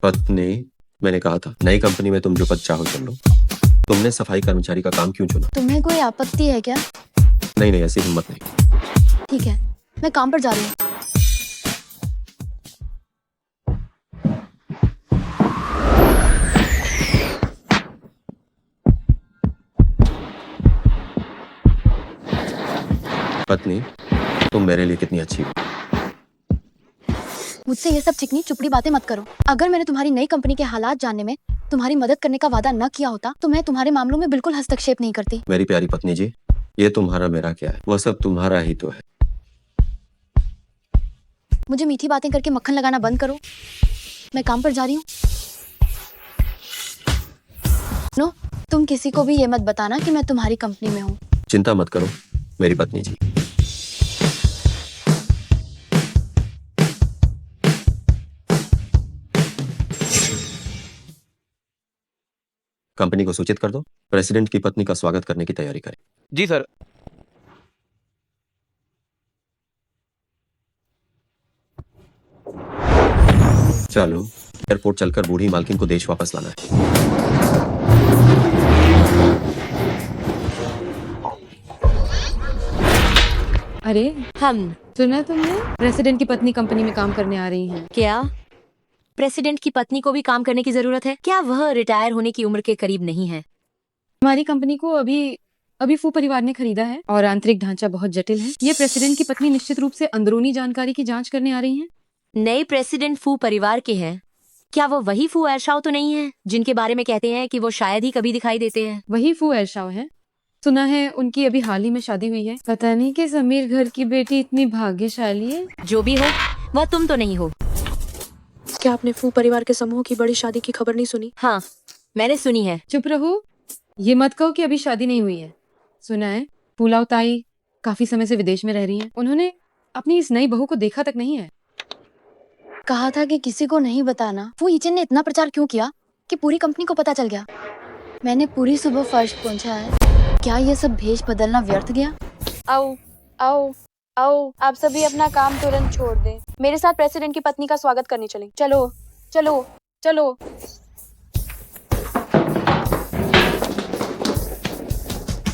पत्नी, मैंने कहा था नई कंपनी में तुम जो पद चाहो चुन लो। तुमने सफाई कर्मचारी का काम क्यों चुना? तुम्हें कोई आपत्ति है क्या? नहीं नहीं, ऐसी हिम्मत नहीं। ठीक है, मैं काम पर जा रही हूँ। पत्नी, तुम मेरे लिए कितनी अच्छी हो। मुझसे ये सब चिकनी चुपड़ी बातें मत करो। अगर मैंने तुम्हारी नई कंपनी के हालात जानने में तुम्हारी मदद करने का वादा न किया होता तो मैं तुम्हारे मामलों में बिल्कुल हस्तक्षेप नहीं करती। मेरी प्यारी पत्नी जी, ये तुम्हारा मेरा क्या है, वह सब तुम्हारा ही तो है। मुझे मीठी बातें करके मक्खन लगाना बंद करो। मैं काम पर जा रही हूँ। नो, तुम किसी को भी ये मत बताना कि मैं तुम्हारी कंपनी में हूँ। चिंता मत करो मेरी पत्नी जी। कंपनी को सूचित कर दो, प्रेसिडेंट की पत्नी का स्वागत करने की तैयारी करें। जी सर। चलो, एयरपोर्ट चलकर बूढ़ी मालकिन को देश वापस लाना है। अरे सुना तुमने? प्रेसिडेंट की पत्नी कंपनी में काम करने आ रही हैं। क्या प्रेसिडेंट की पत्नी को भी काम करने की जरूरत है? क्या वह रिटायर होने की उम्र के करीब नहीं है? हमारी कंपनी को अभी फू परिवार ने खरीदा है और आंतरिक ढांचा बहुत जटिल है। ये प्रेसिडेंट की पत्नी निश्चित रूप से अंदरूनी जानकारी की जांच करने आ रही हैं। नए प्रेसिडेंट फू परिवार के हैं? क्या वो वही फू एरशाओ तो नहीं है जिनके बारे में कहते हैं कि वो शायद ही कभी दिखाई देते हैं? वही फू एरशाओ है। सुना है उनकी अभी हाल ही में शादी हुई है। पता नहीं कि समीर घर की बेटी इतनी भाग्यशाली है। जो भी हो, वह तुम तो नहीं हो। क्या आपने फू परिवार के समूह की बड़ी शादी की खबर नहीं सुनी? हाँ, मैंने सुनी है। चुप रहो, ये मत कहो कि अभी शादी नहीं हुई है। सुना है पुलाव ताई काफी समय से विदेश में रह रही हैं। उन्होंने अपनी इस नई बहू को देखा तक नहीं है। कहा था कि किसी को नहीं बताना। वो ईचन ने इतना प्रचार क्यों किया कि पूरी कंपनी को पता चल गया? मैंने पूरी सुबह फर्श पोंछा है। क्या ये सब भेष बदलना व्यर्थ गया? आओ आओ आओ, आप सभी अपना काम तुरंत छोड़ दें। मेरे साथ प्रेसिडेंट की पत्नी का स्वागत करने चलें। चलो चलो चलो।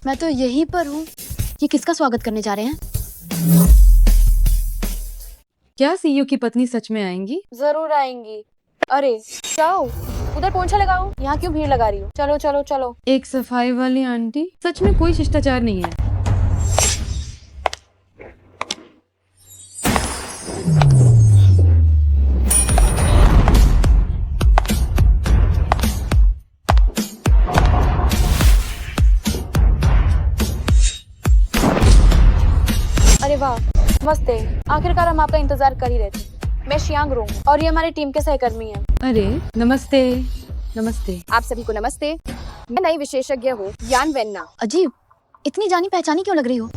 मैं तो यहीं पर हूँ। ये किसका स्वागत करने जा रहे हैं? क्या सीईओ की पत्नी सच में आएंगी? जरूर आएंगी। अरे जाओ, उधर पोंछा लगाओ। यहाँ क्यों भीड़ लगा रही हो? चलो चलो चलो। एक सफाई वाली आंटी, सच में कोई शिष्टाचार नहीं है। अरे वाह, मस्त है। आखिरकार हम आपका इंतजार कर ही रहे थे। मैं शियांग रोंग हूँ और ये हमारी टीम के सहकर्मी हैं। अरे नमस्ते। नमस्ते। आप सभी को नमस्ते। मैं नई विशेषज्ञ हूँ यान वेन्ना। अजीब, इतनी जानी पहचानी क्यों लग रही हो?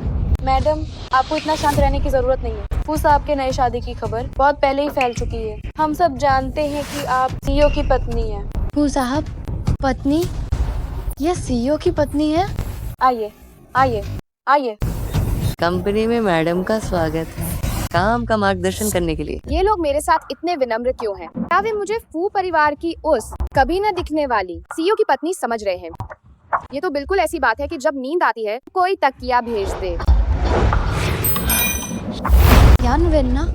मैडम, आपको इतना शांत रहने की जरूरत नहीं है। फू साहब के नए शादी की खबर बहुत पहले ही फैल चुकी है। हम सब जानते हैं कि आप सीईओ की पत्नी हैं। फू साहब, पत्नी? ये सीईओ की पत्नी है? आइए आइए आइए। कंपनी में मैडम का स्वागत है, काम का मार्गदर्शन करने के लिए। ये लोग मेरे साथ इतने विनम्र क्यों हैं? क्या वे मुझे फू परिवार की उस कभी न दिखने वाली सीईओ की पत्नी समझ रहे हैं? ये तो बिल्कुल ऐसी बात है कि जब नींद आती है कोई तकिया भेज दे। यान वेन्ना?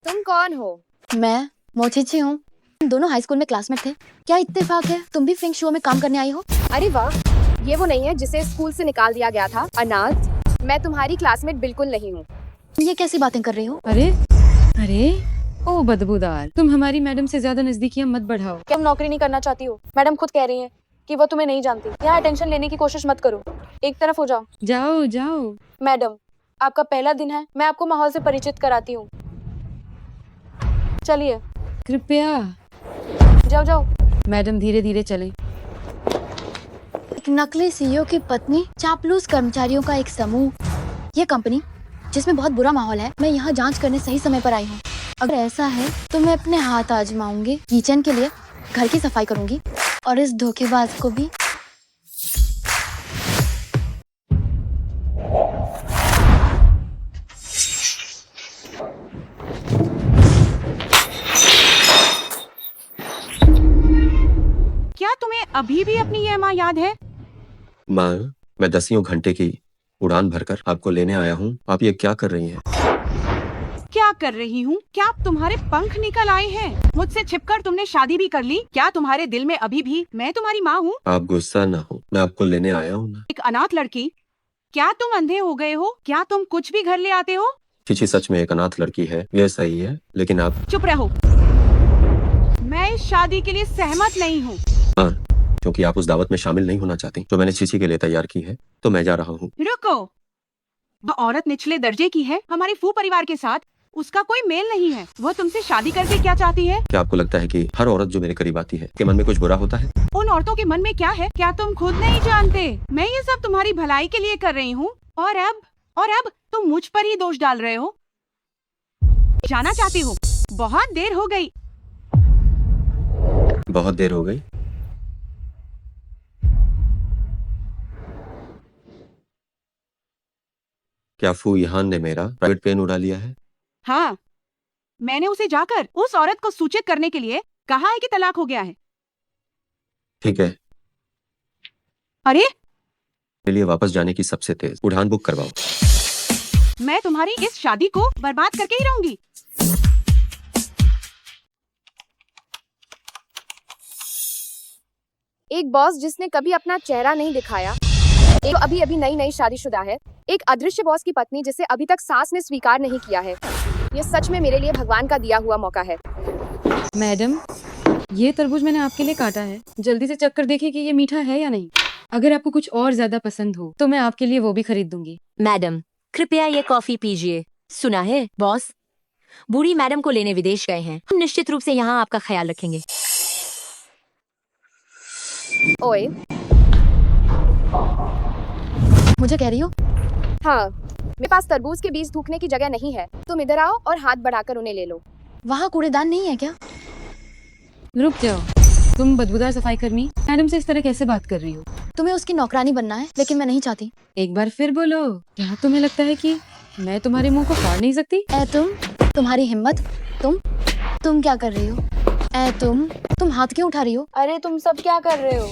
तुम कौन हो? मैं मोचिची हूँ। हम दोनों हाई स्कूल में क्लासमेट थे। क्या इत्तेफाक है तुम भी फिंक शो में काम करने आई हो? अरे वाह, ये वो नहीं है जिसे स्कूल से निकाल दिया गया था? अनाथ, मैं तुम्हारी क्लासमेट बिल्कुल नहीं हूँ। ये कैसी बातें कर रही हो? अरे अरे ओ बदबूदार, तुम हमारी मैडम से ज्यादा नजदीकियां मत बढ़ाओ। क्या तुम नौकरी नहीं करना चाहती हो? मैडम खुद कह रही हैं कि वो तुम्हें नहीं जानती। यहाँ अटेंशन लेने की कोशिश मत करो, एक तरफ हो जाओ। जाओ जाओ। मैडम, आपका पहला दिन है, मैं आपको माहौल से परिचित कराती हूँ। चलिए कृपया। जाओ जाओ। मैडम धीरे धीरे चलें। एक नकली सीईओ की पत्नी, चापलूस कर्मचारियों का एक समूह। ये कंपनी जिसमें बहुत बुरा माहौल है। मैं यहाँ जांच करने सही समय पर आई हूँ। अगर ऐसा है तो मैं अपने हाथ आजमाऊंगी। किचन के लिए घर की सफाई करूंगी और इस धोखेबाज को भी। तुम्हें अभी भी अपनी ये माँ याद है? माँ, मैं 10 घंटे की उड़ान भरकर आपको लेने आया हूँ। आप ये क्या कर रही हैं? क्या कर रही हूँ? क्या तुम्हारे पंख निकल आए हैं? मुझसे छिपकर तुमने शादी भी कर ली? क्या तुम्हारे दिल में अभी भी मैं तुम्हारी माँ हूँ? आप गुस्सा ना हो, मैं आपको लेने आया हूँ ना। एक अनाथ लड़की? क्या तुम अंधे हो गए हो? क्या तुम कुछ भी घर ले आते हो? चीची सच में एक अनाथ लड़की है, ये सही है, लेकिन आप चुप रहो। मैं इस शादी के लिए सहमत नहीं हूँ। हाँ, क्योंकि आप उस दावत में शामिल नहीं होना चाहती जो मैंने चीची के लिए तैयार की है, तो मैं जा रहा हूँ। रुको, वह औरत निचले दर्जे की है हमारे फू परिवार के साथ। उसका कोई मेल नहीं है। वह तुमसे शादी करके क्या चाहती है? क्या आपको लगता है कि हर औरत जो मेरे करीब आती है के मन में कुछ बुरा होता है? उन औरतों के मन में क्या है, क्या तुम खुद नहीं जानते? मैं ये सब तुम्हारी भलाई के लिए कर रही हूँ। और अब तुम मुझ पर ही दोष डाल रहे हो। जाना चाहती हो? बहुत देर हो गई। बहुत देर हो गई। क्या फू यहान ने मेरा प्राइवेट प्लेन उड़ा लिया है? हाँ, मैंने उसे जाकर उस औरत को सूचित करने के लिए कहा है कि तलाक हो गया है। ठीक है, अरे, मेरे लिए वापस जाने की सबसे तेज उड़ान बुक करवाओ। मैं तुम्हारी इस शादी को बर्बाद करके ही रहूंगी। एक बॉस जिसने कभी अपना चेहरा नहीं दिखाया, एक अभी अभी नई नई शादीशुदा है, एक अदृश्य बॉस की पत्नी जिसे अभी तक सास ने स्वीकार नहीं किया है। ये सच में मेरे लिए भगवान का दिया हुआ मौका है। मैडम, ये तरबूज मैंने आपके लिए काटा है। जल्दी से चख कर देखिए कि ये मीठा है या नहीं। अगर आपको कुछ और ज्यादा पसंद हो तो मैं आपके लिए वो भी खरीद दूंगी। मैडम, कृपया ये कॉफी पीजिए। सुना है बॉस, बूढ़ी मैडम को लेने विदेश गए हैं। हम निश्चित रूप से यहाँ आपका ख्याल रखेंगे। ओए, मुझे कह रही हो? हाँ, मेरे पास तरबूज के बीज थूकने की जगह नहीं है। तुम इधर आओ और हाथ बढ़ाकर उन्हें ले लो। वहाँ कूड़ेदान नहीं है क्या? रुक जाओ, तुम बदबूदार सफाई कर्मी मैडम से इस तरह कैसे बात कर रही हो? तुम्हें उसकी नौकरानी बनना है, लेकिन मैं नहीं चाहती। एक बार फिर बोलो, क्या तुम्हें लगता है कि मैं तुम्हारे मुंह को फाड़ नहीं सकती? ऐ तुम्हारी हिम्मत। तुम क्या कर रही हो? ऐ तुम हाथ क्यों उठा रही हो? अरे तुम सब क्या कर रहे हो?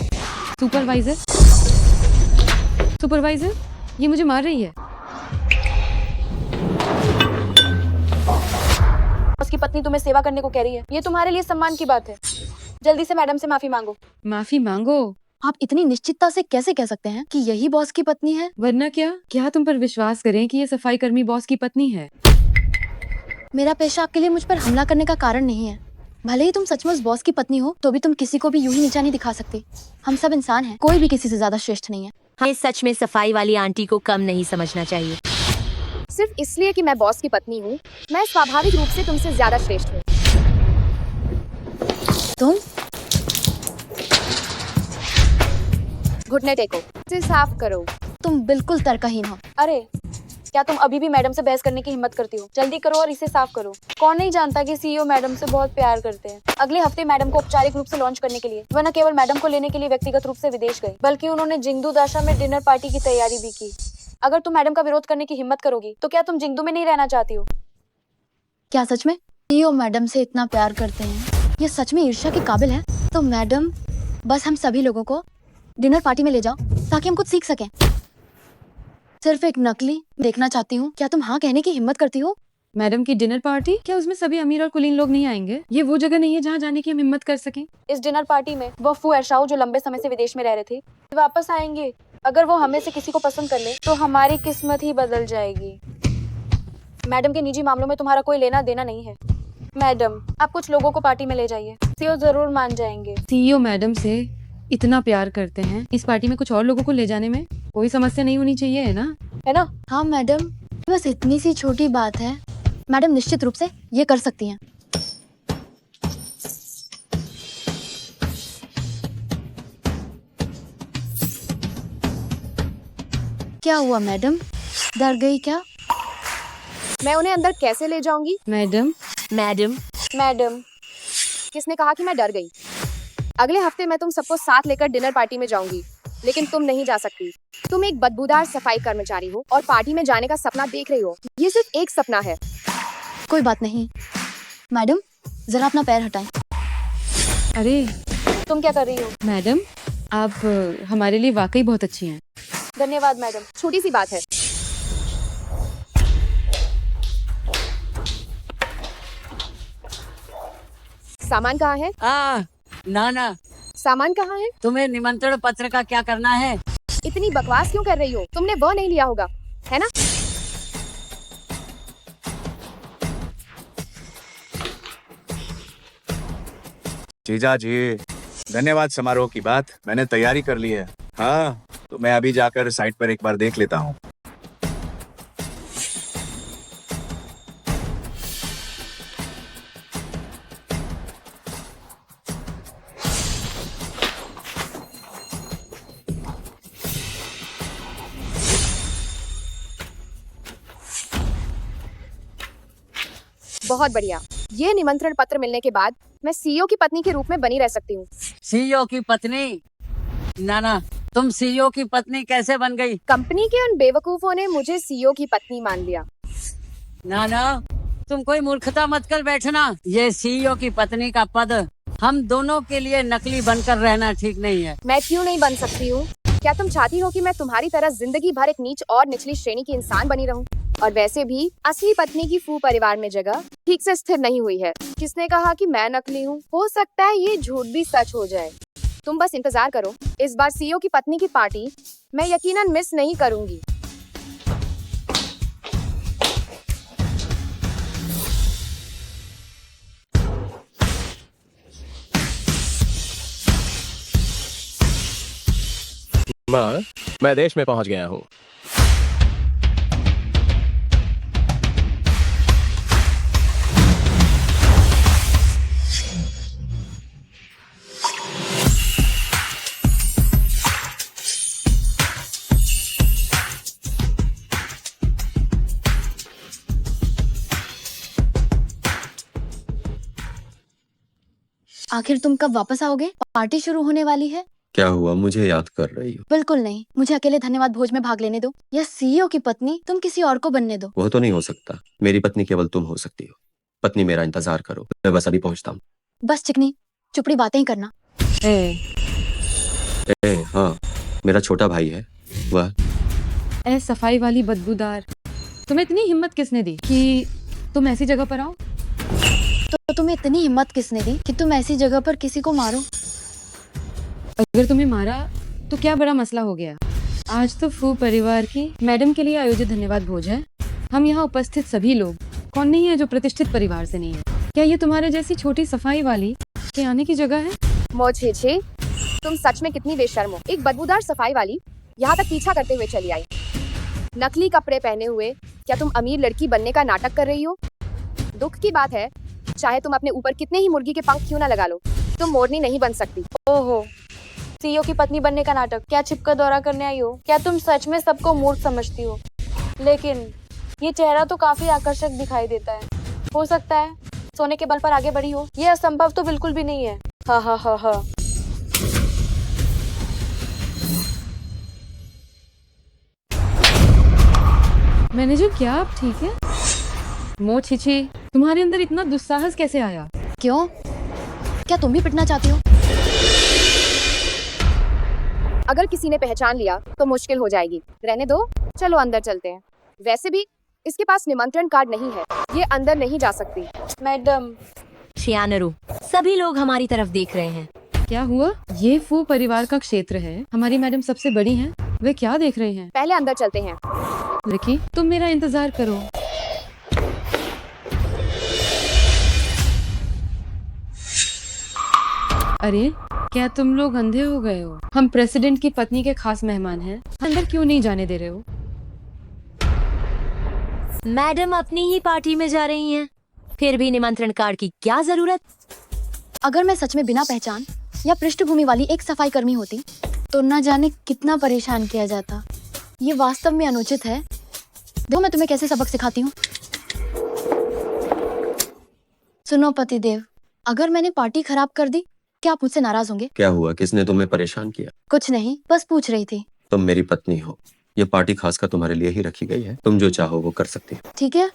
सुपरवाइजर, ये मुझे मार रही है। उसकी पत्नी तुम्हें सेवा करने को कह रही है। ये तुम्हारे लिए सम्मान की बात है। जल्दी से मैडम से माफी मांगो। माफी मांगो? आप इतनी निश्चितता से कैसे कह सकते हैं कि यही बॉस की पत्नी है? वरना क्या तुम पर विश्वास करें कि ये सफाई कर्मी बॉस की पत्नी है? मेरा पेशा आपके लिए मुझ पर हमला करने का कारण नहीं है। भले ही तुम सचमुच बॉस की पत्नी हो, तो भी तुम किसी को भी यूं ही नीचा नहीं दिखा सकती। हम सब इंसान हैं, कोई भी किसी से ज्यादा श्रेष्ठ नहीं है। हमें सच में सफाई वाली आंटी को कम नहीं समझना चाहिए। सिर्फ इसलिए कि मैं बॉस की पत्नी हूँ, मैं स्वाभाविक रूप से तुमसे ज्यादा श्रेष्ठ हूँ। तुम घुटने टेको, इसे साफ करो। तुम बिल्कुल तर्कहीन हो। अरे, क्या तुम अभी भी मैडम से बहस करने की हिम्मत करती हो? जल्दी करो और इसे साफ करो। कौन नहीं जानता कि सीईओ मैडम से बहुत प्यार करते हैं। अगले हफ्ते मैडम को औपचारिक रूप से लॉन्च करने के लिए वह न केवल मैडम को लेने के लिए व्यक्तिगत रूप से विदेश गए, बल्कि उन्होंने जिंगदू दाशा में डिनर पार्टी की तैयारी भी की। अगर तुम मैडम का विरोध करने की हिम्मत करोगी तो क्या तुम जिंगदू में नहीं रहना चाहती हो? क्या सच में सीईओ मैडम से इतना प्यार करते हैं? ये सच में ईर्ष्या के काबिल है। तो मैडम, बस हम सभी लोगों को डिनर पार्टी में ले जाओ ताकि हम कुछ सीख सकें। सिर्फ एक नकली देखना चाहती हूँ। क्या तुम हाँ कहने की हिम्मत करती हो? मैडम की डिनर पार्टी? क्या उसमें सभी अमीर और कुलीन लोग नहीं आएंगे? ये वो जगह नहीं है जहाँ जाने की हम हिम्मत कर सकें। इस डिनर पार्टी में वो फू एरशाओ जो लंबे समय से विदेश में रह रहे थे वापस आएंगे। अगर वो हमें से किसी को पसंद कर ले तो हमारी किस्मत ही बदल जाएगी। मैडम के निजी मामलों में तुम्हारा कोई लेना देना नहीं है। मैडम, आप कुछ लोगों को पार्टी में ले जाइए, सीईओ जरूर मान जाएंगे। सीईओ मैडम से इतना प्यार करते हैं, इस पार्टी में कुछ और लोगों को ले जाने में कोई समस्या नहीं होनी चाहिए, है ना? है ना? हाँ मैडम, बस इतनी सी छोटी बात है। मैडम निश्चित रूप से ये कर सकती हैं। क्या हुआ मैडम, डर गई क्या? मैं उन्हें अंदर कैसे ले जाऊंगी? मैडम, मैडम, किसने कहा कि मैं डर गई? अगले हफ्ते मैं तुम सबको साथ लेकर डिनर पार्टी में जाऊंगी, लेकिन तुम नहीं जा सकती। तुम एक बदबूदार सफाई कर्मचारी हो और पार्टी में जाने का सपना देख रही हो। ये सिर्फ एक सपना है। कोई बात नहीं। मैडम, जरा अपना पैर हटाएं। अरे तुम क्या कर रही हो? मैडम, आप हमारे लिए वाकई बहुत अच्छी हैं। धन्यवाद मैडम। छोटी सी बात है। सामान कहाँ है? ना सामान कहाँ है? तुम्हें निमंत्रण पत्र का क्या करना है? इतनी बकवास क्यों कर रही हो? तुमने वो नहीं लिया होगा, है ना? जीजा जी, धन्यवाद। समारोह की बात मैंने तैयारी कर ली है। हाँ, तो मैं अभी जाकर साइट पर एक बार देख लेता हूँ। बहुत बढ़िया। ये निमंत्रण पत्र मिलने के बाद मैं सीईओ की पत्नी के रूप में बनी रह सकती हूँ। सीईओ की पत्नी? ना, तुम सीईओ की पत्नी कैसे बन गई? कंपनी के उन बेवकूफों ने मुझे सीईओ की पत्नी मान लिया। ना, तुम कोई मूर्खता मत कर बैठना। ये सीईओ की पत्नी का पद हम दोनों के लिए नकली बनकर रहना ठीक नहीं है। मैं क्यों नहीं बन सकती हूँ? क्या तुम चाहती हो कि मैं तुम्हारी तरह जिंदगी भर एक नीच और निचली श्रेणी की इंसान बनी रहूं? और वैसे भी असली पत्नी की फू परिवार में जगह ठीक से स्थिर नहीं हुई है। किसने कहा कि मैं नकली हूँ? हो सकता है ये झूठ भी सच हो जाए। तुम बस इंतजार करो। इस बार सीईओ की पत्नी की पार्टी मैं यकीनन मिस नहीं करूंगी। माँ, मैं देश में पहुंच गया हूँ। आखिर तुम कब वापस आओगे? पार्टी शुरू होने वाली है। क्या हुआ, मुझे याद कर रही हो? बिल्कुल नहीं, मुझे अकेले धन्यवाद भोज में भाग लेने दो। या सीईओ की पत्नी तुम किसी और को बनने दो। वो तो नहीं हो सकता। मेरी पत्नी केवल तुम हो सकती हो। पत्नी, मेरा इंतजार करो, मैं बस अभी पहुंचता हूँ। बस चिकनी चुपड़ी बातें ही करना। हाँ, मेरा छोटा भाई है वह। सफाई वाली बदबूदार, तुम्हें इतनी हिम्मत किसने दी कि तुम ऐसी जगह पर आओ? तो तुम्हें इतनी हिम्मत किसने दी कि तुम ऐसी जगह पर किसी को मारो? अगर तुम्हें मारा तो क्या बड़ा मसला हो गया। आज तो फू परिवार की मैडम के लिए आयोजित धन्यवाद भोज है। हम यहाँ उपस्थित सभी लोग कौन नहीं है जो प्रतिष्ठित परिवार से नहीं है। क्या ये तुम्हारे जैसी छोटी सफाई वाली के आने की जगह है? मोछे छे, तुम सच में कितनी बेशर्म हो। एक बदबूदार सफाई वाली यहाँ तक पीछा करते हुए चली आई, नकली कपड़े पहने हुए। क्या तुम अमीर लड़की बनने का नाटक कर रही हो? दुख की बात है, चाहे तुम अपने ऊपर कितने ही मुर्गी के पंख क्यों ना लगा लो, तुम मोरनी नहीं बन सकती। ओहो, सीईओ की पत्नी बनने का नाटक। क्या छिप कर दौरा करने आई हो? क्या तुम सच में सबको मूर्ख समझती हो? लेकिन ये चेहरा तो काफी आकर्षक दिखाई देता है। हो सकता है सोने के बल पर आगे बढ़ी हो। ये असंभव तो बिल्कुल भी नहीं है। हा हा हा हा। मैनेजर, क्या आप ठीक है? मो छिछी, तुम्हारे अंदर इतना दुस्साहस कैसे आया? क्यों? क्या तुम भी पिटना चाहती हो? अगर किसी ने पहचान लिया तो मुश्किल हो जाएगी। रहने दो, चलो अंदर चलते हैं। वैसे भी इसके पास निमंत्रण कार्ड नहीं है, ये अंदर नहीं जा सकती। मैडम, शियानरू, सभी लोग हमारी तरफ देख रहे हैं। क्या हुआ? ये फू परिवार का क्षेत्र है। हमारी मैडम सबसे बड़ी हैं। वे क्या देख रहे हैं? पहले अंदर चलते हैं। रिकी, तुम मेरा इंतजार करो। अरे, क्या तुम लोग अंधे हो गए हो? हम प्रेसिडेंट की पत्नी के खास मेहमान हैं। अंदर क्यों नहीं जाने दे रहे हो? मैडम अपनी ही पार्टी में जा रही हैं, फिर भी निमंत्रण कार्ड की क्या जरूरत? अगर मैं सच में बिना पहचान या पृष्ठभूमि वाली एक सफाई कर्मी होती तो न जाने कितना परेशान किया जाता। ये वास्तव में अनुचित है। देखो मैं तुम्हें कैसे सबक सिखाती हूँ। सुनो पतिदेव, अगर मैंने पार्टी खराब कर दी, क्या आप मुझसे नाराज होंगे? क्या हुआ, किसने तुम्हें परेशान किया? कुछ नहीं, बस पूछ रही थी। तुम मेरी पत्नी हो। ये पार्टी खासकर तुम्हारे लिए ही रखी गई है। तुम जो चाहो वो कर सकती हो। ठीक है।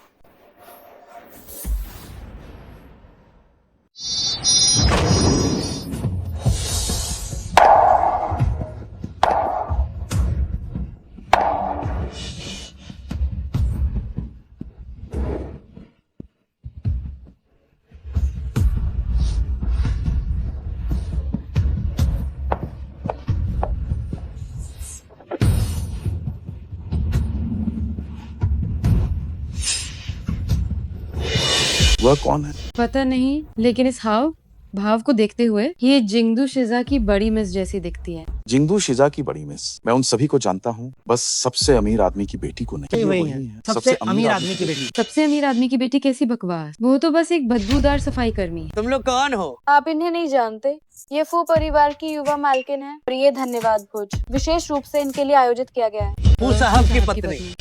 वह कौन है? पता नहीं, लेकिन इस हाव भाव को देखते हुए ये जिंगदू शिजा की बड़ी मिस जैसी दिखती है। जिंगदू शिजा की बड़ी मिस। मैं उन सभी को जानता हूँ, बस सबसे अमीर आदमी की बेटी को नहीं। ये वही वही है, है, सबसे अमीर आदमी की बेटी। सबसे अमीर आदमी की बेटी कैसी बकवास, वो तो बस एक बदबूदार सफाई कर्मी है। तुम लोग कौन हो? आप इन्हें नहीं जानते, ये फू परिवार की युवा मालकिन है और ये धन्यवाद भोज विशेष रूप से इनके लिए आयोजित किया गया है। फू साहब की पत्नी।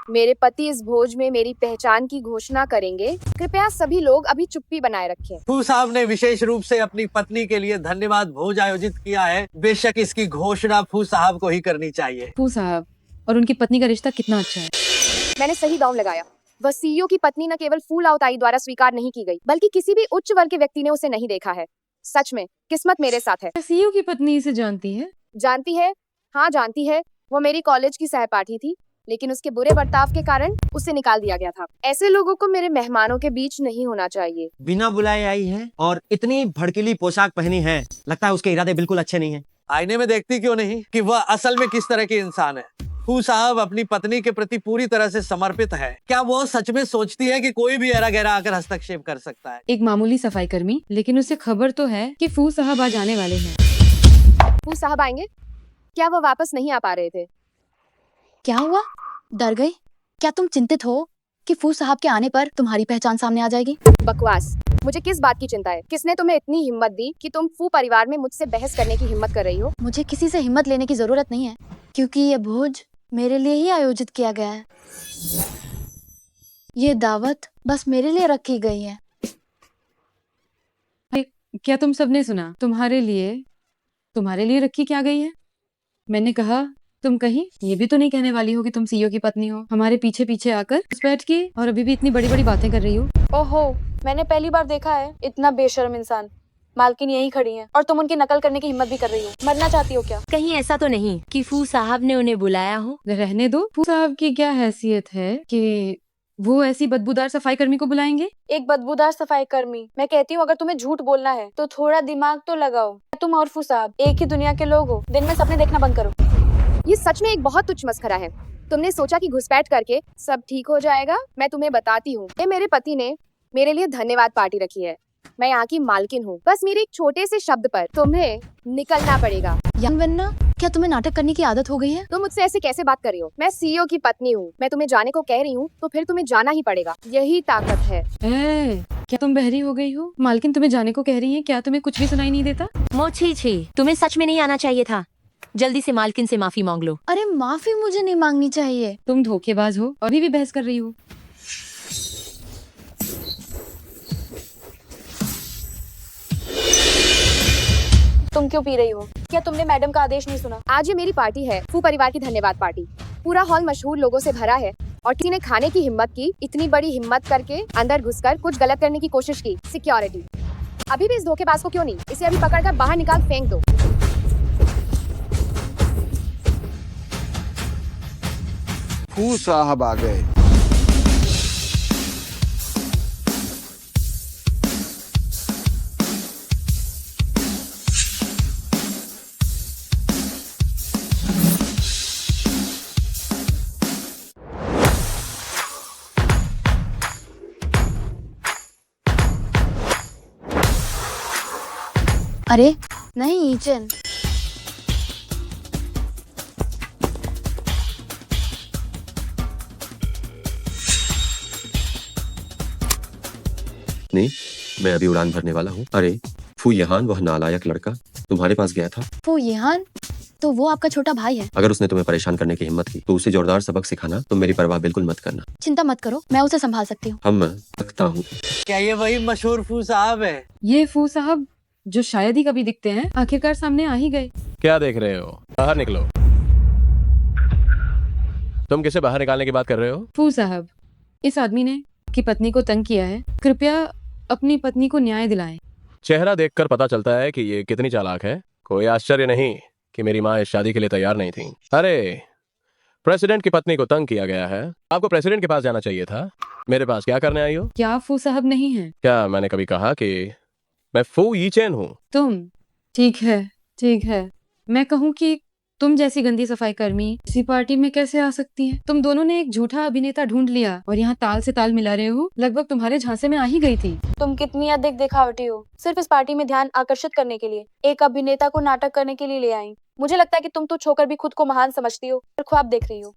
मेरे पति इस भोज में मेरी पहचान की घोषणा करेंगे। कृपया सभी लोग अभी चुप्पी बनाए रखें। फू साहब ने विशेष रूप से अपनी पत्नी के लिए धन्यवाद भोज आयोजित किया है। बेशक इसकी घोषणा फू साहब को ही करनी चाहिए। फू साहब और उनकी पत्नी का रिश्ता कितना अच्छा है। मैंने सही दांव लगाया। वह सीईओ की पत्नी न केवल फू लाओताई द्वारा स्वीकार नहीं की गई, बल्कि किसी भी उच्च वर्ग के व्यक्ति ने उसे नहीं देखा है। सच में किस्मत मेरे साथ है। सीईओ की पत्नी इसे जानती है? जानती है, हाँ जानती है। वो मेरी कॉलेज की सहपाठी थी, लेकिन उसके बुरे बर्ताव के कारण उसे निकाल दिया गया था। ऐसे लोगों को मेरे मेहमानों के बीच नहीं होना चाहिए। बिना बुलाए आई है और इतनी भड़कीली पोशाक पहनी है, लगता है उसके इरादे बिल्कुल अच्छे नहीं हैं। आईने में देखती क्यों नहीं कि वह असल में किस तरह की इंसान है। फू साहब अपनी पत्नी के प्रति पूरी तरह से समर्पित है। क्या वो सच में सोचती है कि कोई भी ऐरा गहरा आकर हस्तक्षेप कर सकता है? एक मामूली सफाई कर्मी, लेकिन उसे खबर तो है कि फू साहब आज आने वाले हैं। फू साहब आएंगे? क्या वो वापस नहीं आ पा रहे थे? क्या हुआ, डर गई? क्या तुम चिंतित हो कि फू साहब के आने पर तुम्हारी पहचान सामने आ जाएगी? बकवास। मुझे किस बात की चिंता है? किसने तुम्हें इतनी हिम्मत दी कि तुम फू परिवार में मुझसे बहस करने की हिम्मत कर रही हो? मुझे किसी से हिम्मत लेने की जरूरत नहीं है, क्योंकि ये भोज मेरे लिए ही आयोजित किया गया है। ये दावत बस मेरे लिए रखी गई है। क्या तुम सबने सुना? तुम्हारे लिए रखी क्या गई है? मैंने कहा तुम कहीं ये भी तो नहीं कहने वाली हो कि तुम सीईओ की पत्नी हो, हमारे पीछे पीछे आकर बैठ की और अभी भी इतनी बड़ी बड़ी बातें कर रही हो। ओहो, मैंने पहली बार देखा है इतना बेशर्म इंसान। मालकिन यहीं खड़ी हैं और तुम उनकी नकल करने की हिम्मत भी कर रही हो। मरना चाहती हो क्या? कहीं ऐसा तो नहीं कि फू साहब ने उन्हें बुलाया हो? रहने दो, फू साहब की क्या हैसियत है कि वो ऐसी बदबूदार सफाई कर्मी को बुलाएंगे? एक बदबूदार सफाई कर्मी। मैं कहती हूँ अगर तुम्हें झूठ बोलना है तो थोड़ा दिमाग तो लगाओ। तुम और फू साहब एक ही दुनिया के लोग हो। दिन में सपने देखना बंद करो। ये सच में एक बहुत तुच्छ मस्खरा है। तुमने सोचा कि घुसपैठ करके सब ठीक हो जाएगा? मैं तुम्हें बताती हूँ, ये मेरे पति ने मेरे लिए धन्यवाद पार्टी रखी है। मैं यहाँ की मालकिन हूँ। बस मेरे एक छोटे से शब्द पर तुम्हें निकलना पड़ेगा। यंग वन्ना, क्या तुम्हें नाटक करने की आदत हो गई है? तुम मुझसे ऐसे कैसे बात कर रही हो? मैं सीईओ की पत्नी हूँ। मैं तुम्हें जाने को कह रही हूँ तो फिर तुम्हें जाना ही पड़ेगा। यही ताकत है। क्या तुम बहरी हो गई हो? मालकिन तुम्हें जाने को कह रही है, क्या तुम्हें कुछ भी सुनाई नहीं देता? मोची छी, तुम्हें सच में नहीं आना चाहिए था। जल्दी से मालकिन से माफी मांग लो। अरे माफी मुझे नहीं मांगनी चाहिए। तुम धोखेबाज हो, अभी भी बहस कर रही हो। तुम क्यों पी रही हो? क्या तुमने मैडम का आदेश नहीं सुना? आज ये मेरी पार्टी है, फू परिवार की धन्यवाद पार्टी। पूरा हॉल मशहूर लोगों से भरा है और किसी ने खाने की हिम्मत की। इतनी बड़ी हिम्मत करके अंदर घुसकर कुछ गलत करने की कोशिश की। सिक्योरिटी अभी भी इस धोखेबाज को क्यों नहीं? इसे अभी पकड़कर बाहर निकाल फेंक दो। फू साहब आ गए। अरे नहीं ईचन, नहीं, मैं अभी उड़ान भरने वाला हूँ। अरे फू यहान, वह नालायक लड़का तुम्हारे पास गया था। फू यहान तो वो आपका छोटा भाई है। अगर उसने तुम्हें परेशान करने की हिम्मत की तो उसे जोरदार सबक सिखाना। तुम मेरी परवाह बिल्कुल मत करना। चिंता मत करो, मैं उसे संभाल सकती हूँ। हम रखता हूँ। क्या ये वही मशहूर फू साहब है? ये फू साहब जो शायद ही कभी दिखते हैं, आखिरकार सामने आ ही गए। क्या देख रहे हो? बाहर निकलो। तुम किसे बाहर निकालने की बात कर रहे हो? फू साहब, इस आदमी ने की पत्नी को तंग किया है। कृपया अपनी पत्नी को न्याय दिलाएं। चेहरा देखकर पता चलता है कि ये कितनी चालाक है। कोई आश्चर्य नहीं कि मेरी माँ इस शादी के लिए तैयार नहीं थी। अरे प्रेसिडेंट की पत्नी को तंग किया गया है। आपको प्रेसिडेंट के पास जाना चाहिए था। मेरे पास क्या करने आई हो? क्या फू साहब नहीं है? क्या मैंने कभी कहा कि मैं फू यीचेन हूँ? तुम ठीक है, ठीक है। मैं कहूँ कि तुम जैसी गंदी सफाई कर्मी इसी पार्टी में कैसे आ सकती है? तुम दोनों ने एक झूठा अभिनेता ढूंढ लिया और यहाँ ताल से ताल मिला रहे हो। लगभग तुम्हारे झांसे में आ ही गई थी। तुम कितनी अधिक दिखावटी हो, सिर्फ इस पार्टी में ध्यान आकर्षित करने के लिए एक अभिनेता को नाटक करने के लिए ले आई। मुझे लगता है कि तुम तुच्छ होकर भी खुद को महान समझती हो और ख्वाब देख रही हो।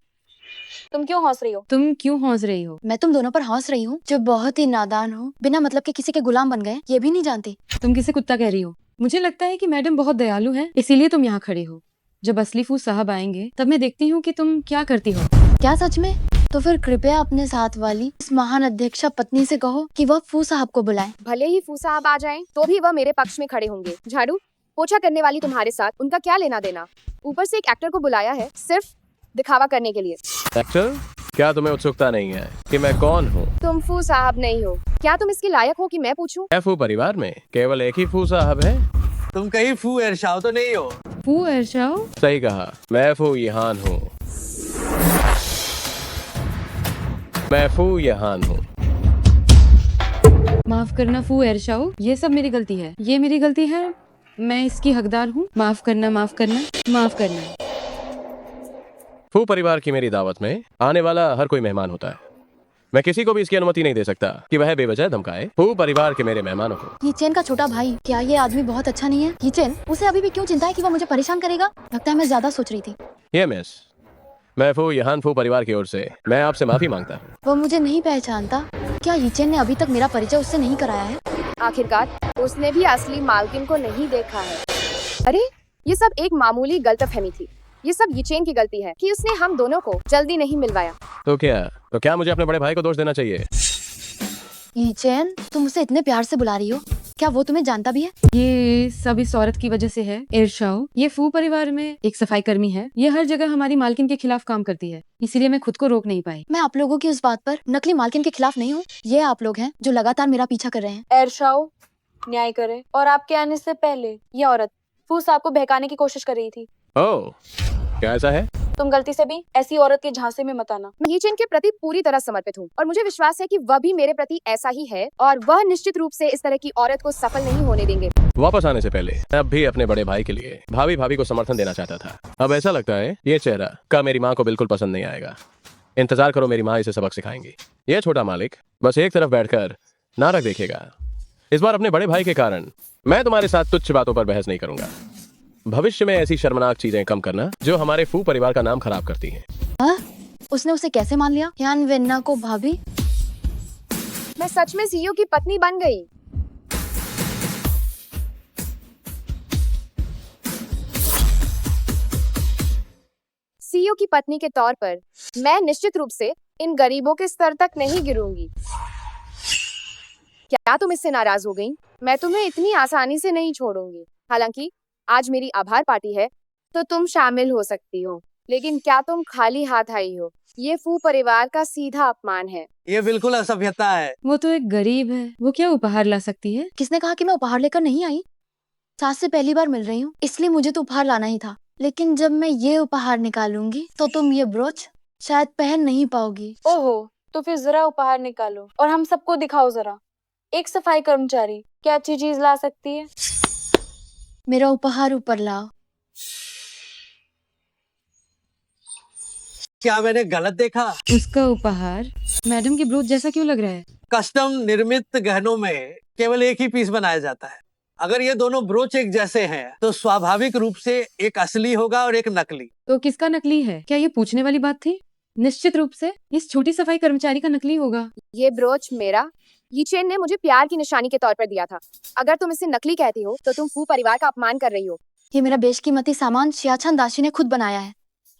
तुम क्यों हंस रही हो? तुम क्यों हंस रही हो? मैं तुम दोनों पर हंस रही हूँ जो बहुत ही नादान हो, बिना मतलब के किसी के गुलाम बन गए, ये भी नहीं जानती। तुम किसे कुत्ता कह रही हो? मुझे लगता है कि मैडम बहुत दयालु है, इसीलिए तुम यहाँ खड़े हो। जब असली फूस साहब आएंगे तब मैं देखती हूँ कि तुम क्या करती हो। क्या सच में? तो फिर कृपया अपने साथ वाली इस महान अध्यक्षा पत्नी से कहो कि वह फू साहब को बुलाए। भले ही फू साहब आ जाएं, तो भी वह मेरे पक्ष में खड़े होंगे। झाड़ू पोछा करने वाली तुम्हारे साथ उनका क्या लेना देना? ऊपर से एक एक्टर को बुलाया है सिर्फ दिखावा करने के लिए। एक्टर? क्या तुम्हें उत्सुकता नहीं है कि मैं कौन हूँ? तुम फू साहब नहीं हो। क्या तुम इसके लायक हो कि मैं पूछूं? फू परिवार में केवल एक ही फू साहब है। तुम कहीं फू एरशाव तो नहीं हो? फू एरशाओ? सही कहा, मैं फू यहान हूँ। मैं फू यहान हूँ। माफ करना फू एरशाओ, ये सब मेरी गलती है। ये मेरी गलती है, मैं इसकी हकदार हूँ। माफ करना, माफ करना, माफ करना। फू परिवार की मेरी दावत में आने वाला हर कोई मेहमान होता है। मैं किसी को भी इसकी अनुमति नहीं दे सकता कि वह बेवजह धमकाए फू परिवार के मेरे मेहमानों को। कीचेन का छोटा भाई, क्या ये आदमी बहुत अच्छा नहीं है? कीचेन, उसे अभी भी क्यों चिंता है कि वो मुझे परेशान करेगा? लगता है मैं ज्यादा सोच रही थी। ये मिस, मैं फू यहान फू परिवार की ओर से मैं आपसे माफी मांगता हूँ। वो मुझे नहीं पहचानता। क्या यीचेन ने अभी तक मेरा परिचय उससे नहीं कराया है? आखिरकार उसने भी असली मालकिन को नहीं देखा है। अरे ये सब एक मामूली गलतफहमी थी। ये सब यीचेन की गलती है कि उसने हम दोनों को जल्दी नहीं मिलवाया। तो क्या मुझे अपने बड़े भाई को दोष देना चाहिए? यीचेन, तुम उसे इतने प्यार से बुला रही हो, क्या वो तुम्हें जानता भी है? ये सब इस औरत की वजह से है। एरशाओ, ये फू परिवार में एक सफाई कर्मी है। ये हर जगह हमारी मालकिन के खिलाफ काम करती है, इसीलिए मैं खुद को रोक नहीं पाई। मैं आप लोगों की उस बात पर नकली मालकिन के खिलाफ नहीं हूँ। ये आप लोग हैं जो लगातार मेरा पीछा कर रहे हैं। एरशाओ, न्याय करे। और आपके आने से पहले ये औरत फू साहब को बहकाने की कोशिश कर रही थी। ओह, क्या ऐसा है? तुम गलती से भी ऐसी औरत के झांसे में मत आना। मैं यीचेन के प्रति पूरी तरह समर्पित हूँ और मुझे विश्वास है कि वह भी मेरे प्रति ऐसा ही है और वह निश्चित रूप से इस तरह की औरत को सफल नहीं होने देंगे। वापस आने से पहले मैं अब भी अपने बड़े भाई के लिए भाभी को समर्थन देना चाहता था। अब ऐसा लगता है ये चेहरा का मेरी माँ को बिल्कुल पसंद नहीं आएगा। इंतजार करो, मेरी माँ इसे सबक सिखाएंगी। ये छोटा मालिक बस एक तरफ बैठकर नाटक देखेगा। इस बार अपने बड़े भाई के कारण मैं तुम्हारे साथ तुच्छ बातों पर बहस नहीं करूंगा। भविष्य में ऐसी शर्मनाक चीजें कम करना जो हमारे फू परिवार का नाम खराब करती हैं। हाँ? उसने उसे कैसे मान लिया? यान वेन्ना को भाभी? मैं सच में सीईओ की पत्नी बन गई। सीईओ की पत्नी के तौर पर मैं निश्चित रूप से इन गरीबों के स्तर तक नहीं गिरूंगी। क्या तुम इससे नाराज हो गई? मैं तुम्हें इतनी आसानी से नहीं छोड़ूंगी। हालांकि आज मेरी आभार पार्टी है तो तुम शामिल हो सकती हो, लेकिन क्या तुम खाली हाथ आई हो? ये फू परिवार का सीधा अपमान है। ये बिल्कुल असभ्यता है। वो तो एक गरीब है, वो क्या उपहार ला सकती है? किसने कहा कि मैं उपहार लेकर नहीं आई? सास से पहली बार मिल रही हूँ, इसलिए मुझे तो उपहार लाना ही था। लेकिन जब मैं ये उपहार निकालूंगी तो तुम ये ब्रोच शायद पहन नहीं पाओगी। ओहो, तो फिर जरा उपहार निकालो और हम सबको दिखाओ जरा। एक सफाई कर्मचारी क्या अच्छी चीज ला सकती है? मेरा उपहार ऊपर लाओ। क्या मैंने गलत देखा? उसका उपहार मैडम की ब्रोच जैसा क्यों लग रहा है? कस्टम निर्मित गहनों में केवल एक ही पीस बनाया जाता है। अगर ये दोनों ब्रोच एक जैसे हैं तो स्वाभाविक रूप से एक असली होगा और एक नकली। तो किसका नकली है? क्या ये पूछने वाली बात थी? निश्चित रूप से इस छोटी सफाई कर्मचारी का नकली होगा। ये ब्रोच मेरा यीचेन ने मुझे प्यार की निशानी के तौर पर दिया था। अगर तुम इसे नकली कहती हो तो तुम फू परिवार का अपमान कर रही हो। ये मेरा बेशकीमती सामान शियाचान दाशी ने खुद बनाया है।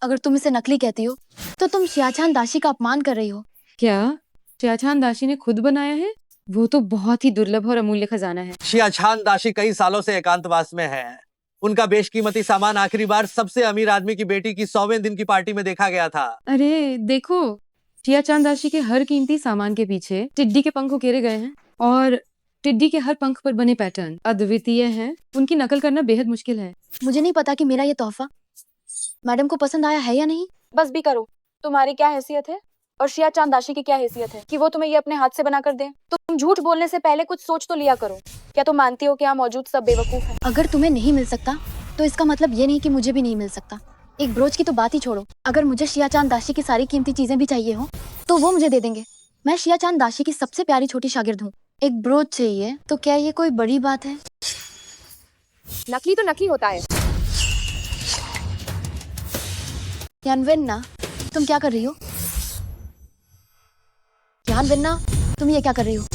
अगर तुम इसे नकली कहती हो तो तुम शियाचान दाशी का अपमान कर रही हो। क्या शियाचान दाशी ने खुद बनाया है? वो तो बहुत ही दुर्लभ और अमूल्य खजाना है। शियाचान दाशी कई सालों से एकांतवास में है। उनका बेशकीमती सामान आखिरी बार सबसे अमीर आदमी की बेटी की 100वें दिन की पार्टी में देखा गया था। अरे देखो, शियाचान दाशी के हर कीमती सामान के पीछे टिड्डी के पंख उकेरे गए हैं और टिड्डी के हर पंख पर बने पैटर्न अद्वितीय हैं। उनकी नकल करना बेहद मुश्किल है। मुझे नहीं पता कि मेरा ये तोहफा मैडम को पसंद आया है या नहीं। बस भी करो। तुम्हारी क्या हैसियत है और शियाचान दाशी की क्या हैसियत है कि वो तुम्हें ये अपने हाथ से बना कर दे? तुम झूठ बोलने से पहले कुछ सोच तो लिया करो। क्या तुम मानती हो कि यहाँ मौजूद सब बेवकूफ हैं? अगर तुम्हें नहीं मिल सकता तो इसका मतलब ये नहीं कि मुझे भी नहीं मिल सकता। एक ब्रोच की तो बात ही छोड़ो, अगर मुझे शिया चांद दाशी की सारी कीमती चीजें भी चाहिए हो तो वो मुझे दे देंगे। मैं शिया चांद दाशी की सबसे प्यारी छोटी शागिर्द हूँ। एक ब्रोच चाहिए तो क्या ये कोई बड़ी बात है? नकली तो नकली होता है। यानवेन्ना, तुम क्या कर रही हो? यानवेन्ना, तुम ये क्या कर रही हो?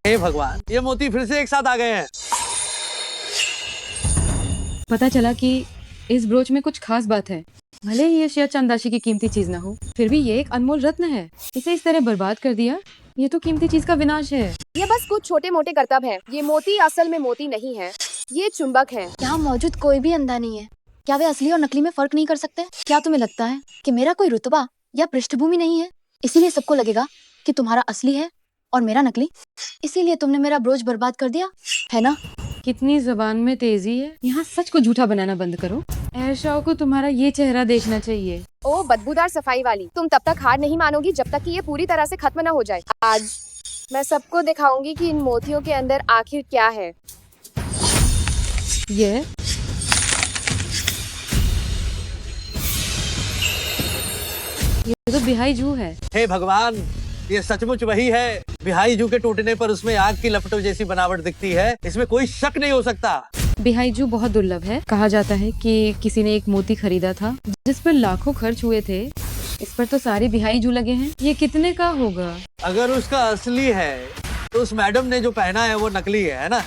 हे भगवान, ये मोती फिर से एक साथ आ गए हैं। पता चला कि इस ब्रोच में कुछ खास बात है। भले ही ये शिया चांद दाशी की कीमती चीज ना हो, फिर भी ये एक अनमोल रत्न है। इसे इस तरह बर्बाद कर दिया, ये तो कीमती चीज का विनाश है। ये बस कुछ छोटे मोटे करतब हैं। ये मोती असल में मोती नहीं है, ये चुंबक है। यहाँ मौजूद कोई भी अंधा नहीं है। क्या वे असली और नकली में फर्क नहीं कर सकते? क्या तुम्हें लगता है कि मेरा कोई रुतबा या पृष्ठभूमि नहीं है, इसीलिए सबको लगेगा कि तुम्हारा असली है और मेरा नकली? इसीलिए तुमने मेरा ब्रोच बर्बाद कर दिया, है ना? कितनी जबान में तेजी है। यहाँ सच को झूठा बनाना बंद करो। एरशाओ को तुम्हारा ये चेहरा देखना चाहिए। ओ बदबूदार सफाई वाली, तुम तब तक हार नहीं मानोगी जब तक कि ये पूरी तरह से खत्म न हो जाए। आज मैं सबको दिखाऊंगी कि इन मोतियों के अंदर आखिर क्या है। ये तो बिहाई जू है। हे भगवान, ये सचमुच वही है। बिहाई जू के टूटने पर उसमें आग की लपटों जैसी बनावट दिखती है, इसमें कोई शक नहीं हो सकता। बिहाई जू बहुत दुर्लभ है। कहा जाता है कि किसी ने एक मोती खरीदा था जिस पर लाखों खर्च हुए थे। इस पर तो सारे बिहाई जू लगे हैं। ये कितने का होगा? अगर उसका असली है तो उस मैडम ने जो पहना है वो नकली है ना?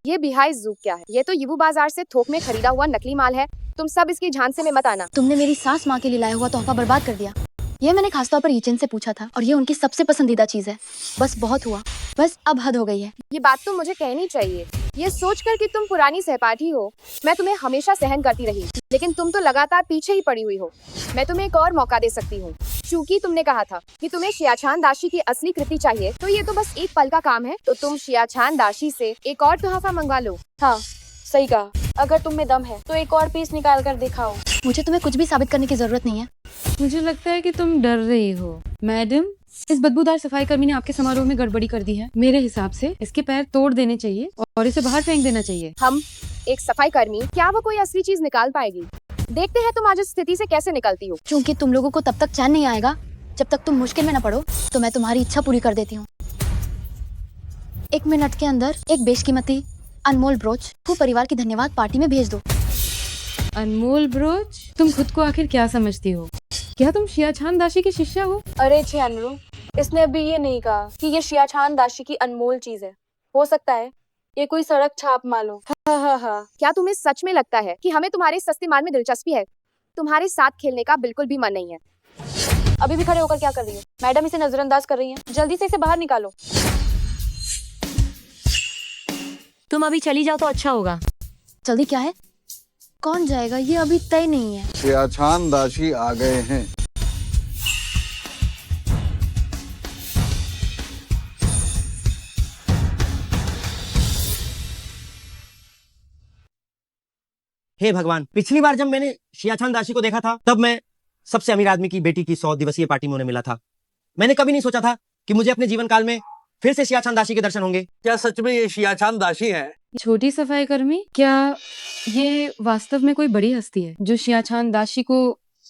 ये बिहाई जू क्या है? ये तो यिबू बाजार से थोक में खरीदा हुआ नकली माल है। तुम सब इसकी झांसे में मत आना। तुमने मेरी सास माँ के लिए लाया हुआ तोहफा बर्बाद कर दिया। ये मैंने खासतौर पर यीचेन से पूछा था और ये उनकी सबसे पसंदीदा चीज है। बस बहुत हुआ, बस अब हद हो गई है। ये बात तो मुझे कहनी चाहिए। ये सोचकर कि तुम पुरानी सहपाठी हो, मैं तुम्हें हमेशा सहन करती रही, लेकिन तुम तो लगातार पीछे ही पड़ी हुई हो। मैं तुम्हें एक और मौका दे सकती हूँ। चूंकि तुमने कहा था कि तुम्हें शियाचान दाशी की असली कृति चाहिए, तो ये तो बस एक पल का काम है। तो तुम शियाचान दाशी से एक और तोहफा मंगवा लो। हाँ, सही कहा। अगर तुम में दम है तो एक और पीस निकाल कर दिखाओ। मुझे तुम्हें कुछ भी साबित करने की जरूरत नहीं है। मुझे लगता है कि तुम डर रही हो। मैडम, इस बदबूदार सफाई कर्मी ने आपके समारोह में गड़बड़ी कर दी है। मेरे हिसाब से इसके पैर तोड़ देने चाहिए और इसे बाहर फेंक देना चाहिए। हम एक सफाई कर्मी, क्या वो कोई असली चीज निकाल पाएगी? देखते हैं तुम आज इस स्थिति से कैसे निकलती हो। क्योंकि तुम लोगों को तब तक चैन नहीं आएगा जब तक तुम मुश्किल में न पड़ो, तो मैं तुम्हारी इच्छा पूरी कर देती हूँ। 1 मिनट के अंदर एक बेशकीमती अनमोल ब्रोच को परिवार की धन्यवाद पार्टी में भेज दो। अनमोल ब्रोच? तुम खुद को आखिर क्या समझती हो? क्या तुम शियाचान दाशी की शिष्या हो? अरे छेनरू, इसने अभी ये नहीं कहा कि ये शियाचान दाशी की अनमोल चीज है। हो सकता है ये कोई सड़क छाप माल हो। क्या तुम्हें सच में लगता है कि हमें तुम्हारे सस्ते माल में दिलचस्पी है? तुम्हारे साथ खेलने का बिल्कुल भी मन नहीं है। अभी भी खड़े होकर क्या कर रही हो? मैडम इसे नजरअंदाज कर रही हैं। जल्दी से इसे बाहर निकालो। तुम अभी चली जाओ तो अच्छा होगा। जल्दी क्या है? कौन जाएगा ये अभी तय नहीं है। शियाचान दाशी आ गए हैं। हे भगवान, पिछली बार जब मैंने शियाचान दाशी को देखा था तब मैं सबसे अमीर आदमी की बेटी की 100 दिवसीय पार्टी में उन्हें मिला था। मैंने कभी नहीं सोचा था कि मुझे अपने जीवन काल में फिर से शियाचान दाशी के दर्शन होंगे। क्या सच में ये शियाचान दाशी है? छोटी सफाई कर्मी, क्या ये वास्तव में कोई बड़ी हस्ती है जो शियाचान दाशी को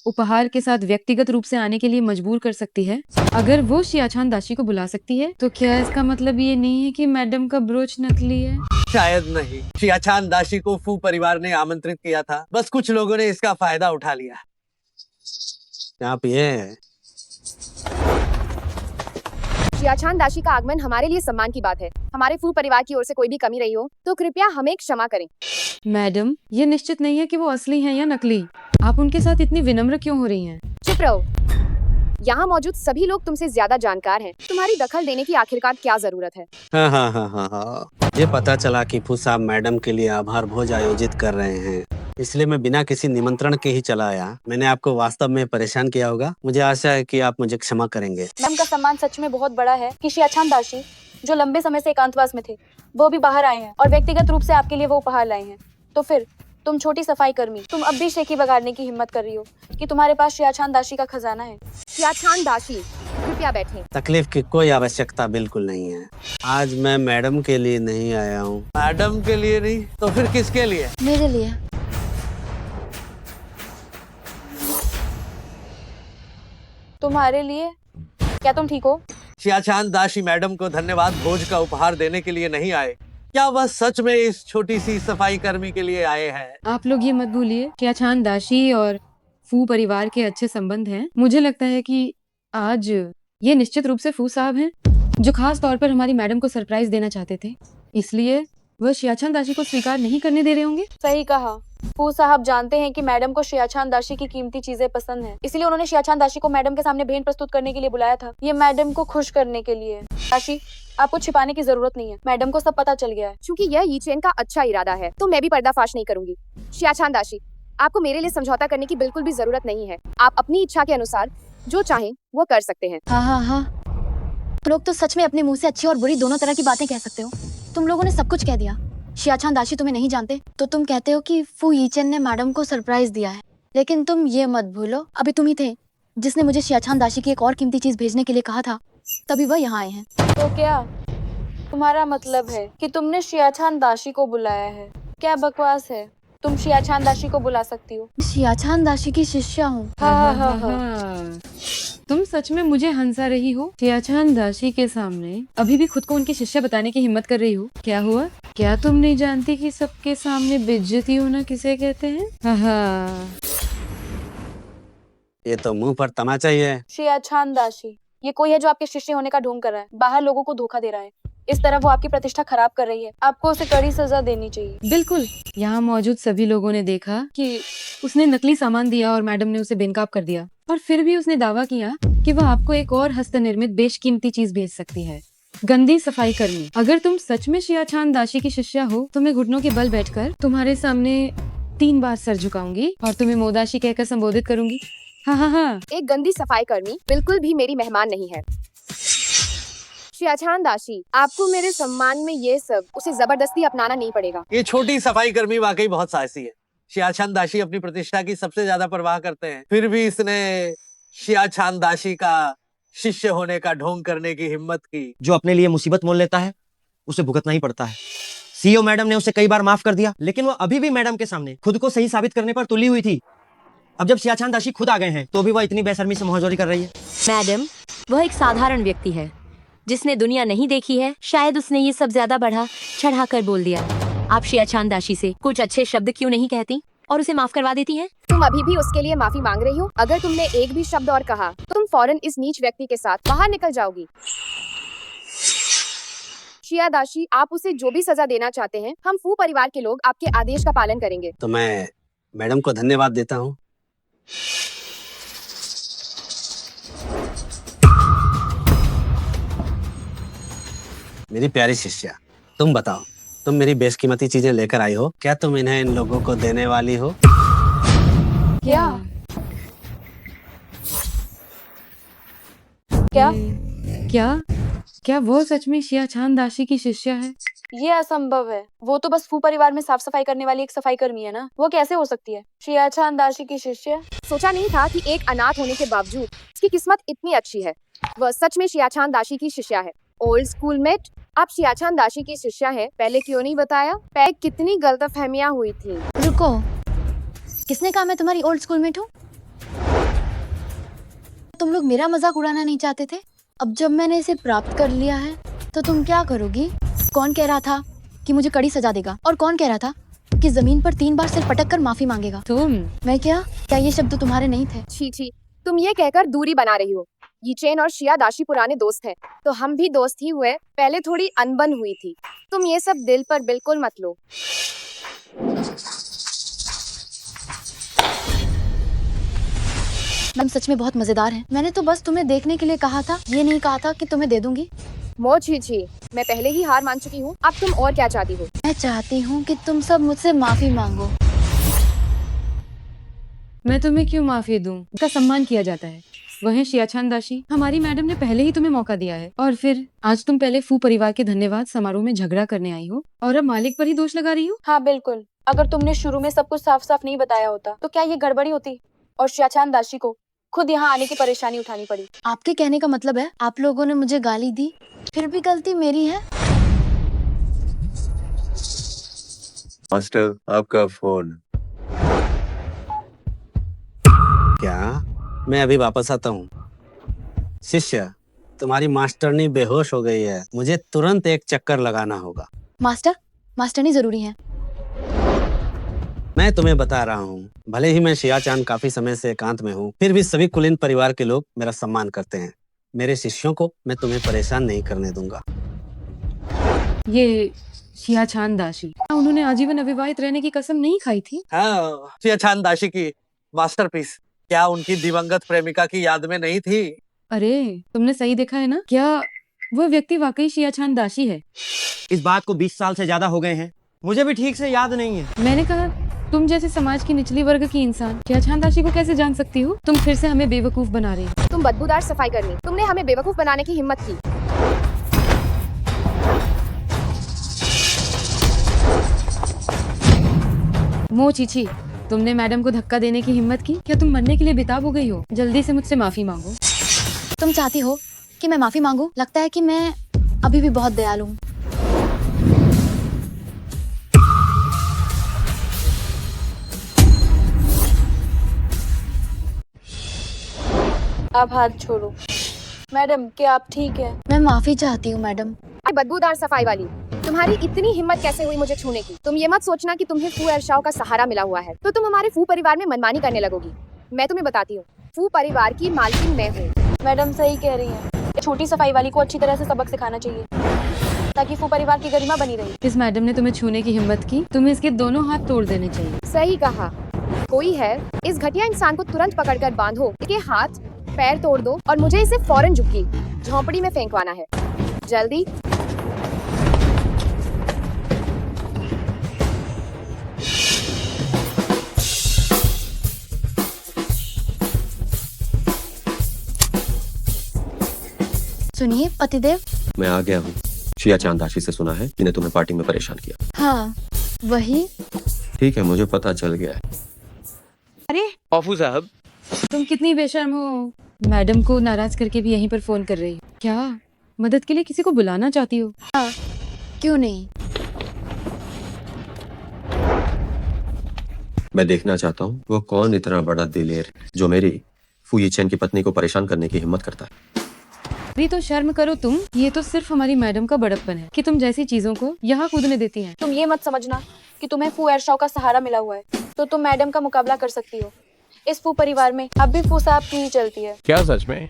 उपहार के साथ व्यक्तिगत रूप से आने के लिए मजबूर कर सकती है? अगर वो शियाचान दाशी को बुला सकती है तो क्या इसका मतलब ये नहीं है कि मैडम का ब्रोच नकली है? शायद नहीं। शियाचान दाशी को फू परिवार ने आमंत्रित किया था, बस कुछ लोगों ने इसका फायदा उठा लिया। आप ये शियाचान दाशी का आगमन हमारे लिए सम्मान की बात है। हमारे फू परिवार की ओर से कोई भी कमी रही हो तो कृपया हमें क्षमा करें। मैडम, ये निश्चित नहीं है कि वो असली हैं या नकली। आप उनके साथ इतनी विनम्र क्यों हो रही हैं? चुप रहो। यहाँ मौजूद सभी लोग तुमसे ज्यादा जानकार हैं। तुम्हारी दखल देने की आखिरकार क्या जरूरत है? हाँ। ये पता चला कि फू साहब मैडम के लिए आभार भोज आयोजित कर रहे हैं, इसलिए मैं बिना किसी निमंत्रण के ही चला आया। मैंने आपको वास्तव में परेशान किया होगा। मुझे आशा है कि आप मुझे क्षमा करेंगे। मैम का सम्मान सच में बहुत बड़ा है कि शियाचान दाशी, जो लंबे समय से एकांतवास में थे, वो भी बाहर आए हैं और व्यक्तिगत रूप से आपके लिए वो उपहार लाए हैं। तो फिर तुम छोटी सफाई कर्मी, तुम अब भी शेखी बगाड़ने की हिम्मत कर रही हो कि तुम्हारे पास शियाचान दाशी का खजाना है। शियाचान दाशी, कृपया बैठें। तकलीफ की कोई आवश्यकता बिल्कुल नहीं है। आज मैं मैडम के लिए नहीं आया हूँ। मैडम के लिए नहीं तो फिर किसके लिए? मेरे लिए। तुम्हारे लिए? क्या तुम ठीक हो? शियाचान दाशी मैडम को धन्यवाद भोज का उपहार देने के लिए नहीं आए। क्या वह सच में इस छोटी सी सफाई कर्मी के लिए आए हैं? आप लोग ये मत भूलिए शियाचान दाशी और फू परिवार के अच्छे संबंध हैं। मुझे लगता है कि आज ये निश्चित रूप से फू साहब हैं जो खास तौर पर हमारी मैडम को सरप्राइज देना चाहते थे, इसलिए वह शियाचान दाशी को स्वीकार नहीं करने दे रहे होंगे। सही कहा। फू साहब जानते हैं कि मैडम को शियाचान दाशी की कीमती चीजें पसंद हैं, इसलिए उन्होंने शियाचान दाशी को मैडम के सामने भेंट प्रस्तुत करने के लिए बुलाया था। ये मैडम को खुश करने के लिए। दाशी, आपको छिपाने की जरूरत नहीं है, मैडम को सब पता चल गया है। क्योंकि यह यीचेन का अच्छा इरादा है तो मैं भी पर्दाफाश नहीं करूंगी। शियाचान दाशी, आपको मेरे लिए समझौता करने की बिल्कुल भी जरूरत नहीं है। आप अपनी इच्छा के अनुसार जो चाहें वो कर सकते हैं। हाँ हाँ हाँ, तुम लोग तो सच में अपने मुंह से अच्छी और बुरी दोनों तरह की बातें कह सकते हो। तुम लोगों ने सब कुछ कह दिया। शियाचान दाशी तुम्हें नहीं जानते तो तुम कहते हो कि फू यीचेन ने मैडम को सरप्राइज दिया है, लेकिन तुम ये मत भूलो अभी तुम ही थे जिसने मुझे शियाचान दाशी की एक और कीमती चीज भेजने के लिए कहा था, तभी वह यहाँ आए हैं। तो क्या तुम्हारा मतलब है कि तुमने शियाचान दाशी को बुलाया है? क्या बकवास है, तुम शियाचान दाशी को बुला सकती हो। शियाचान दाशी की शिष्या हूँ। तुम सच में मुझे हंसा रही हो? शियाचान दाशी के सामने अभी भी खुद को उनकी शिष्या बताने की हिम्मत कर रही हो? क्या हुआ? क्या तुम नहीं जानती कि सबके सामने बेइज्जती होना किसे कहते हैं? ये तो मुंह पर तमाचा ही है। शियाचान दाशी, ये कोई है जो आपके शिष्य होने का ढोंग कर रहा है, बाहर लोगों को धोखा दे रहा है। इस तरह वो आपकी प्रतिष्ठा खराब कर रही है। आपको उसे कड़ी सजा देनी चाहिए। बिल्कुल। यहाँ मौजूद सभी लोगों ने देखा कि उसने नकली सामान दिया और मैडम ने उसे बेनकाब कर दिया, और फिर भी उसने दावा किया कि वह आपको एक और हस्तनिर्मित बेशकीमती चीज भेज सकती है। गंदी सफाई कर्मी, अगर तुम सच में शियाचान दाशी की शिष्या हो तो मैं घुटनों के बल बैठकर तुम्हारे सामने 3 बार सर झुकाऊंगी और तुम्हें मोदाशी कहकर संबोधित करूंगी। हाँ। एक गंदी सफाई कर्मी बिल्कुल भी मेरी मेहमान नहीं है। शियाचान दाशी, आपको मेरे सम्मान में ये सब उसे जबरदस्ती अपनाना नहीं पड़ेगा। ये छोटी सफाई कर्मी वाकई बहुत साहसी है। शियाचान दाशी अपनी प्रतिष्ठा की सबसे ज्यादा परवाह करते हैं, फिर भी इसने शियाचान दाशी का शिष्य होने का ढोंग करने की हिम्मत की। जो अपने लिए मुसीबत मोल लेता है उसे भुगतना ही पड़ता है। सीईओ मैडम ने उसे कई बार माफ कर दिया, लेकिन वो अभी भी मैडम के सामने खुद को सही साबित करने पर तुली हुई थी। अब जब शियाचान दाशी खुद आ गए हैं तो भी वह इतनी बेशर्मी से मोहजोरी कर रही है। मैडम, वह एक साधारण व्यक्ति है जिसने दुनिया नहीं देखी है। शायद उसने ये सब ज्यादा बढ़ा चढ़ा कर बोल दिया। आप शियाचान दाशी से कुछ अच्छे शब्द क्यों नहीं कहती और उसे माफ करवा देती हैं? तुम अभी भी उसके लिए माफी मांग रही हो? अगर तुमने एक भी शब्द और कहा तो तुम फौरन इस नीच व्यक्ति के साथ बाहर निकल जाओगी। शिया दाशी, आप उसे जो भी सजा देना चाहते हैं, हम फू परिवार के लोग आपके आदेश का पालन करेंगे। तो मैं मैडम को धन्यवाद देता हूँ। मेरी प्यारी शिष्या, तुम बताओ, तुम मेरी बेशकीमती चीजें लेकर आई हो, क्या तुम इन्हें इन लोगों को देने वाली हो? क्या? क्या? क्या वो सच में शियाचान दाशी की शिष्या है? ये असंभव है। वो तो बस फू परिवार में साफ सफाई करने वाली एक सफाई कर्मी है ना, वो कैसे हो सकती है शियाचान दाशी की शिष्या? सोचा नहीं था कि एक अनाथ होने के बावजूद उसकी किस्मत इतनी अच्छी है। वह सच में शियाचान दाशी की शिष्या है। ओल्ड स्कूलमेट, आप शियाचान दाशी की शिष्या है, पहले क्यों नहीं बताया? पहले कितनी गलतफहमियां हुई थी। रुको, किसने कहा मैं तुम्हारी ओल्ड स्कूलमेट हूँ? तुम लोग मेरा मजाक उड़ाना नहीं चाहते थे? अब जब मैंने इसे प्राप्त कर लिया है तो तुम क्या करोगी? कौन कह रहा था कि मुझे कड़ी सजा देगा, और कौन कह रहा था कि जमीन पर 3 बार सिर पटक कर माफी मांगेगा? तुम। मैं क्या ये शब्द तुम्हारे नहीं थे? छी, तुम ये कहकर दूरी बना रही हो। यीचेन और शिया दाशी पुराने दोस्त हैं, तो हम भी दोस्त ही हुए। पहले थोड़ी अनबन हुई थी। तुम ये सब दिल पर बिल्कुल मत लो। मैम सच में बहुत मजेदार है। मैंने तो बस तुम्हें देखने के लिए कहा था, ये नहीं कहा था कि तुम्हें दे दूंगी। छी, मैं पहले ही हार मान चुकी हूँ। अब तुम और क्या चाहती हो? मैं चाहती हूँ कि तुम सब मुझसे माफी मांगो। मैं तुम्हें क्यों माफी दूं? उसका सम्मान किया जाता है। वह है शियाचान दाशी। हमारी मैडम ने पहले ही तुम्हें मौका दिया है, और फिर आज तुम पहले फू परिवार के धन्यवाद समारोह में झगड़ा करने आई हो और अब मालिक पर ही दोष लगा रही हो। हाँ बिल्कुल, अगर तुमने शुरू में सब कुछ साफ साफ नहीं बताया होता तो क्या ये गड़बड़ी होती और शियाचान दाशी को खुद यहाँ आने की परेशानी उठानी पड़ी। आपके कहने का मतलब है आप लोगों ने मुझे गाली दी, फिर भी गलती मेरी है? मास्टर आपका फोन। क्या? मैं अभी वापस आता हूँ। शिष्य, तुम्हारी मास्टरनी बेहोश हो गई है, मुझे तुरंत एक चक्कर लगाना होगा। मास्टरनी जरूरी है। मैं तुम्हें बता रहा हूँ, भले ही मैं शिया चांद काफी समय से एकांत में हूँ, फिर भी सभी कुलीन परिवार के लोग मेरा सम्मान करते हैं। मेरे शिष्यों को मैं तुम्हें परेशान नहीं करने दूंगा। ये शिया चांद दाशी, क्या उन्होंने आजीवन अविवाहित रहने की कसम नहीं खाई थी? हाँ, शिया चांद दाशी की मास्टरपीस क्या उनकी दिवंगत प्रेमिका की याद में नहीं थी? अरे तुमने सही देखा है ना? क्या वो व्यक्ति वाकई शिया चांद दाशी है? इस बात को 20 साल से ज्यादा हो गए हैं, मुझे भी ठीक से याद नहीं है। मैंने कहा तुम जैसे समाज की निचली वर्ग की इंसान शिया चांद दाशी को कैसे जान सकती हो? तुम फिर से हमें बेवकूफ बना रही हो। तुम बदबूदार सफाई कर्मी, तुमने हमें बेवकूफ बनाने की हिम्मत की। मो चीची, तुमने मैडम को धक्का देने की हिम्मत की? क्या तुम मरने के लिए बेताब हो गई हो? जल्दी से मुझसे माफी मांगो। तुम चाहती हो कि मैं माफी मांगू? लगता है कि मैं अभी भी बहुत दयालु हूँ। आप हाथ छोड़ो। मैडम, क्या आप ठीक है? मैं माफी चाहती हूँ मैडम। बदबूदार सफाई वाली, तुम्हारी इतनी हिम्मत कैसे हुई मुझे छूने की? तुम ये मत सोचना कि तुम्हें फू अर्शाओं का सहारा मिला हुआ है तो तुम हमारे फू परिवार में मनमानी करने लगोगी। मैं तुम्हें बताती हूँ, फू परिवार की मालकिन मैं हूँ। मैडम सही कह रही हैं। छोटी सफाई वाली को अच्छी तरह से सबक सिखाना चाहिए ताकि फू परिवार की गरिमा बनी रहे। इस मैडम ने तुम्हें छूने की हिम्मत की, तुम्हें इसके दोनों हाथ तोड़ देने चाहिए। सही कहा। कोई है, इस घटिया इंसान को तुरंत पकड़कर बांधो, इसके हाथ पैर तोड़ दो और मुझे इसे फौरन झुग्गी झोंपड़ी में फेंकवाना है। जल्दी। सुनिए पतिदेव। मैं आ गया हूँ। शिया चांद दाशी से सुना है जिन्हें तुम्हें पार्टी में परेशान किया। हाँ वही। ठीक है, मुझे पता चल गया है। अरे ऑफू साहब, तुम कितनी बेशर्म हो, मैडम को नाराज करके भी यहीं पर फोन कर रही हो। क्या मदद के लिए किसी को बुलाना चाहती हो? हाँ क्यों नहीं। मैं देखना चाहता हूँ वो कौन इतना बड़ा दिलेर जो मेरी फू यीचेन की पत्नी को परेशान करने की हिम्मत करता है। अरे तो शर्म करो तुम, ये तो सिर्फ हमारी मैडम का बड़प्पन है कि तुम जैसी चीजों को यहाँ कूदने देती हैं। तुम ये मत समझना कि तुम्हें फू अर्शाओं का सहारा मिला हुआ है तो तुम मैडम का मुकाबला कर सकती हो। इस फू परिवार में अब भी फू साहब की ही चलती है। क्या सच में?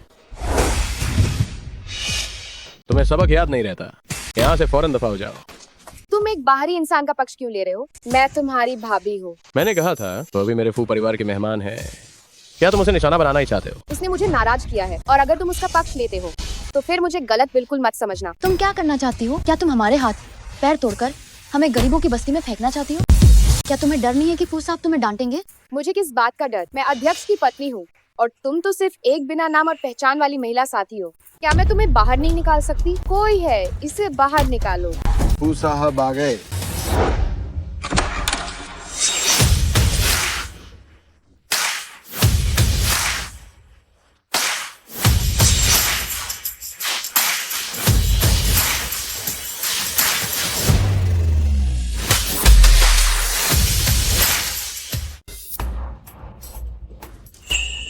तुम्हें सबक याद नहीं रहता? यहाँ से फौरन दफा हो जाओ। तुम एक बाहरी इंसान का पक्ष क्यों ले रहे हो? मैं तुम्हारी भाभी हूँ। मैंने कहा था वो भी मेरे फू परिवार के मेहमान है। क्या तुम उसे निशाना बनाना ही चाहते हो? उसने मुझे नाराज किया है और अगर तुम उसका पक्ष लेते हो तो फिर मुझे गलत बिल्कुल मत समझना। तुम क्या करना चाहती हो? क्या तुम हमारे हाथ पैर तोड़कर हमें गरीबों की बस्ती में फेंकना चाहती हो? क्या तुम्हें डर नहीं है कि फू साहब तुम्हें डांटेंगे? मुझे किस बात का डर? मैं अध्यक्ष की पत्नी हूँ और तुम तो सिर्फ एक बिना नाम और पहचान वाली महिला साथी हो। क्या मैं तुम्हें बाहर नहीं निकाल सकती? कोई है, इसे बाहर निकालो। फू साहब आ गए।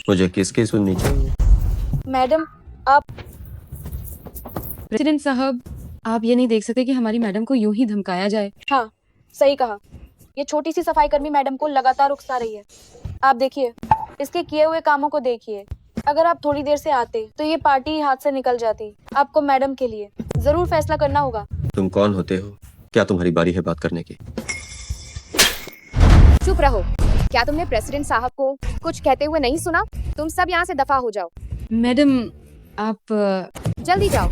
मुझे किसकी सुननी चाहिए? मैडम आप प्रेसिडेंट साहब, आप ये नहीं देख सकते कि हमारी मैडम को यूं ही धमकाया जाए? हाँ सही कहा। ये छोटी सी सफाई कर्मी मैडम को लगातार उकसा रही है। आप देखिए, इसके किए हुए कामों को देखिए। अगर आप थोड़ी देर से आते तो ये पार्टी हाथ से निकल जाती। आपको मैडम के लिए जरूर फैसला करना होगा। तुम कौन होते हो? क्या तुम्हारी बारी है बात करने की? चुप रहो। क्या तुमने प्रेसिडेंट साहब को कुछ कहते हुए नहीं सुना? तुम सब यहाँ से दफा हो जाओ। मैडम आप जल्दी जाओ।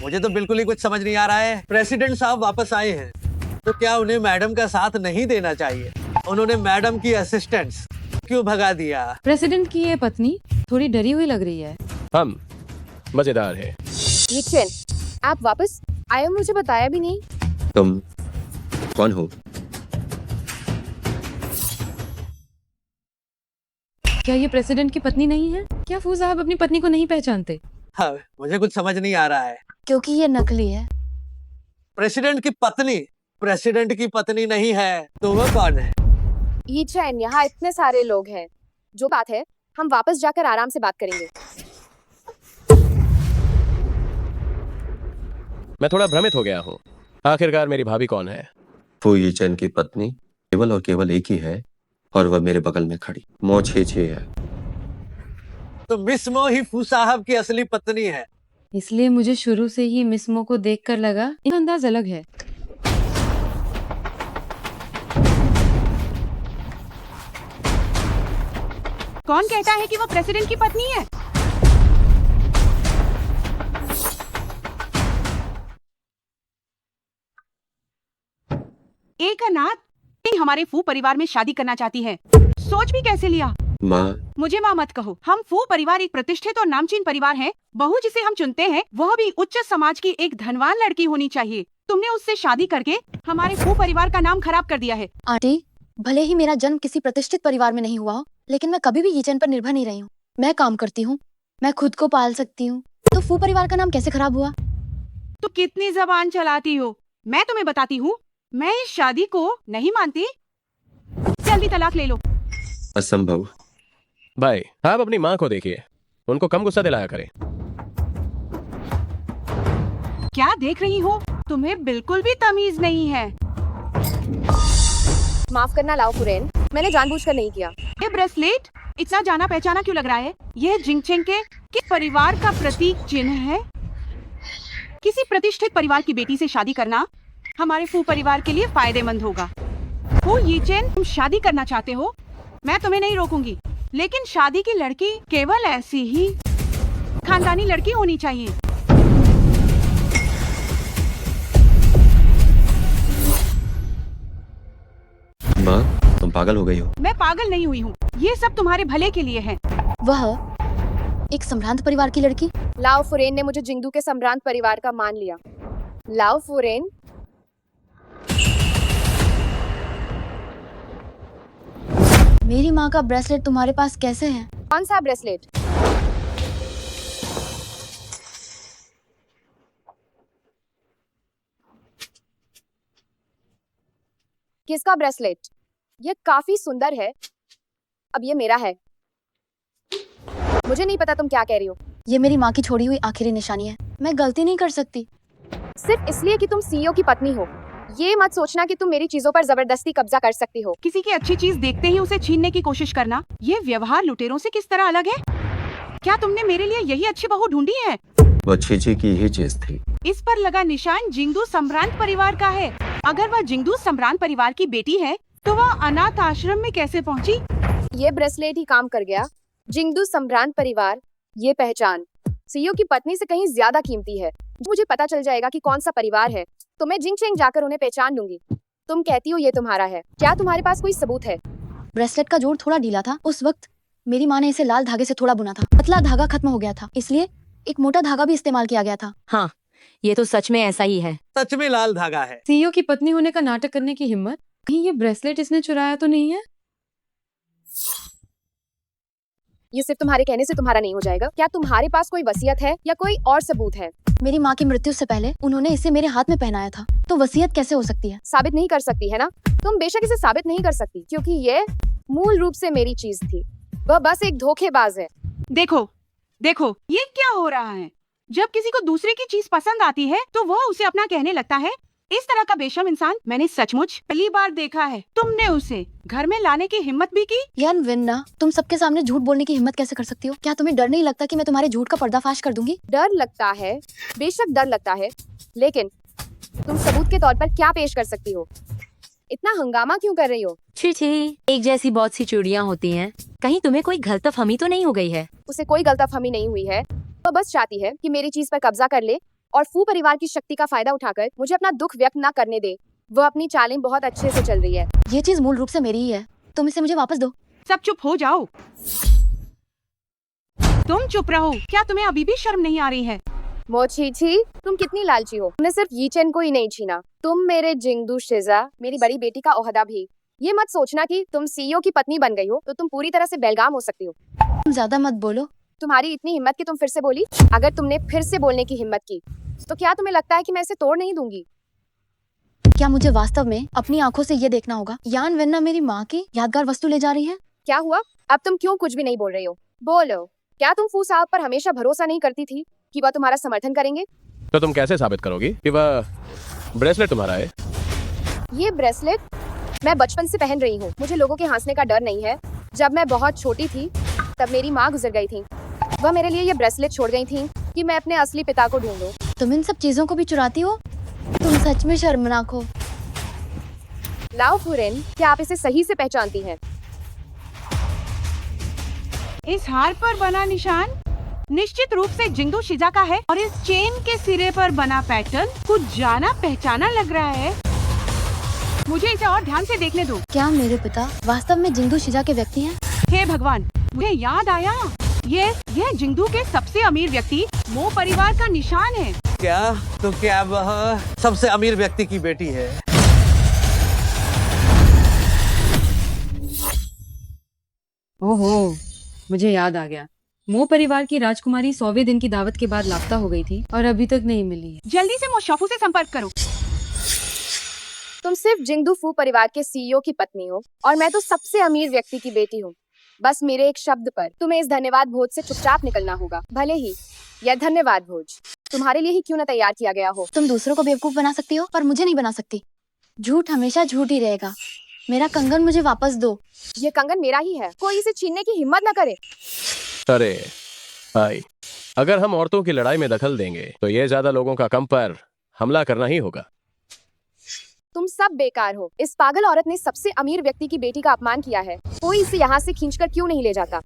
मुझे तो बिल्कुल ही कुछ समझ नहीं आ रहा है। प्रेसिडेंट साहब वापस आए हैं तो क्या उन्हें मैडम का साथ नहीं देना चाहिए? उन्होंने मैडम की असिस्टेंट्स क्यों भगा दिया? प्रेसिडेंट की ये पत्नी थोड़ी डरी हुई लग रही है। हम मजेदार है। यीचेन, आप वापस आए हो, मुझे बताया भी नहीं। तुम कौन हो? क्या ये प्रेसिडेंट की पत्नी नहीं है? क्या फू साहब अपनी पत्नी को नहीं पहचानते? हाँ, मुझे कुछ समझ नहीं आ रहा है। क्योंकि ये नकली है। प्रेसिडेंट की पत्नी प्रेसिडेंट की पत्नी नहीं है तो वो कौन है? ये चैन, यहाँ इतने सारे लोग हैं। जो बात है हम वापस जाकर आराम से बात करेंगे। मैं थोड़ा भ्रमित हो गया हूँ। आखिरकार मेरी भाभी कौन है? फू ये चैन की पत्नी केवल और केवल एक ही है और वह मेरे बगल में खड़ी मो छे छे है। तो मिस मो ही फू साहब की असली पत्नी है। इसलिए मुझे शुरू से ही मिस मो को देखकर लगा इनका अंदाज अलग है। कौन कहता है कि वो प्रेसिडेंट की पत्नी है? एक अनाथ हमारे फू परिवार में शादी करना चाहती है। सोच भी कैसे लिया? माँ, मुझे माँ मत कहो। हम फू परिवार एक प्रतिष्ठित और नामचीन परिवार है। बहू जिसे हम चुनते हैं वह भी उच्च समाज की एक धनवान लड़की होनी चाहिए। तुमने उससे शादी करके हमारे फू परिवार का नाम खराब कर दिया है। आंटी, भले ही मेरा जन्म किसी प्रतिष्ठित परिवार में नहीं हुआ हो, लेकिन मैं कभी भी यीचेन पर निर्भर नहीं रही हूँ। मैं काम करती हूँ, मैं खुद को पाल सकती हूँ। तो फू परिवार का नाम कैसे खराब हुआ? तो कितनी जबान चलाती हो? मैं तुम्हें बताती हूँ, मैं इस शादी को नहीं मानती। जल्दी तलाक ले लो। असंभव। भाई, आप अपनी माँ को देखिए, उनको कम गुस्सा दिलाया करें। क्या देख रही हो? तुम्हें बिल्कुल भी तमीज नहीं है। माफ करना लाओ फुरेन, मैंने जानबूझकर नहीं किया। ये ब्रेसलेट इतना जाना पहचाना क्यों लग रहा है? यह जिंगचेंग के किस परिवार का प्रतीक चिन्ह है? किसी प्रतिष्ठित परिवार की बेटी से शादी करना हमारे फू परिवार के लिए फायदेमंद होगा। फू यीचेन, तुम शादी करना चाहते हो, मैं तुम्हें नहीं रोकूंगी, लेकिन शादी की लड़की केवल ऐसी ही खानदानी लड़की होनी चाहिए। माँ, तुम पागल हो गई हो। मैं पागल नहीं हुई हूँ, ये सब तुम्हारे भले के लिए है। वह एक संभ्रांत परिवार की लड़की। लाओ फुरेन ने मुझे जिंगदू के सम्रांत परिवार का मान लिया। लाओ फुरेन, मेरी माँ का ब्रेसलेट तुम्हारे पास कैसे है? कौन सा ब्रेसलेट? किसका ब्रेसलेट? ये काफी सुंदर है। अब ये मेरा है। मुझे नहीं पता तुम क्या कह रही हो। ये मेरी माँ की छोड़ी हुई आखिरी निशानी है। मैं गलती नहीं कर सकती। सिर्फ इसलिए कि तुम सीईओ की पत्नी हो, ये मत सोचना कि तुम मेरी चीजों पर जबरदस्ती कब्जा कर सकती हो। किसी की अच्छी चीज देखते ही उसे छीनने की कोशिश करना, ये व्यवहार लुटेरों से किस तरह अलग है? क्या तुमने मेरे लिए यही अच्छी बहू ढूंढी है? वह छीछी की ही चीज थी। इस पर लगा निशान जिंगदू सम्रांत परिवार का है। अगर वह जिंगदू सम्रांत परिवार की बेटी है, तो वह अनाथ आश्रम में कैसे पहुंची? ये ब्रेसलेट ही काम कर गया। जिंगदू सम्रांत परिवार, ये पहचान सीईओ की पत्नी से कहीं ज्यादा कीमती है। मुझे पता चल जाएगा कि कौन सा परिवार है, तो मैं जिंगचेंग जाकर उन्हें पहचान लूंगी। तुम कहती हो ये तुम्हारा है, क्या तुम्हारे पास कोई सबूत है? ब्रेसलेट का जोड़ थोड़ा ढीला था। उस वक्त मेरी माँ ने इसे लाल धागे से थोड़ा बुना था। पतला धागा खत्म हो गया था, इसलिए एक मोटा धागा भी इस्तेमाल किया गया था। हाँ, ये तो सच में ऐसा ही है। सच में लाल धागा है। सीईओ की पत्नी होने का नाटक करने की हिम्मत? कहीं ये ब्रेसलेट इसने चुराया तो नहीं है? ये सिर्फ तुम्हारे कहने से तुम्हारा नहीं हो जाएगा। क्या तुम्हारे पास कोई वसीयत है या कोई और सबूत है? मेरी माँ की मृत्यु से पहले उन्होंने इसे मेरे हाथ में पहनाया था, तो वसीयत कैसे हो सकती है? साबित नहीं कर सकती है ना? तुम बेशक इसे साबित नहीं कर सकती, क्योंकि ये मूल रूप से मेरी चीज थी। वह बस एक धोखेबाज है। देखो देखो, ये क्या हो रहा है? जब किसी को दूसरे की चीज पसंद आती है, तो वह उसे अपना कहने लगता है। इस तरह का बेशर्म इंसान मैंने सचमुच पहली बार देखा है। तुमने उसे घर में लाने की हिम्मत भी की? यान विन्ना, तुम सबके सामने झूठ बोलने की हिम्मत कैसे कर सकती हो? क्या तुम्हें डर नहीं लगता कि मैं तुम्हारे झूठ का पर्दाफाश कर दूंगी? डर लगता है, बेशक डर लगता है, लेकिन तुम सबूत के तौर पर क्या पेश कर सकती हो? इतना हंगामा क्यों कर रही हो? छी छी, एक जैसी बहुत सी चूड़ियाँ होती हैं। कहीं तुम्हें कोई गलतफहमी तो नहीं हो गई है? उसे कोई गलतफहमी नहीं हुई है। वह बस चाहती है कि मेरी चीज पर कब्जा कर ले और फू परिवार की शक्ति का फायदा उठाकर मुझे अपना दुख व्यक्त न करने दे। वह अपनी चालें बहुत अच्छे से चल रही है। ये चीज मूल रूप से मेरी ही है। तुम इसे मुझे वापस दो। सब चुप हो जाओ। तुम चुप रहो। क्या तुम्हें अभी भी शर्म नहीं आ रही है? मोची छी, तुम कितनी लालची हो। तुमने सिर्फ यीचेन को ही नहीं छीना, तुम मेरे जिंगदू शिजा, मेरी बड़ी बेटी का ओहदा भी। ये मत सोचना कि तुम सीईओ की पत्नी बन गई हो तो तुम पूरी तरह से बेलगाम हो सकती हो। तुम ज्यादा मत बोलो। तुम्हारी इतनी हिम्मत कि तुम फिर से बोली। अगर तुमने फिर से बोलने की हिम्मत की तो क्या तुम्हें लगता है कि मैं इसे तोड़ नहीं दूंगी? क्या मुझे वास्तव में अपनी आंखों से ये देखना होगा यान वेन्ना मेरी माँ की यादगार वस्तु ले जा रही है? क्या हुआ? अब तुम क्यों कुछ भी नहीं बोल रही हो? बोलो, क्या तुम फू साहब पर हमेशा भरोसा नहीं करती थी कि वह तुम्हारा समर्थन करेंगे? तो तुम कैसे साबित करोगी कि वह ब्रेसलेट तुम्हारा है? ये ब्रेसलेट मैं बचपन से पहन रही हूँ। मुझे लोगों के हंसने का डर नहीं है। जब मैं बहुत छोटी थी तब मेरी माँ गुजर गई थी। वह मेरे लिए ये ब्रेसलेट छोड़ गई थी कि मैं अपने असली पिता को ढूंढूं। तुम इन सब चीजों को भी चुराती हो? तुम सच में शर्मनाक हो। लाओ फुरेन, क्या आप इसे सही से पहचानती हैं? इस हार पर बना निशान निश्चित रूप से जिंगदू शिजा का है और इस चेन के सिरे पर बना पैटर्न कुछ जाना पहचाना लग रहा है। मुझे इसे और ध्यान से देखने दो। क्या मेरे पिता वास्तव में जिंगदू शिजा के व्यक्ति हैं? हे भगवान, मुझे याद आया, ये जिंगदू के सबसे अमीर व्यक्ति मो परिवार का निशान है। क्या वह सबसे अमीर व्यक्ति की बेटी है? ओहो, मुझे याद आ गया। मो परिवार की राजकुमारी 100वें दिन की दावत के बाद लापता हो गई थी और अभी तक नहीं मिली है। जल्दी से मोशाफू से संपर्क करो। तुम सिर्फ जिंगदू फू परिवार के सीईओ की पत्नी हो और मैं तो सबसे अमीर व्यक्ति की बेटी हूँ। बस मेरे एक शब्द पर तुम्हें इस धन्यवाद भोज से चुपचाप निकलना होगा, भले ही यह धन्यवाद भोज तुम्हारे लिए ही क्यों न तैयार किया गया हो। तुम दूसरों को बेवकूफ बना सकती हो पर मुझे नहीं बना सकती। झूठ हमेशा झूठ ही रहेगा। मेरा कंगन मुझे वापस दो। ये कंगन मेरा ही है, कोई इसे छीनने की हिम्मत न करे। अरे भाई, अगर हम औरतों की लड़ाई में दखल देंगे तो ये ज्यादा लोगों का कम पर हमला करना ही होगा। तुम सब बेकार हो। इस पागल औरत ने सबसे अमीर व्यक्ति की बेटी का अपमान किया है। कोई इसे यहाँ से खींचकर क्यों नहीं ले जाता?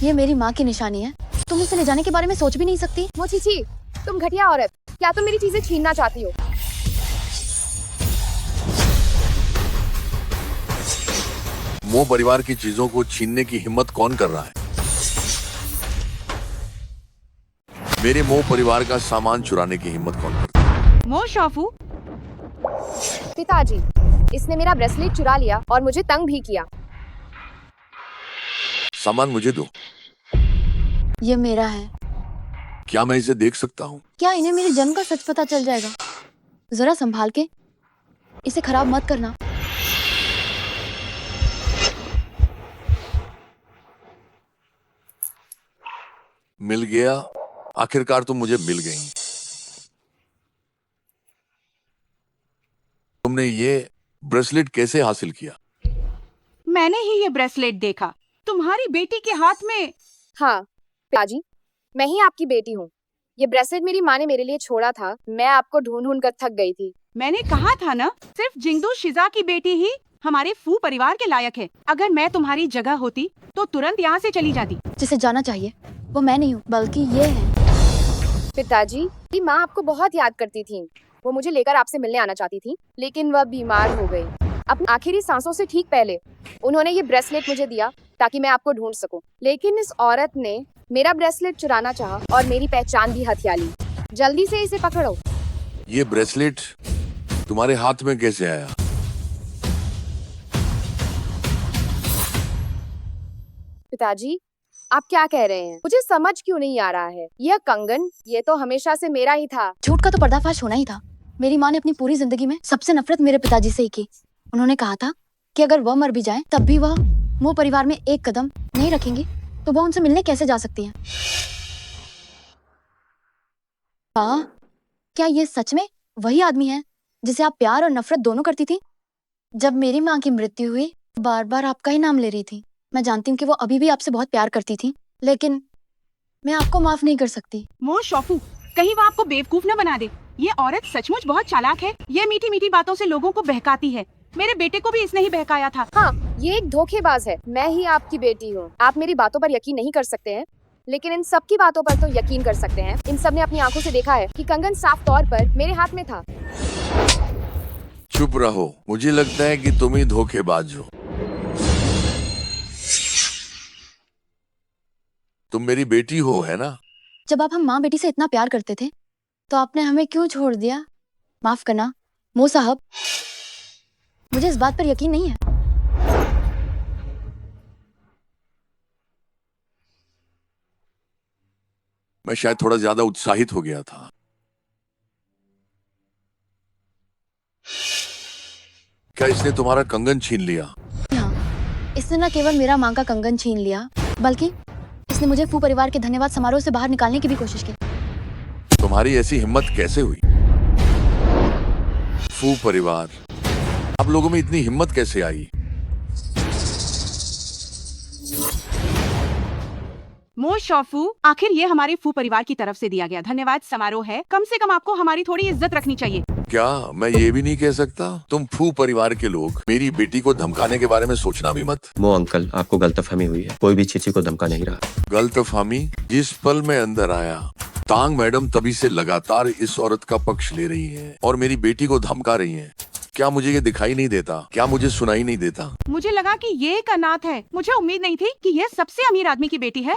ये मेरी माँ की निशानी है। तुम इसे ले जाने के बारे में सोच भी नहीं सकती। मोचीची, तुम घटिया औरत, क्या तुम मेरी चीजें छीनना चाहती हो? मो परिवार की चीजों को छीनने की हिम्मत कौन कर रहा है? मेरे मो परिवार का सामान चुराने की हिम्मत कौन करता है? मोशाफू, पिताजी, इसने मेरा ब्रेसलेट चुरा लिया और मुझे तंग भी किया। सामान मुझे दो। ये मेरा है। क्या मैं इसे देख सकता हूँ? क्या इन्हें मेरे जन्म का सच पता चल जाएगा? जरा संभाल के, इसे खराब मत करना। मिल गया, आखिरकार तुम मुझे मिल गई। तुमने ये ब्रेसलेट कैसे हासिल किया? मैंने ही ये ब्रेसलेट देखा तुम्हारी बेटी के हाथ में। हाँ पिताजी, मैं ही आपकी बेटी हूँ। ये ब्रेसलेट मेरी माँ ने मेरे लिए छोड़ा था। मैं आपको ढूंढ ढूंढ कर थक गई थी। मैंने कहा था ना, सिर्फ जिंगदू शिजा की बेटी ही हमारे फू परिवार के लायक है। अगर मैं तुम्हारी जगह होती तो तुरंत यहाँ से चली जाती। जिसे जाना चाहिए वो मैं नहीं हूँ बल्कि ये है। पिताजी, मेरी माँ आपको बहुत याद करती थी। वो मुझे लेकर आपसे मिलने आना चाहती थी, लेकिन वह बीमार हो गई। अपनी आखिरी सांसों से ठीक पहले उन्होंने ये ब्रेसलेट मुझे दिया ताकि मैं आपको ढूंढ सकूं। लेकिन इस औरत ने मेरा ब्रेसलेट चुराना चाहा और मेरी पहचान भी हथिया ली। जल्दी से इसे पकड़ो। ये ब्रेसलेट तुम्हारे हाथ में कैसे आया? पिताजी, आप क्या कह रहे हैं? मुझे समझ क्यों नहीं आ रहा है। यह कंगन, ये तो हमेशा से मेरा ही था। झूठ का तो पर्दाफाश होना ही था। मेरी माँ ने अपनी पूरी जिंदगी में सबसे नफरत मेरे पिताजी से ही की। उन्होंने कहा था कि अगर वह मर भी जाए तब भी वह मो परिवार में एक कदम नहीं रखेंगी तो वह उनसे मिलने कैसे जा सकती हैं। क्या ये सच में वही आदमी है जिसे आप प्यार और नफरत दोनों करती थी? जब मेरी माँ की मृत्यु हुई बार बार आपका ही नाम ले रही थी। मैं जानती हूँ कि वो अभी भी आपसे बहुत प्यार करती थी, लेकिन मैं आपको माफ नहीं कर सकती। मोशाफू, कहीं वो आपको बेवकूफ न बना दे। ये औरत सचमुच बहुत चालाक है। ये मीठी मीठी बातों से लोगों को बहकाती है। मेरे बेटे को भी इसने ही बहकाया था। हाँ, ये एक धोखेबाज है। मैं ही आपकी बेटी हूँ। आप मेरी बातों पर यकीन नहीं कर सकते हैं, लेकिन इन सब की बातों पर तो यकीन कर सकते हैं। इन सब ने अपनी आंखों से देखा है कि कंगन साफ तौर पर मेरे हाथ में था। चुप रहो, मुझे लगता है कि तुम ही धोखेबाज हो। तुम मेरी बेटी हो, है ना? जब आप हम माँ बेटी से इतना प्यार करते थे तो आपने हमें क्यों छोड़ दिया? माफ करना मो साहब, मुझे इस बात पर यकीन नहीं है। मैं शायद थोड़ा ज्यादा उत्साहित हो गया था। क्या इसने तुम्हारा कंगन छीन लिया? हाँ, इसने न केवल मेरा मांग का कंगन छीन लिया, बल्कि इसने मुझे फू परिवार के धन्यवाद समारोह से बाहर निकालने की भी कोशिश की। तुम्हारी ऐसी हिम्मत कैसे हुई? फू परिवार, आप लोगों में इतनी हिम्मत कैसे आई? मो शॉफू, आखिर ये हमारे फू परिवार की तरफ से दिया गया धन्यवाद समारोह है। कम से कम आपको हमारी थोड़ी इज्जत रखनी चाहिए। क्या मैं ये भी नहीं कह सकता? तुम फू परिवार के लोग मेरी बेटी को धमकाने के बारे में सोचना भी मत। मो अंकल, आपको गलतफहमी हुई है। कोई भी चीची को धमका नहीं रहा। गलतफहमी? जिस पल मैं अंदर आया, तांग मैडम तभी से लगातार इस औरत का पक्ष ले रही हैं और मेरी बेटी को धमका रही हैं। क्या मुझे ये दिखाई नहीं देता? क्या मुझे सुनाई नहीं देता? मुझे लगा कि ये एक अनाथ है। मुझे उम्मीद नहीं थी कि ये सबसे अमीर आदमी की बेटी है।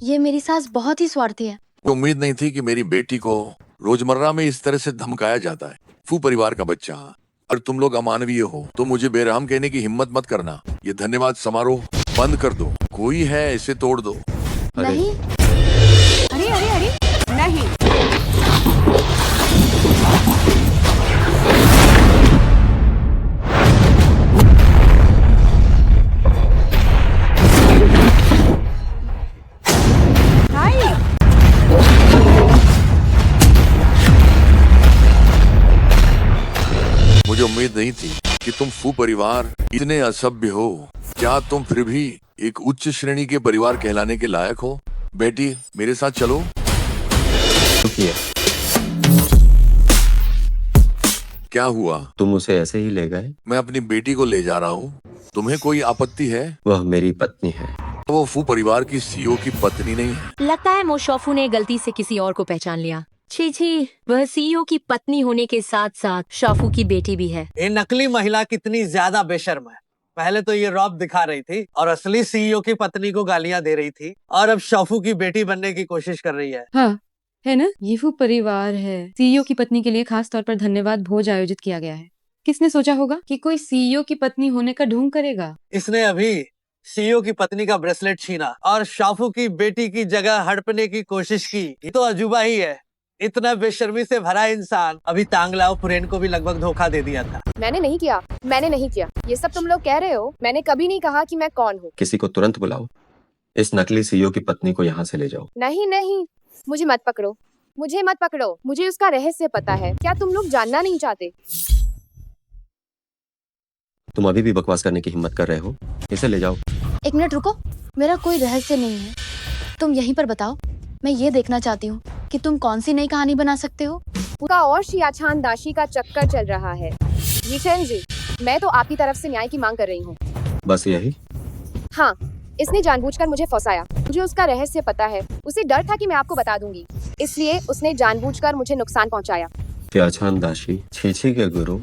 ये मेरी सास बहुत ही स्वार्थी है। उम्मीद नहीं थी कि मेरी बेटी को रोजमर्रा में इस तरह से धमकाया जाता है। फू परिवार का बच्चा, और तुम लोग अमानवीय हो तो मुझे बेरहम कहने की हिम्मत मत करना। ये धन्यवाद समारोह बंद कर दो। कोई है, इसे तोड़ दो। नहीं। अरे अरे अरे नहीं। मुझे उम्मीद नहीं थी कि तुम फू परिवार इतने असभ्य हो। क्या तुम फिर भी एक उच्च श्रेणी के परिवार कहलाने के लायक हो? बेटी, मेरे साथ चलो। रुकिए, क्या हुआ? तुम उसे ऐसे ही ले गए? मैं अपनी बेटी को ले जा रहा हूँ। तुम्हें कोई आपत्ति है? वह मेरी पत्नी है। वो फू परिवार की सीईओ की पत्नी नहीं है। लगता है मोशॉफू ने गलती से किसी और को पहचान लिया। छी, वह सीईओ की पत्नी होने के साथ साथ शॉफू की बेटी भी है। ये नकली महिला कितनी ज्यादा बेशर्म है। पहले तो ये रौब दिखा रही थी और असली सीईओ की पत्नी को गालियां दे रही थी, और अब शॉफू की बेटी बनने की कोशिश कर रही है। हाँ, है ना? ये फू परिवार है। सीईओ की पत्नी के लिए खास तौर पर धन्यवाद भोज आयोजित किया गया है। किसने सोचा होगा कि कोई सीईओ की पत्नी होने का ढोंग करेगा? इसने अभी सीईओ की पत्नी का ब्रेसलेट छीना और शॉफू की बेटी की जगह हड़पने की कोशिश की। ये तो अजूबा ही है। इतना बेशर्मी से भरा इंसान अभी तांगलाओ पुरेन को भी लगभग धोखा दे दिया था। मैंने नहीं किया। ये सब तुम लोग कह रहे हो। मैंने कभी नहीं कहा कि मैं कौन हूँ। किसी को तुरंत बुलाओ। इस नकली सीईओ की पत्नी को यहाँ से ले जाओ। नहीं, मुझे मत पकड़ो। मुझे उसका रहस्य पता है। क्या तुम लोग जानना नहीं चाहते? तुम अभी भी बकवास करने की हिम्मत कर रहे हो? इसे ले जाओ। एक मिनट रुको, मेरा कोई रहस्य नहीं है। तुम यहीं पर बताओ। मैं ये देखना चाहती हूँ कि तुम कौन सी नई कहानी बना सकते हो। उसका और शियाछान दाशी का चक्कर चल रहा है। यीचेन जी, मैं तो आपकी तरफ से न्याय की मांग कर रही हूँ। बस यही? हाँ, इसने जानबूझकर मुझे फंसाया। मुझे उसका रहस्य पता है। उसे डर था कि मैं आपको बता दूंगी, इसलिए उसने जानबूझकर मुझे नुकसान पहुँचाया। शियाछान दाशी, छीछी के गुरु।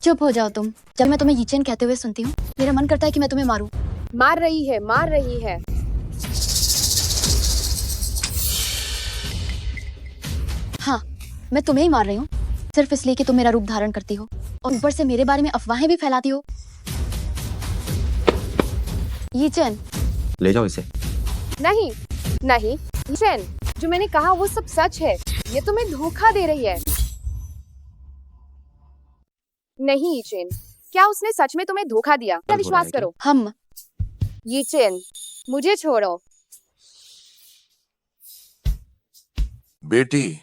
चुप हो जाओ तुम। जब मैं तुम्हें यीचेन कहते हुए सुनती हूँ, मेरा मन करता है कि मैं तुम्हें मारूं। मार रही है। हाँ, मैं तुम्हें ही मार रही हूँ, सिर्फ इसलिए कि तुम मेरा रूप धारण करती हो और ऊपर से मेरे बारे में अफवाहें भी फैलाती हो। यीचेन, ले जाओ इसे। नहीं, यीचेन, जो मैंने कहा वो सब सच है। ये तुम्हें धोखा दे रही है। नहीं यीचेन, क्या उसने सच में तुम्हें धोखा दिया? क्या विश्वास करो। हम यीचेन, मुझे छोड़ो। बेटी,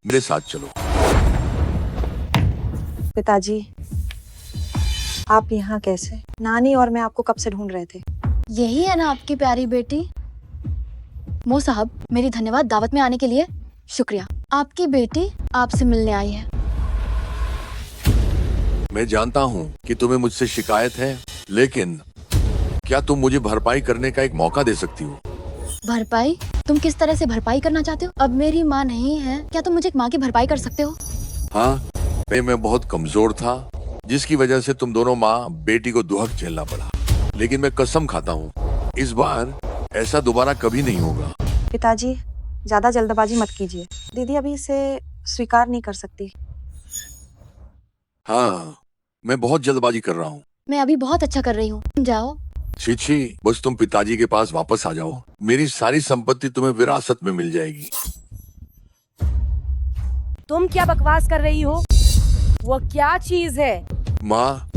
मेरे साथ चलो। पिताजी, आप यहाँ कैसे? नानी और मैं आपको कब से ढूंढ रहे थे। यही है ना आपकी प्यारी बेटी? मो साहब, मेरी धन्यवाद दावत में आने के लिए शुक्रिया। आपकी बेटी आपसे मिलने आई है। मैं जानता हूँ कि तुम्हें मुझसे शिकायत है, लेकिन क्या तुम मुझे भरपाई करने का एक मौका दे सकती हो? भरपाई? तुम किस तरह से भरपाई करना चाहते हो? अब मेरी माँ नहीं है, क्या तुम मुझे एक माँ की भरपाई कर सकते हो? हाँ, मैं बहुत कमजोर था, जिसकी वजह से तुम दोनों माँ बेटी को दुहक झेलना पड़ा। लेकिन मैं कसम खाता हूँ, इस बार ऐसा दोबारा कभी नहीं होगा। पिताजी, ज्यादा जल्दबाजी मत कीजिए। दीदी अभी इसे स्वीकार नहीं कर सकती। हाँ, मैं बहुत जल्दबाजी कर रहा हूँ। मैं अभी बहुत अच्छा कर रही हूँ, जाओ। छी, बस तुम पिताजी के पास वापस आ जाओ। मेरी सारी संपत्ति तुम्हें विरासत में मिल जाएगी। तुम क्या बकवास कर रही हो? वो क्या चीज है? माँ,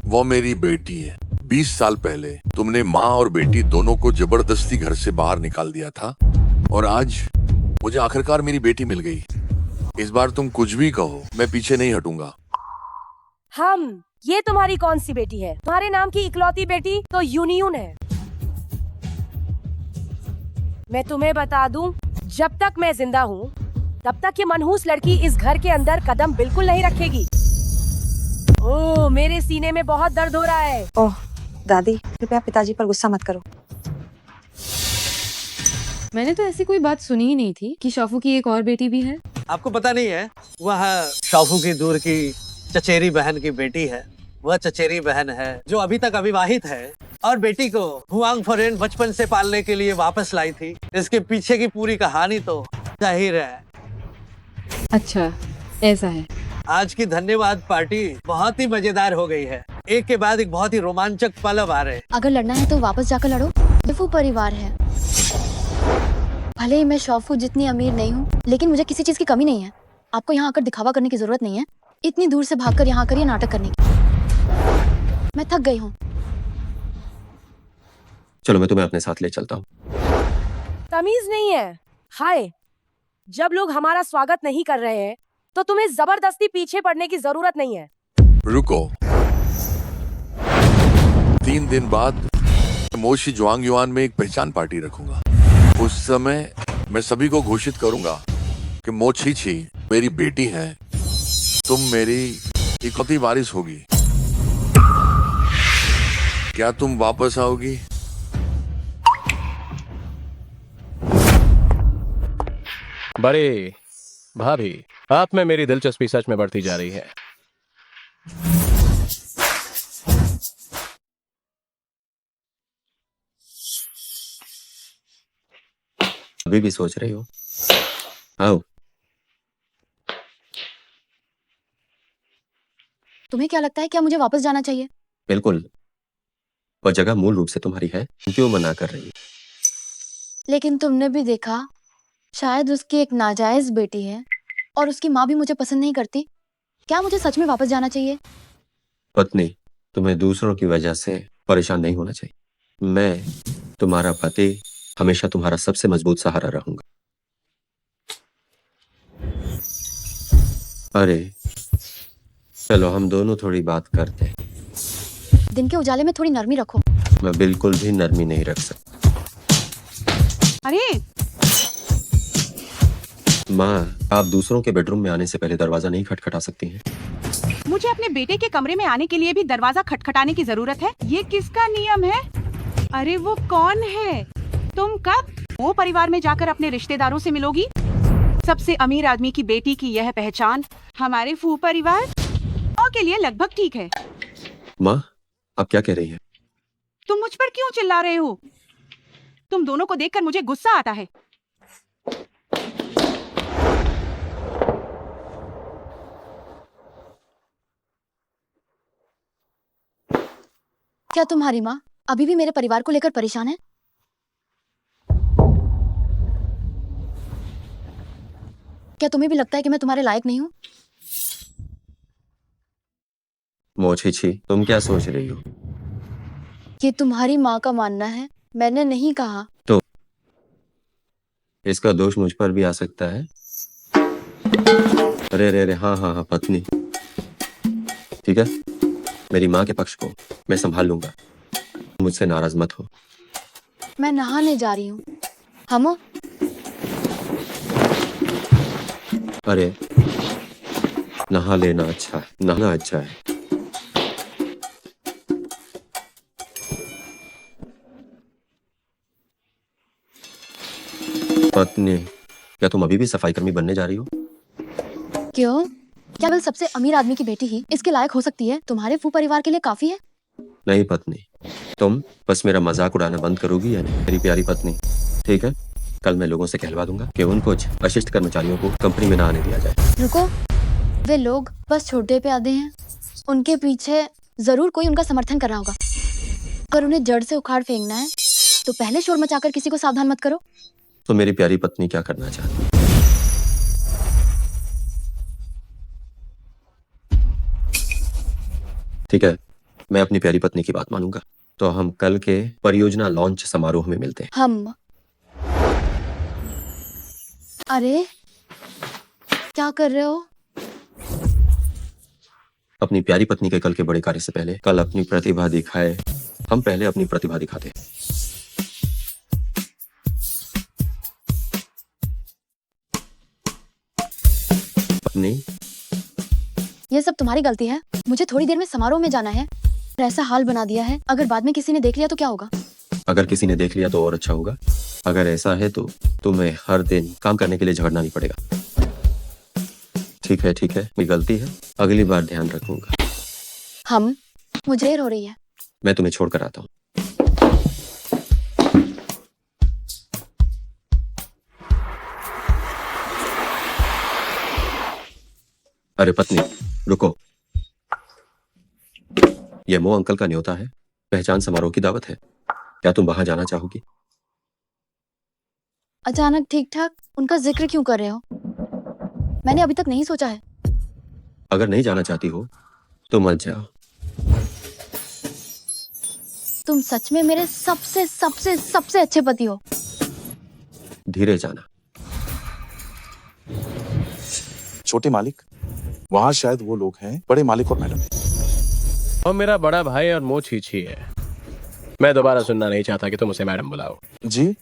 वो मेरी बेटी है। 20 साल पहले तुमने माँ और बेटी दोनों को जबरदस्ती घर से बाहर निकाल दिया था और आज मुझे आखिरकार मेरी बेटी मिल गई। इस बार तुम कुछ भी कहो, मैं पीछे नहीं हटूंगा। ये तुम्हारी कौन सी बेटी है? तुम्हारे नाम की इकलौती बेटी तो यूनियन है। मैं तुम्हें बता दूं, जब तक मैं जिंदा हूँ तब तक ये मनहूस लड़की इस घर के अंदर कदम बिल्कुल नहीं रखेगी। ओह, मेरे सीने में बहुत दर्द हो रहा है। ओह दादी, कृपया पिताजी पर गुस्सा मत करो। मैंने तो ऐसी कोई बात सुनी ही नहीं थी कि शॉफू की एक और बेटी भी है। आपको पता नहीं है, वह शाफू की दूर की चचेरी बहन की बेटी है। वह चचेरी बहन है जो अभी तक अविवाहित है और बेटी को हुआंग फॉरेन बचपन से पालने के लिए वापस लाई थी। इसके पीछे की पूरी कहानी तो जाहिर है। अच्छा, ऐसा है। आज की धन्यवाद पार्टी बहुत ही मजेदार हो गई है। एक के बाद एक बहुत ही रोमांचक पल अब आ रहे हैं। अगर लड़ना है तो वापस जाकर लड़ो। शॉफू परिवार है। भले ही मैं शॉफू जितनी अमीर नहीं हूँ, लेकिन मुझे किसी चीज की कमी नहीं है। आपको यहाँ आकर दिखावा करने की जरूरत नहीं है। इतनी दूर से भागकर यहाँ आकर ये नाटक करने की। मैं थक गई हूँ। चलो मैं तुम्हें अपने साथ ले चलता हूँ। तमीज नहीं है। हाय, जब लोग हमारा स्वागत नहीं कर रहे हैं तो तुम्हें जबरदस्ती पीछे पड़ने की जरूरत नहीं है। रुको, 3 दिन बाद मोशी जुआंगयुआन में एक पहचान पार्टी रखूंगा। उस समय मैं सभी को घोषित करूंगा कि मो छी मेरी बेटी है। तुम मेरी इकलौती वारिस होगी। क्या तुम वापस आओगी? बड़ी भाभी, आप में मेरी दिलचस्पी सच में बढ़ती जा रही है। अभी भी सोच रही हो? आओ। तुम्हें क्या लगता है, क्या मुझे वापस जाना चाहिए? बिल्कुल। वह जगह मूल रूप से तुम्हारी है, क्यों मना कर रही है? लेकिन तुमने भी देखा, शायद उसकी एक नाजायज बेटी है और उसकी माँ भी मुझे पसंद नहीं करती। क्या मुझे सच में वापस जाना चाहिए? पत्नी, तुम्हें दूसरों की वजह से परेशान नहीं होना चाहिए। मैं तुम्हारा पति हमेशा तुम्हारा सबसे मजबूत सहारा रहूंगा। अरे चलो हम दोनों थोड़ी बात करते हैं। दिन के उजाले में थोड़ी नरमी रखो। मैं बिल्कुल भी नरमी नहीं रख सकता। अरे माँ, आप दूसरों के बेडरूम में आने से पहले दरवाजा नहीं खटखटा सकती हैं? मुझे अपने बेटे के कमरे में आने के लिए भी दरवाजा खटखटाने की जरूरत है? ये किसका नियम है? अरे वो कौन है? तुम कब वो परिवार में जाकर अपने रिश्तेदारों से मिलोगी? सबसे अमीर आदमी की बेटी की यह पहचान हमारे फू परिवार के लिए लगभग ठीक है। माँ, आप क्या कह रही हैं? तुम मुझ पर क्यों चिल्ला रहे हो? तुम दोनों को देखकर मुझे गुस्सा आता है। क्या तुम्हारी माँ अभी भी मेरे परिवार को लेकर परेशान है? क्या तुम्हें भी लगता है कि मैं तुम्हारे लायक नहीं हूँ? मोची, तुम क्या सोच रही हो? ये तुम्हारी माँ का मानना है, मैंने नहीं कहा। तो इसका दोष मुझ पर भी आ सकता है। अरे रे रे, हाँ पत्नी, ठीक है, मेरी माँ के पक्ष को मैं संभाल लूंगा। मुझसे नाराज मत हो। मैं नहाने जा रही हूँ। हमो, अरे नहा लेना अच्छा है, नहाना अच्छा है। पत्नी, क्या तुम अभी भी सफाई कर्मी बनने जा रही हो? क्यों? क्या बल सबसे अमीर आदमी की बेटी ही इसके लायक हो सकती है? तुम्हारे फू परिवार के लिए काफी है। नहीं पत्नी, तुम बस मेरा मजाक उड़ाना बंद करोगी या नहीं मेरी प्यारी पत्नी? ठीक है, कल मैं लोगों से कहलवा दूंगा कि उन कुछ अशिष्ट कर्मचारियों को कंपनी में ना आने दिया जाए। रुको, वे लोग बस छोटे प्यादे हैं, उनके पीछे जरूर कोई उनका समर्थन कर रहा होगा। अगर उन्हें जड़ से उखाड़ फेंकना है तो पहले शोर मचाकर किसी को सावधान मत करो। तो मेरी प्यारी पत्नी क्या करना चाहती? ठीक है, मैं अपनी प्यारी पत्नी की बात मानूंगा। तो हम कल के परियोजना लॉन्च समारोह में मिलते हैं। हम? अरे क्या कर रहे हो? अपनी प्यारी पत्नी के कल के बड़े कार्य से पहले कल अपनी प्रतिभा दिखाए। हम पहले अपनी प्रतिभा दिखाते हैं। पत्नी, ये सब तुम्हारी गलती है। मुझे थोड़ी देर में समारोह में जाना है। ऐसा हाल बना दिया है, अगर बाद में किसी ने देख लिया तो क्या होगा? अगर किसी ने देख लिया तो और अच्छा होगा। अगर ऐसा है तो तुम्हें हर दिन काम करने के लिए झगड़ना नहीं पड़ेगा। ठीक है, ठीक है, मेरी गलती है, अगली बार ध्यान रखूंगा। हम? मुझे देर हो रही है। मैं तुम्हें छोड़कर आता हूँ। अरे पत्नी, रुको। यह मो अंकल का न्योता है, पहचान समारोह की दावत है। क्या तुम वहां जाना चाहोगी? अचानक ठीक ठाक उनका जिक्र क्यों कर रहे हो? मैंने अभी तक नहीं सोचा है। अगर नहीं जाना चाहती हो तो मत जाओ। तुम सच में मेरे सबसे सबसे सबसे अच्छे पति हो। धीरे जाना। छोटे मालिक, वहाँ शायद वो लोग हैं, बड़े मालिक और मैडम। और मेरा बड़ा भाई और मुंह छीछी है। मैं दोबारा सुनना नहीं चाहता कि तुम उसे मैडम बुलाओ। जी?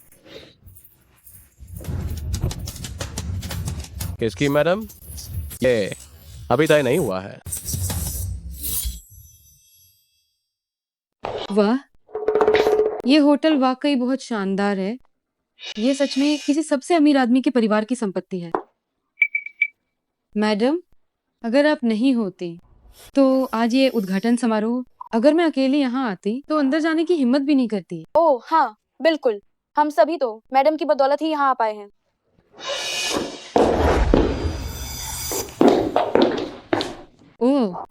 किसकी मैडम? ये अभी तय नहीं हुआ है। वाह, ये होटल वाकई बहुत शानदार है। ये सच में किसी सबसे अमीर आदमी के परिवार की संपत्ति है। मैडम, अगर आप नहीं होती तो आज ये उद्घाटन समारोह, अगर मैं अकेली यहाँ आती तो अंदर जाने की हिम्मत भी नहीं करती। ओह हाँ, बिल्कुल। हम सभी तो मैडम की बदौलत ही यहाँ आ पाए हैं। ओह,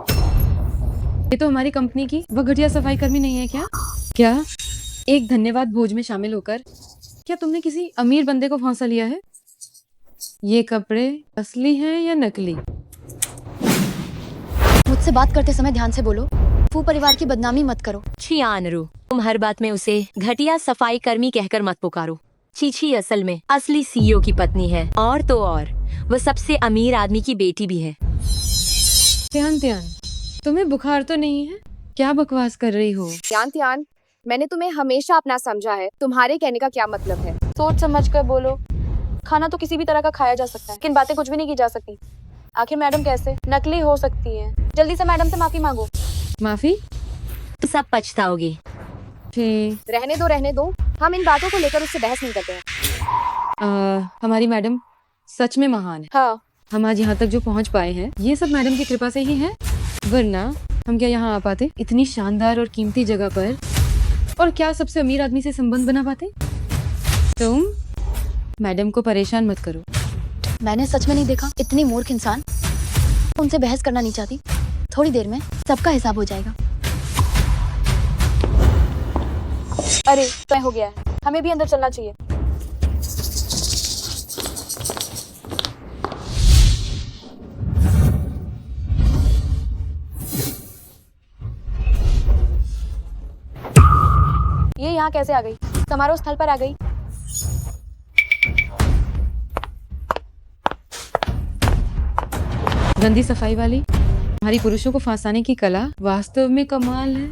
ये तो हमारी कंपनी की वह घटिया सफाई कर्मी नहीं है क्या? क्या एक धन्यवाद भोज में शामिल होकर क्या तुमने किसी अमीर बंदे को फंसा लिया है? ये कपड़े असली हैं या नकली? मुझसे बात करते समय ध्यान से बोलो। फू परिवार की बदनामी मत करो। छी आनरू, तुम हर बात में उसे घटिया सफाई कर्मी कहकर मत पुकारो। चीची असल में असली सीईओ की पत्नी है, और तो और वो सबसे अमीर आदमी की बेटी भी है। त्यान त्यान, तुम्हें बुखार तो नहीं है? क्या बकवास कर रही हो? त्यान त्यान, मैंने तुम्हें हमेशा अपना समझा है। तुम्हारे कहने का क्या मतलब है? सोच समझ कर बोलो। खाना तो किसी भी तरह का खाया जा सकता है, लेकिन बातें कुछ भी नहीं की जा सकती। आखिर मैडम कैसे नकली हो सकती है? जल्दी से मैडम से माफी मांगो। माफी? तो सब पछताओगे। ठीक, रहने दो। हम इन बातों को लेकर उससे बहस नहीं करते हैं। हमारी मैडम सच में महान है। हाँ, हम आज यहाँ तक जो पहुँच पाए हैं ये सब मैडम की कृपा से ही है, वरना हम क्या यहाँ आ पाते इतनी शानदार और कीमती जगह पर, और क्या सबसे अमीर आदमी से संबंध बना पाते? तुम मैडम को परेशान मत करो। मैंने सच में नहीं देखा इतनी मूर्ख इंसान। उनसे बहस करना नहीं चाहती। थोड़ी देर में सबका हिसाब हो जाएगा। अरे तय हो गया है, हमें भी अंदर चलना चाहिए। ये यहाँ कैसे आ गई? समारोह स्थल पर आ गई। गंदी सफाई वाली, हमारी पुरुषों को फंसाने की कला वास्तव में कमाल है।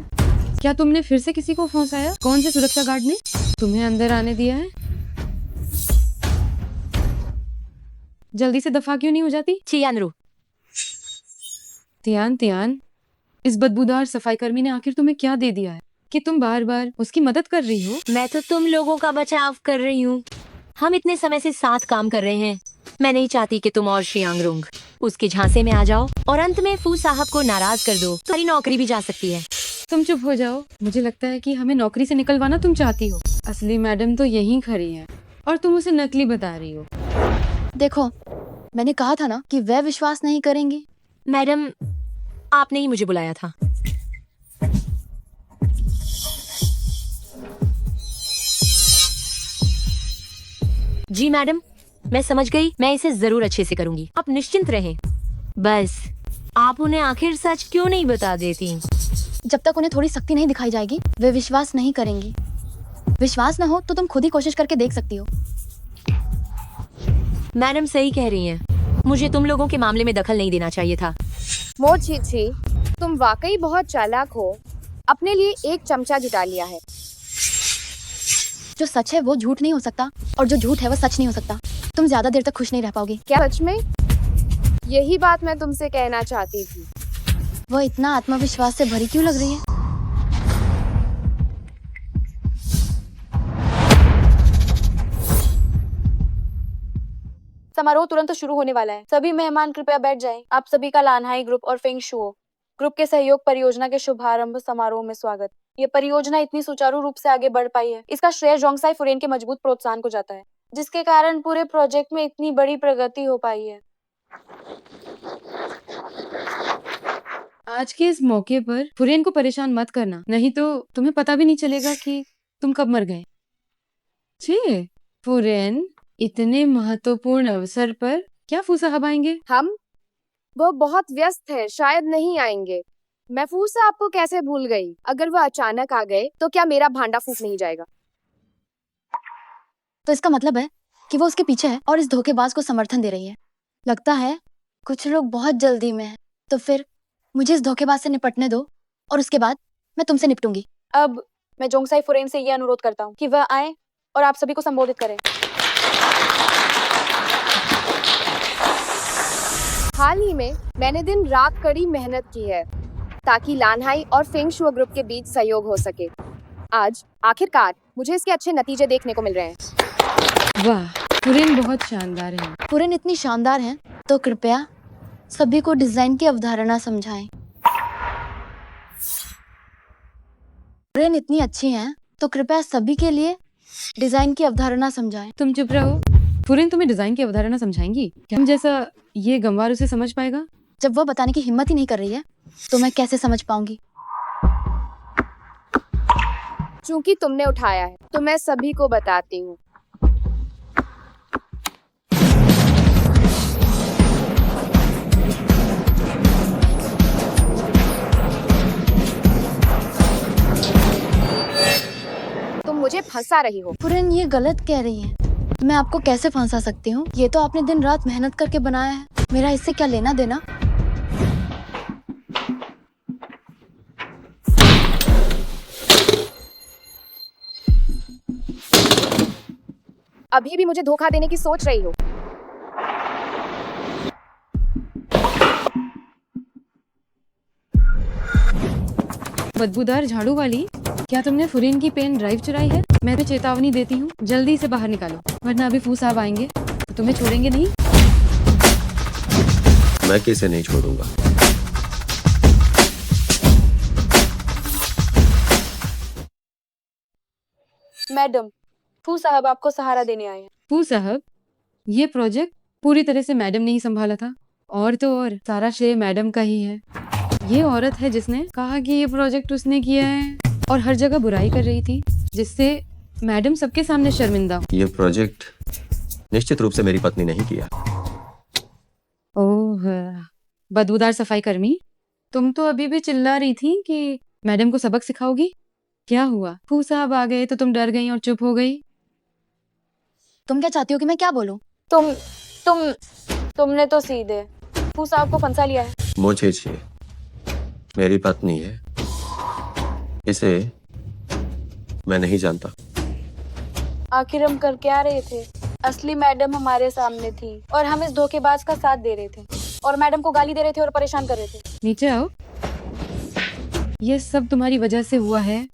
क्या तुमने फिर से किसी को फंसाया? कौन से सुरक्षा गार्ड ने तुम्हें अंदर आने दिया है? जल्दी से दफा क्यों नहीं हो जाती? चियानरू, त्यान त्यान, इस बदबूदार सफाई कर्मी ने आखिर तुम्हें क्या दे दिया है कि तुम बार बार उसकी मदद कर रही हो? मैं तो तुम लोगों का बचाव कर रही हूँ। हम इतने समय से साथ काम कर रहे हैं। मैं नहीं चाहती कि तुम और शियांगरुंग उसके झांसे में आ जाओ और अंत में फू साहब को नाराज कर दो। तुम्हारी नौकरी भी जा सकती है। तुम चुप हो जाओ। मुझे लगता है कि हमें नौकरी से निकलवाना तुम चाहती हो। असली मैडम तो यहीं खड़ी है और तुम उसे नकली बता रही हो। देखो, मैंने कहा था ना कि वह विश्वास नहीं करेंगी। मैडम, आपने ही मुझे बुलाया था। जी मैडम, मैं समझ गई। मैं इसे जरूर अच्छे से करूंगी, आप निश्चिंत रहें। बस आप उन्हें आखिर सच क्यों नहीं बता देती? जब तक उन्हें थोड़ी सख्ती नहीं दिखाई जाएगी, वे विश्वास नहीं करेंगी। विश्वास न हो तो तुम खुद ही कोशिश करके देख सकती हो। मैडम सही कह रही हैं। मुझे तुम लोगों के मामले में दखल नहीं देना चाहिए था। मोची, तुम वाकई बहुत चालाक हो। अपने लिए एक चमचा जुटा लिया है। जो सच है वो झूठ नहीं हो सकता और जो झूठ है वो सच नहीं हो सकता। तुम ज्यादा देर तक खुश नहीं रह पाओगी। क्या सच में? यही बात मैं तुमसे कहना चाहती थी। वो इतना आत्मविश्वास से भरी क्यों लग रही है? समारोह तुरंत शुरू होने वाला है। सभी मेहमान कृपया बैठ जाएं। आप सभी का लानहाई ग्रुप और फेंग शुओ ग्रुप के सहयोग परियोजना के शुभारंभ समारोह में स्वागत। ये परियोजना इतनी सुचारू रूप से आगे बढ़ पाई है, इसका श्रेय जोंगसाई फुरेन के मजबूत प्रोत्साहन को जाता है, जिसके कारण पूरे प्रोजेक्ट में इतनी बड़ी प्रगति हो पाई है। आज के इस मौके पर फुरेन को परेशान मत करना, नहीं तो तुम्हें पता भी नहीं चलेगा कि तुम कब मर गए। जी, फुरेन, इतने महत्वपूर्ण अवसर पर क्या फू साहब आएंगे? वो बहुत व्यस्त है, शायद नहीं आएंगे। मैं फू साहब को कैसे भूल गई? अगर वो अचानक आ गए तो क्या मेरा भांडा फूक नहीं जाएगा? तो इसका मतलब है कि वो उसके पीछे है और इस धोखेबाज को समर्थन दे रही है। लगता है कुछ लोग बहुत जल्दी में हैं। तो फिर मुझे इस धोखेबाज से निपटने दो और उसके बाद मैं तुमसे निपटूंगी। अब मैं जोंगसाई फुरेन से ये अनुरोध करता हूँ कि वह आए और आप सभी को संबोधित करें। हाल ही में मैंने दिन रात कड़ी मेहनत की है ताकि लानहाई और फेंग शुओ ग्रुप के बीच सहयोग हो सके। आज आखिरकार मुझे इसके अच्छे नतीजे देखने को मिल रहे हैं। वाह, फुरेन बहुत शानदार है। फुरेन इतनी शानदार है तो कृपया सभी को डिजाइन की अवधारणा समझाएं। फुरेन इतनी अच्छी हैं तो कृपया सभी के लिए डिजाइन की अवधारणा समझाएं। तुम चुप रहो। फुरेन तुम्हें डिजाइन की अवधारणा समझाएंगी? क्या तुम जैसा ये गंवार उसे समझ पाएगा? जब वो बताने की हिम्मत ही नहीं कर रही है तो मैं कैसे समझ पाऊंगी? चूंकि तुमने उठाया है तो मैं सभी को बताती हूँ। तुम मुझे फंसा रही हो। फुरेन ये गलत कह रही है। मैं आपको कैसे फंसा सकती हूँ? ये तो आपने दिन रात मेहनत करके बनाया है। मेरा इससे क्या लेना देना? अभी भी मुझे धोखा देने की सोच रही हो। बदबूदार झाड़ू वाली, क्या तुमने फुरेन की पेन ड्राइव चुराई है? मैं तो चेतावनी देती हूँ, जल्दी से बाहर निकालो, वरना अभी फू साहब आएंगे तो तुम्हें छोड़ेंगे नहीं। मैं किसे नहीं छोड़ूंगा। मैडम, फू साहब आपको सहारा देने आए हैं। फू साहब, ये प्रोजेक्ट पूरी तरह से मैडम ने ही संभाला था, और तो और सारा श्रेय मैडम का ही है। ये औरत है जिसने कहा कि ये प्रोजेक्ट उसने किया है और हर जगह बुराई कर रही थी, जिससे मैडम सबके सामने शर्मिंदा हो। ये प्रोजेक्ट निश्चित रूप से मेरी पत्नी नहीं किया। ओह, बदबूदार सफाई कर्मी, तुम तो अभी भी चिल्ला रही थी कि मैडम को सबक सिखाओगी। क्या हुआ? फू साहब आ गए तो तुम डर गई और चुप हो गई। तुम क्या चाहती हो कि मैं क्या बोलूं? तुमने तो सीधे फू साहब को फंसा लिया है। मुझे चाहिए, मेरी पत्नी है, इसे मैं नहीं जानता। आखिर हम कर क्या रहे थे? असली मैडम हमारे सामने थी और हम इस धोखेबाज का साथ दे रहे थे और मैडम को गाली दे रहे थे और परेशान कर रहे थे। नीचे आओ। ये सब तुम्हारी वजह से हुआ है।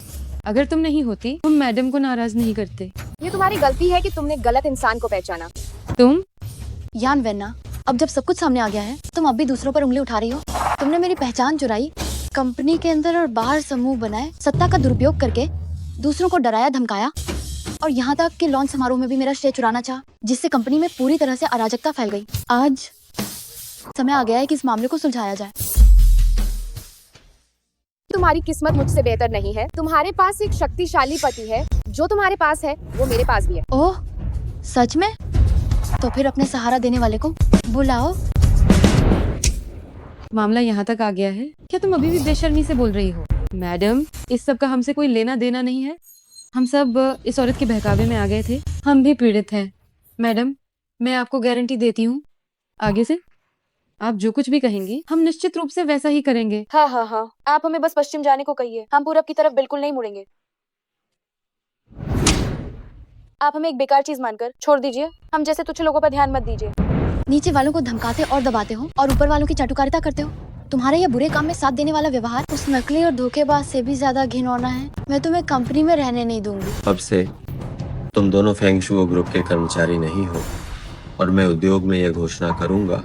अगर तुम नहीं होती, तुम मैडम को नाराज नहीं करते। ये तुम्हारी गलती है कि तुमने गलत इंसान को पहचाना। तुम यान वेन्ना, अब जब सब कुछ सामने आ गया है, तुम अब भी दूसरों पर उंगली उठा रही हो। तुमने मेरी पहचान चुराई कंपनी के अंदर और बाहर समूह बनाए, सत्ता का दुरुपयोग करके दूसरों को डराया धमकाया और यहाँ तक कि लॉन्च समारोह में भी मेरा श्रेय चुराना चाहा, जिससे कंपनी में पूरी तरह से अराजकता फैल गई। आज समय आ गया है कि इस मामले को सुलझाया जाए। तुम्हारी किस्मत मुझसे बेहतर नहीं है। तुम्हारे पास एक शक्तिशाली पति है, जो तुम्हारे पास है वो मेरे पास भी है। ओह, सच में? तो फिर अपने सहारा देने वाले को बुलाओ। मामला यहाँ तक आ गया है, क्या तुम अभी भी बेशर्मी से बोल रही हो? मैडम, इस सब का हमसे कोई लेना देना नहीं है। हम सब इस औरत के बहकावे में आ गए थे। हम भी पीड़ित हैं। मैडम, मैं आपको गारंटी देती हूँ, आगे से आप जो कुछ भी कहेंगी हम निश्चित रूप से वैसा ही करेंगे। हाँ हाँ हाँ, आप हमें बस पश्चिम जाने को कहिए, हम पूरब की तरफ बिल्कुल नहीं मुड़ेंगे। आप हमें एक बेकार चीज मानकर छोड़ दीजिए। हम जैसे तुच्छ लोगों पर ध्यान मत दीजिए। नीचे वालों को धमकाते और दबाते हो और ऊपर वालों की चाटुकारिता करते हो। तुम्हारे ये बुरे काम में साथ देने वाला व्यवहार उस नकली और धोखेबाज से भी ज्यादा घिनौना है। मैं तुम्हें कंपनी में रहने नहीं दूंगी। अब से तुम दोनों फेंग शुओ ग्रुप के कर्मचारी नहीं हो और मैं उद्योग में यह घोषणा करूंगा,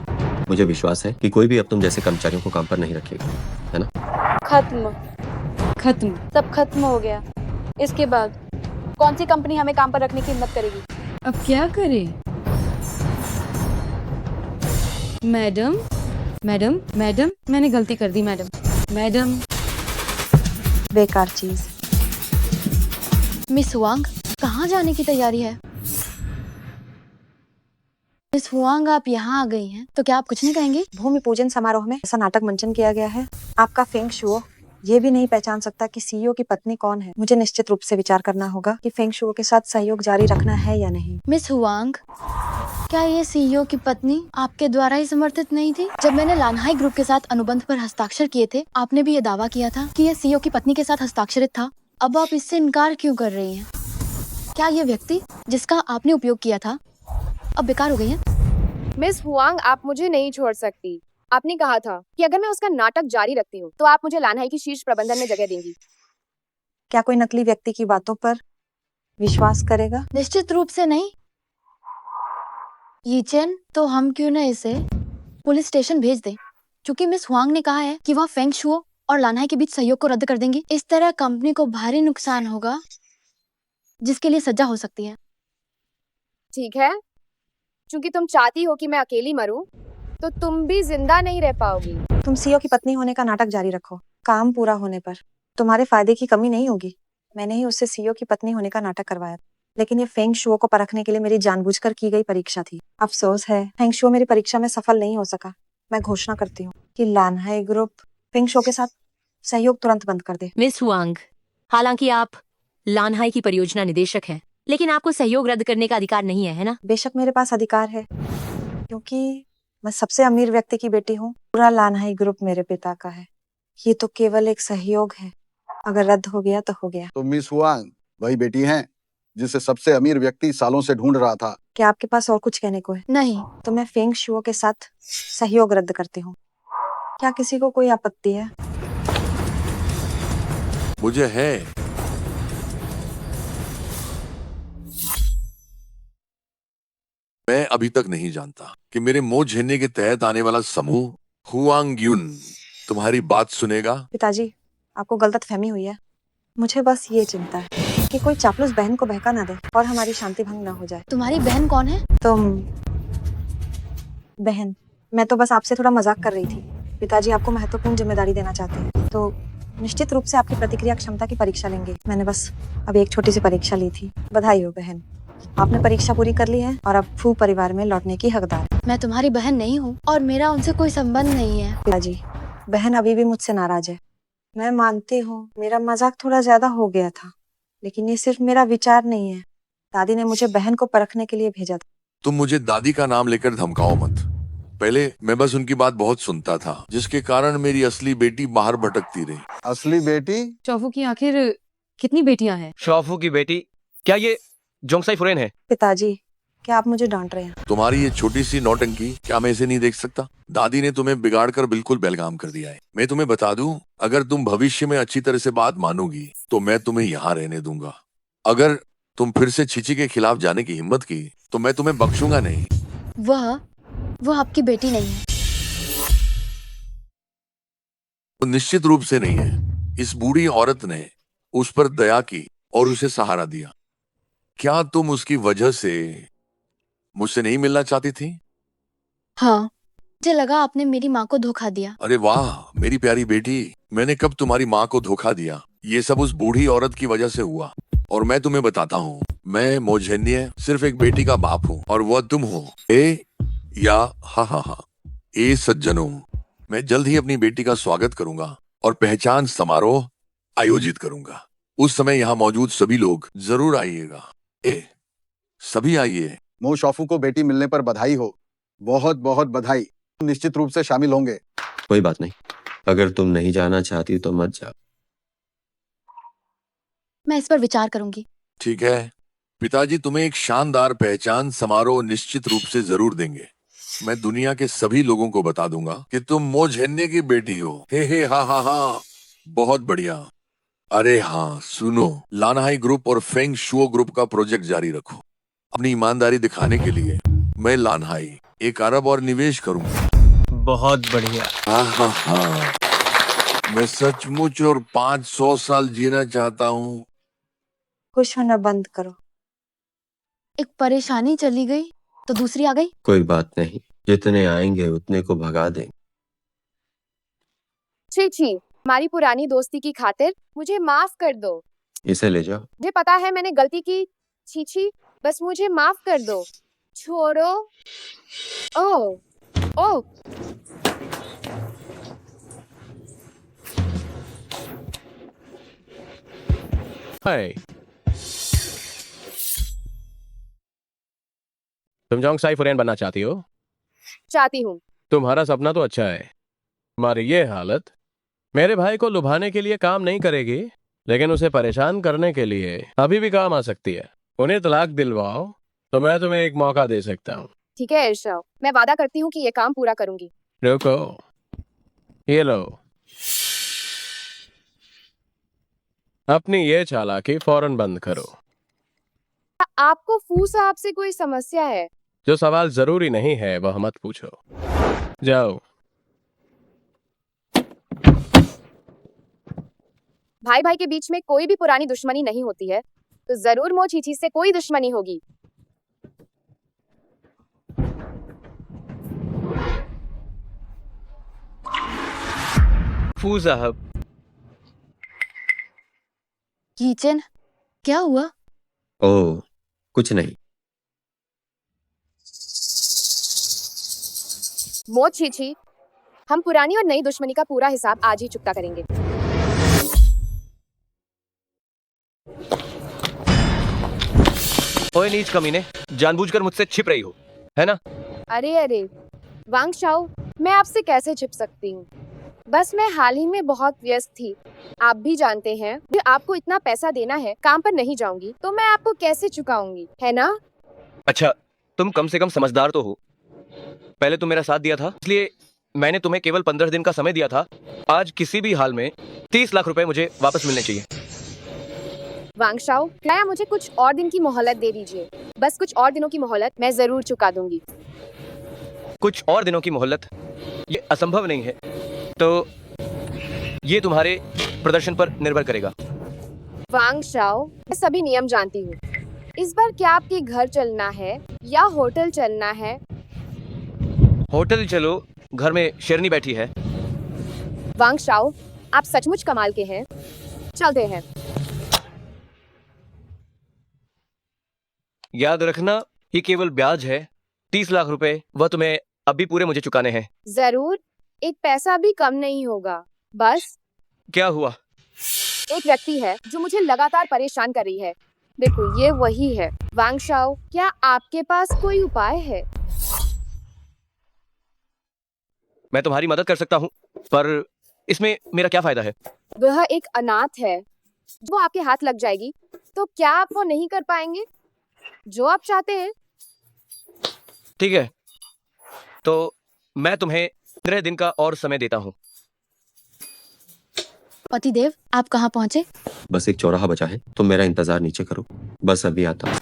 मुझे विश्वास है कि कोई भी अब तुम जैसे कर्मचारियों को काम पर नहीं रखेगा, है ना? खत्म। सब खत्म हो गया। इसके बाद कौन सी कंपनी हमें काम पर रखने की हिम्मत करेगी? अब क्या करें? मैडम, मैडम, मैडम, मैंने गलती कर दी मैडम। मैडम, बेकार चीज। मिस हुआंग, कहाँ जाने की तैयारी है? मिस हुआंग, आप यहाँ आ गई हैं, तो क्या आप कुछ नहीं कहेंगी? भूमि पूजन समारोह में ऐसा नाटक मंचन किया गया है। आपका फेंग शुओ ये भी नहीं पहचान सकता कि सीईओ की पत्नी कौन है। मुझे निश्चित रूप से विचार करना होगा कि फेंग शुओ के साथ सहयोग जारी रखना है या नहीं। मिस हुआंग, क्या ये सीईओ की पत्नी आपके द्वारा ही समर्थित नहीं थी? जब मैंने लानहाई ग्रुप के साथ अनुबंध पर हस्ताक्षर किए थे, आपने भी ये दावा किया था कि ये सीईओ की पत्नी के साथ हस्ताक्षरित था। अब आप इससे इनकार क्यों कर रही हैं? क्या ये व्यक्ति जिसका आपने उपयोग किया था अब बेकार हो गई है? मिस हुआंग, आप मुझे नहीं छोड़ सकती। आपने कहा था कि अगर मैं उसका नाटक जारी रखती हूँ तो आप मुझे लानहाई की शीर्ष प्रबंधन में जगह देंगी। क्या कोई नकली व्यक्ति की बातों पर विश्वास करेगा? निश्चित रूप से नहीं। यीचेन, तो हम क्यों न इसे पुलिस स्टेशन भेज दें, क्योंकि मिस हुआंग ने कहा है कि वह फेंग शुओ और लानहाई के बीच सहयोग को रद्द कर देंगी। इस तरह कंपनी को भारी नुकसान होगा, जिसके लिए सजा हो सकती है। ठीक है, क्योंकि तुम चाहती हो कि मैं अकेली मरूं, तो तुम भी जिंदा नहीं रह पाओगी। तुम सीईओ की पत्नी होने का नाटक जारी रखो। काम पूरा होने पर तुम्हारे फायदे की कमी नहीं होगी। मैंने ही उससे सीईओ की पत्नी होने का नाटक करवाया, लेकिन ये फेंग शुओ को परखने के लिए मेरी जानबूझकर की गई परीक्षा थी। अफसोस है, फेंग शुओ मेरी परीक्षा में सफल नहीं हो सका। मैं घोषणा करती हूँ कि लानहाई ग्रुप फेंग शुओ के साथ सहयोग तुरंत बंद कर दे। मिस हुआंग, हालांकि आप लानहाई की परियोजना निदेशक हैं, लेकिन आपको सहयोग रद्द करने का अधिकार नहीं है ना? बेशक मेरे पास अधिकार है, क्योंकि मैं सबसे अमीर व्यक्ति की बेटी हूँ। पूरा लानहाई ग्रुप मेरे पिता का है। ये तो केवल एक सहयोग है। अगर रद्द हो गया तो हो गया। तो मिस हुआंग वही बेटी हैं जिसे सबसे अमीर व्यक्ति सालों से ढूंढ रहा था। क्या आपके पास और कुछ कहने को है? नहीं। तो मैं फेंग शुओ के साथ सहयोग रद्द करती हूँ। क्या किसी को कोई आपत्ति है? मुझे है। मैं अभी तक नहीं जानता कि मेरे मोह झेलने के तहत आने वाला समूह हुआंग युन तुम्हारी बात सुनेगा। पिताजी, आपको गलतफहमी हुई है। मुझे बस ये चिंता है कि कोई चापलूस बहन को बहका ना दे और हमारी शांति भंग ना हो जाए। तुम्हारी बहन कौन है? तुम बहन, मैं तो बस आपसे थोड़ा मजाक कर रही थी। पिताजी आपको महत्वपूर्ण जिम्मेदारी देना चाहते हैं, तो निश्चित रूप से आपकी प्रतिक्रिया क्षमता की परीक्षा लेंगे। मैंने बस अभी एक छोटी सी परीक्षा ली थी। बधाई हो बहन, आपने परीक्षा पूरी कर ली है और अब फू परिवार में लौटने की हकदार। मैं तुम्हारी बहन नहीं हूँ और मेरा उनसे कोई संबंध नहीं है। पिताजी, बहन अभी भी मुझसे नाराज है। मैं मानती हूँ मेरा मजाक थोड़ा ज्यादा हो गया था, लेकिन ये सिर्फ मेरा विचार नहीं है। दादी ने मुझे बहन को परखने के लिए भेजा था। तुम मुझे दादी का नाम लेकर धमकाओ मत। पहले मैं बस उनकी बात बहुत सुनता था, जिसके कारण मेरी असली बेटी बाहर भटकती रही। असली बेटी? शॉफू की आखिर कितनी बेटियां हैं? शॉफू की बेटी? क्या ये जोंगसाई फुरेन है? पिताजी, क्या आप मुझे डांट रहे हैं? तुम्हारी ये छोटी सी नौटंकी, क्या मैं इसे नहीं देख सकता? दादी ने तुम्हें बिगाड़ कर बिल्कुल बेलगाम कर दिया है। मैं तुम्हें बता दूं, अगर तुम भविष्य में अच्छी तरह से बात मानोगी तो मैं तुम्हें यहाँ रहने दूंगा। अगर तुम फिर से छिची के खिलाफ जाने की हिम्मत की तो मैं तुम्हें बख्शूंगा नहीं। वह आपकी बेटी नहीं है। वो निश्चित रूप से नहीं है। इस बूढ़ी औरत ने उस पर दया की और उसे सहारा दिया। क्या तुम उसकी वजह से मुझसे नहीं मिलना चाहती थी? हाँ, मुझे लगा आपने मेरी माँ को धोखा दिया। अरे वाह मेरी प्यारी बेटी, मैंने कब तुम्हारी माँ को धोखा दिया? ये सब उस बूढ़ी औरत की वजह से हुआ। और मैं तुम्हें बताता हूँ, मैं मोजन्य सिर्फ एक बेटी का बाप हूँ और वह तुम हो। हा ए सज्जनों, मैं जल्द ही अपनी बेटी का स्वागत करूंगा और पहचान समारोह आयोजित करूंगा। उस समय यहाँ मौजूद सभी लोग जरूर आइएगा। सभी आइए। मोशाफू को बेटी मिलने पर बधाई हो। बहुत बहुत बधाई। निश्चित रूप से शामिल होंगे। कोई बात नहीं, अगर तुम नहीं जाना चाहती तो मत जाओ। मैं इस पर विचार करूंगी। ठीक है, पिताजी तुम्हें एक शानदार पहचान समारोह निश्चित रूप से जरूर देंगे। मैं दुनिया के सभी लोगों को बता दूंगा कि तुम मोजन्य की बेटी हो। हे हा, बहुत बढ़िया। अरे हाँ सुनो, लानहाई ग्रुप और फेंग शुओ ग्रुप का प्रोजेक्ट जारी रखो। अपनी ईमानदारी दिखाने के लिए मैं लानहाई 1 अरब और निवेश करूंगा। बहुत बढ़िया। हाँ, मैं सचमुच और 500 साल जीना चाहता हूँ। खुश होना बंद करो। एक परेशानी चली गई तो दूसरी आ गई। कोई बात नहीं, जितने आएंगे उतने को भगा देंगे। छी, हमारी पुरानी दोस्ती की खातिर मुझे माफ कर दो। इसे ले जाओ। मुझे पता है मैंने गलती की। छी, बस मुझे माफ कर दो। छोड़ो। ओ हाय, तुम जोंग साई फुरेन बनना चाहती हो? चाहती हूँ। तुम्हारा सपना तो अच्छा है, तुम्हारी ये हालत मेरे भाई को लुभाने के लिए काम नहीं करेगी, लेकिन उसे परेशान करने के लिए अभी भी काम आ सकती है। उन्हें तलाक दिलवाओ तो मैं तुम्हें एक मौका दे सकता हूँ। ठीक है इरशाद, मैं वादा करती हूँ कि ये काम पूरा करूंगी। रुको, ये लो, अपनी ये चालाकी फौरन बंद करो। आपको फू साहब से कोई समस्या है? जो सवाल जरूरी नहीं है वह मत पूछो। जाओ। भाई के बीच में कोई भी पुरानी दुश्मनी नहीं होती है, तो जरूर मो चीची से कोई दुश्मनी होगी। फू साहब, कीचन, क्या हुआ? ओह, कुछ नहीं। मो चीची, हम पुरानी और नई दुश्मनी का पूरा हिसाब आज ही चुकता करेंगे। ओए नीच कमीने, जानबूझकर मुझसे छिप रही हो, है ना? अरे वांग शाओ, मैं आपसे कैसे छिप सकती हूँ? बस मैं हाल ही में बहुत व्यस्त थी। आप भी जानते हैं, मुझे आपको इतना पैसा देना है, काम पर नहीं जाऊंगी तो मैं आपको कैसे चुकाऊंगी, है ना? अच्छा, तुम कम से कम समझदार तो हो। पहले तुम मेरा साथ दिया था, इसलिए मैंने तुम्हें केवल 15 दिन का समय दिया था। आज किसी भी हाल में 30 लाख रुपए मुझे वापस मिलने चाहिए। वांग शाओ, कृपया मुझे कुछ और दिन की मोहलत दे दीजिए। बस कुछ और दिनों की मोहलत, मैं जरूर चुका दूंगी। कुछ और दिनों की मोहलत? ये असंभव नहीं है, तो ये तुम्हारे प्रदर्शन पर निर्भर करेगा। वांग शाओ, मैं सभी नियम जानती हूँ। इस बार क्या आपके घर चलना है या होटल चलना है? होटल चलो, घर में शेरनी बैठी है। वांग शाओ, आप सचमुच कमाल के हैं। चलते हैं। याद रखना, ये केवल ब्याज है। 30 लाख रुपए वह तुम्हें अभी पूरे मुझे चुकाने हैं। जरूर, एक पैसा भी कम नहीं होगा। बस क्या हुआ? एक व्यक्ति है जो मुझे लगातार परेशान कर रही है। देखो, ये वही है। वांग शाओ, क्या आपके पास कोई उपाय है? मैं तुम्हारी मदद कर सकता हूँ, पर इसमें मेरा क्या फायदा है? वह एक अनाथ है, वो आपके हाथ लग जाएगी, तो क्या आप वो नहीं कर पाएंगे जो आप चाहते हैं? ठीक है, तो मैं तुम्हें 15 दिन का और समय देता हूँ। पतिदेव, आप कहाँ पहुँचे? बस एक चौराहा बचा है, तुम मेरा इंतजार नीचे करो, बस अभी आता हूँ।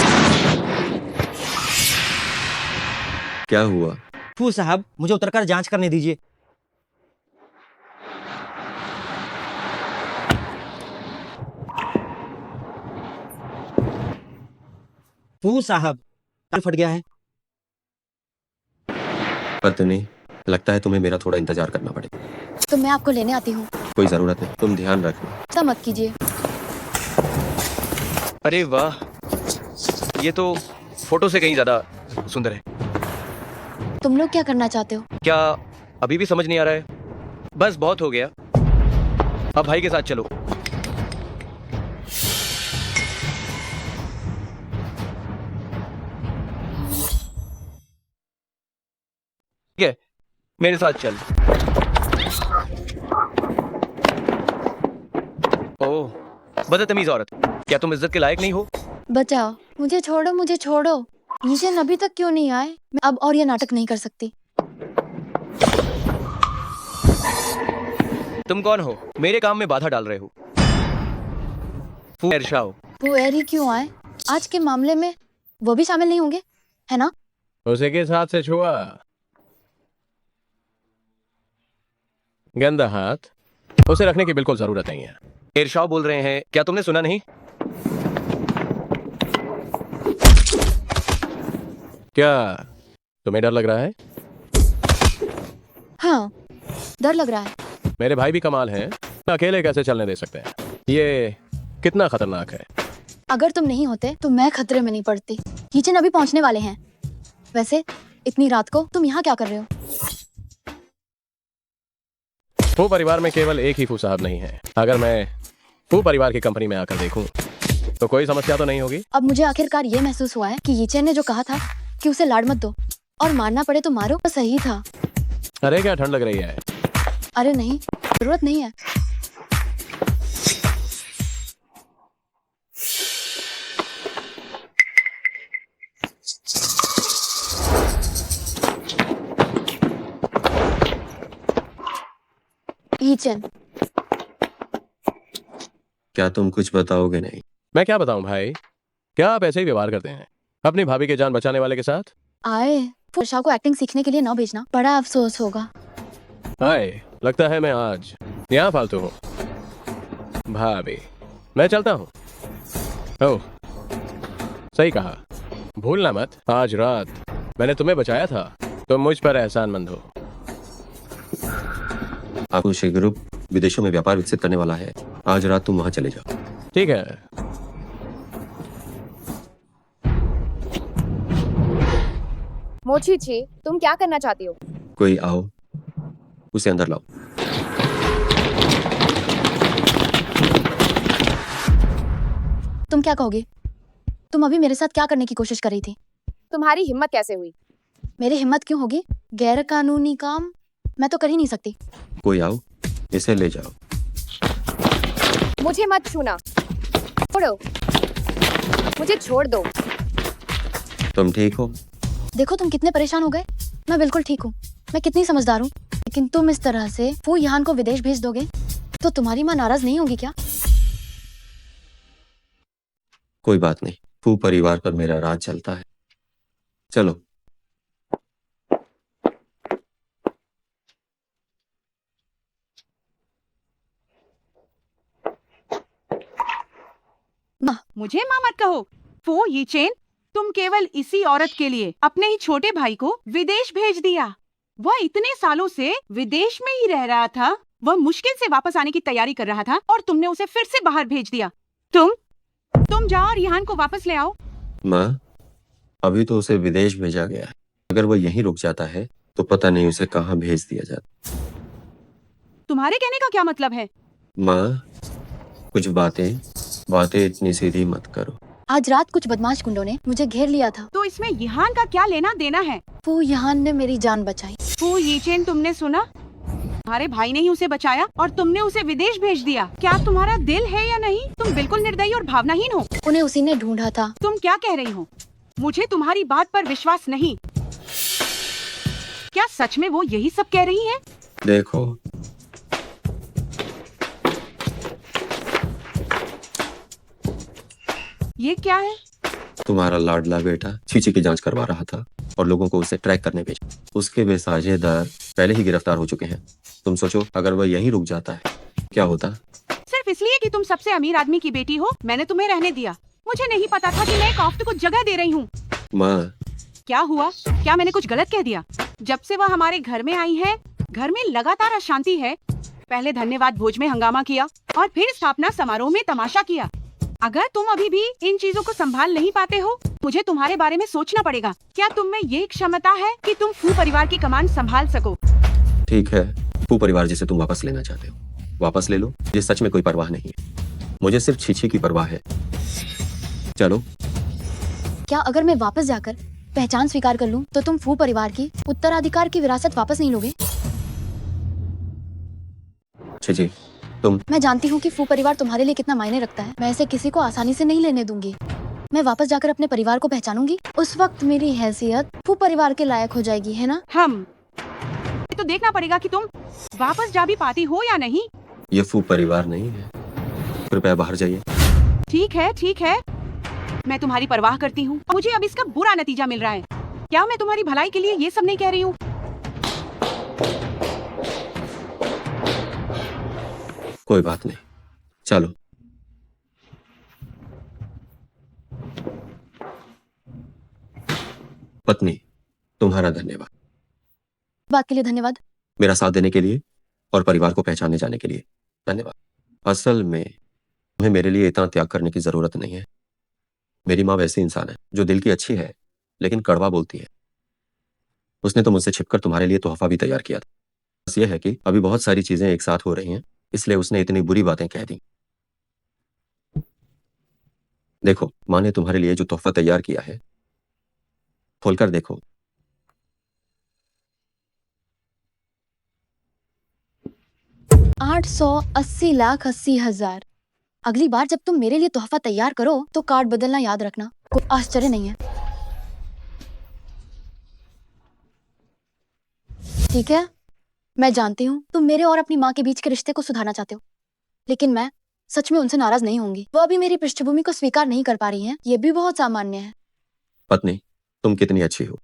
क्या हुआ? फू साहब, मुझे उतरकर जांच करने दीजिए। फू साहब तार फट गया है। पत्नी, लगता है तुम्हें मेरा थोड़ा इंतजार करना पड़ेगा। तो मैं आपको लेने आती हूँ। कोई जरूरत नहीं, तुम ध्यान रखना। ऐसा मत कीजिए। अरे वाह, ये तो फोटो से कहीं ज्यादा सुंदर है। तुम लोग क्या करना चाहते हो? क्या अभी भी समझ नहीं आ रहा है? बस बहुत हो गया, अब भाई के साथ चलो। ठीक है, मेरे साथ चल। ओह, बदतमीज औरत, क्या तुम इज्जत के लायक नहीं हो? बचाओ, मुझे छोड़ो, मुझे छोड़ो। ईशन अभी तक क्यों नहीं आए? मैं अब और ये नाटक नहीं कर सकती। तुम कौन हो? मेरे काम में बाधा डाल रहे हो। एरशाओ। वो एरी क्यों आए? आज के मामले में वो भी शामिल नहीं होंगे, है ना? उसे किस हाथ से छुआ? गंदा हाथ। उसे रखने की बिल्कुल जरूरत नहीं है। एरशाओ बोल रहे हैं, क्या तुमने सुना नहीं? क्या तुम्हें डर लग रहा है? हाँ, डर लग रहा है। मेरे भाई भी कमाल हैं, अकेले कैसे चलने दे सकते हैं? ये कितना खतरनाक है। अगर तुम नहीं होते तो मैं खतरे में नहीं पड़ती। किचन अभी पहुंचने वाले हैं। वैसे इतनी रात को तुम यहाँ क्या कर रहे हो? फू परिवार में केवल एक ही फू साहब नहीं है। अगर मैं फू परिवार की कंपनी में आकर देखूं तो कोई समस्या तो नहीं होगी। अब मुझे आखिरकार ये महसूस हुआ है कि यीचेन ने जो कहा था कि उसे लाड मत दो और मारना पड़े तो मारो, तो सही था। अरे क्या ठंड लग रही है? अरे नहीं, जरूरत नहीं है। यीचेन, क्या तुम कुछ बताओगे नहीं? मैं क्या बताऊं भाई, क्या आप ऐसे ही व्यवहार करते हैं अपनी भाभी की जान बचाने वाले के साथ? आए फुर्शा को एक्टिंग सीखने के लिए न भेजना, बड़ा अफसोस होगा। हाय, लगता है मैं आज यहाँ फालतू हूँ। भाभी, मैं चलता हूँ। ओह, सही कहा। भूलना मत, आज रात मैंने तुम्हें बचाया था, तुम मुझ पर एहसानमंद हो। आकुश ग्रुप विदेशों में व्यापार विकसित करने वाला है। आज रात तुम वहां चले जाओ। ठीक है। मोची, तुम क्या करना चाहती हो? कोई आओ, उसे अंदर लाओ। तुम क्या कहोगे? तुम अभी मेरे साथ क्या करने की कोशिश कर रही थी? तुम्हारी हिम्मत कैसे हुई? मेरी हिम्मत क्यों होगी? गैर कानूनी काम मैं तो कर ही नहीं सकती। कोई आओ, इसे ले जाओ। मुझे मत छूना, छोड़ो, मुझे छोड़ दो। तुम ठीक हो? देखो तुम कितने परेशान हो गए। मैं बिल्कुल ठीक हूँ, मैं कितनी समझदार हूँ। लेकिन तुम इस तरह से फू यान को विदेश भेज दोगे तो तुम्हारी माँ नाराज नहीं होगी क्या? कोई बात नहीं, फू परिवार पर मेरा राज चलता है। चलो। मुझे माँ मत कहो। फू यीचेन, तुम केवल इसी औरत के लिए अपने ही छोटे भाई को विदेश भेज दिया। वह इतने सालों से विदेश में ही रह रहा था, वह मुश्किल से वापस आने की तैयारी कर रहा था और तुमने उसे फिर से बाहर भेज दिया। तुम जाओ और रिहान को वापस ले आओ। माँ, अभी तो उसे विदेश भेजा गया है। अगर वो यहीं रुक जाता है तो पता नहीं उसे कहाँ भेज दिया जाता। तुम्हारे कहने का क्या मतलब है? माँ, कुछ बातें इतनी सीधी मत करो। आज रात कुछ बदमाश गुंडों ने मुझे घेर लिया था। तो इसमें यहान का क्या लेना देना है? फू यान ने मेरी जान बचाई। फू यीचेन, तुमने सुना? तुम्हारे भाई ने ही उसे बचाया और तुमने उसे विदेश भेज दिया। क्या तुम्हारा दिल है या नहीं? तुम बिल्कुल निर्दयी और भावनाहीन हो। उन्हें उसी ने ढूंढा था। तुम क्या कह रही हो? मुझे तुम्हारी बात पर विश्वास नहीं। क्या सच में वो यही सब कह रही है? देखो, ये क्या है? तुम्हारा लाडला बेटा चीची की जांच करवा रहा था और लोगों को उसे ट्रैक करने भेजा। उसके वे साझेदार पहले ही गिरफ्तार हो चुके हैं। तुम सोचो, अगर वह यहीं रुक जाता है क्या होता? सिर्फ इसलिए कि तुम सबसे अमीर आदमी की बेटी हो, मैंने तुम्हें रहने दिया। मुझे नहीं पता था कि मैं एक औरत को जगह दे रही हूँ। माँ, क्या हुआ? क्या मैंने कुछ गलत कह दिया? जब से वह हमारे घर में आई है, घर में लगातार अशांति है। पहले धन्यवाद भोज में हंगामा किया और फिर स्थापना समारोह में तमाशा किया। अगर तुम अभी भी इन चीजों को संभाल नहीं पाते हो, मुझे तुम्हारे बारे में सोचना पड़ेगा। क्या तुम में ये क्षमता है कि तुम फू परिवार की कमान संभाल सको? ठीक है, फू परिवार जिसे तुम वापस लेना चाहते हो वापस ले लो। मुझे सच में कोई परवाह नहीं है, मुझे सिर्फ छीछी की परवाह है। चलो। क्या अगर मैं वापस जाकर पहचान स्वीकार कर लूं, तो तुम फू परिवार की उत्तराधिकार की विरासत वापस नहीं लोगे? छीछी, तुम। मैं जानती हूँ कि फू परिवार तुम्हारे लिए कितना मायने रखता है। मैं इसे किसी को आसानी से नहीं लेने दूंगी। मैं वापस जाकर अपने परिवार को पहचानूंगी। उस वक्त मेरी हैसियत फू परिवार के लायक हो जाएगी, है ना? हम तो देखना पड़ेगा कि तुम वापस जा भी पाती हो या नहीं। ये फू परिवार नहीं है, कृपया बाहर जाइए। ठीक है, ठीक है, मैं तुम्हारी परवाह करती हूँ। मुझे अब इसका बुरा नतीजा मिल रहा है। क्या मैं तुम्हारी भलाई के लिए ये सब नहीं कह रही हूँ? कोई बात नहीं, चलो। पत्नी, तुम्हारा धन्यवाद। बात के लिए धन्यवाद। मेरा साथ देने के लिए और परिवार को पहचानने जाने के लिए धन्यवाद। असल में तुम्हें मेरे लिए इतना त्याग करने की जरूरत नहीं है। मेरी माँ वैसी इंसान है जो दिल की अच्छी है, लेकिन कड़वा बोलती है। उसने तो मुझसे छिपकर तुम्हारे लिए तोहफा भी तैयार किया था। बस ये है कि अभी बहुत सारी चीजें एक साथ हो रही हैं, इसलिए उसने इतनी बुरी बातें कह दी। देखो, माँ ने तुम्हारे लिए जो तोहफा तैयार किया है, खोलकर देखो। $880,80,000। अगली बार जब तुम मेरे लिए तोहफा तैयार करो तो कार्ड बदलना याद रखना। कोई आश्चर्य नहीं है, ठीक है? मैं जानती हूँ तुम मेरे और अपनी माँ के बीच के रिश्ते को सुधारना चाहते हो, लेकिन मैं सच में उनसे नाराज नहीं होंगी। वो अभी मेरी पृष्ठभूमि को स्वीकार नहीं कर पा रही हैं। ये भी बहुत सामान्य है। पत्नी, तुम कितनी अच्छी हो।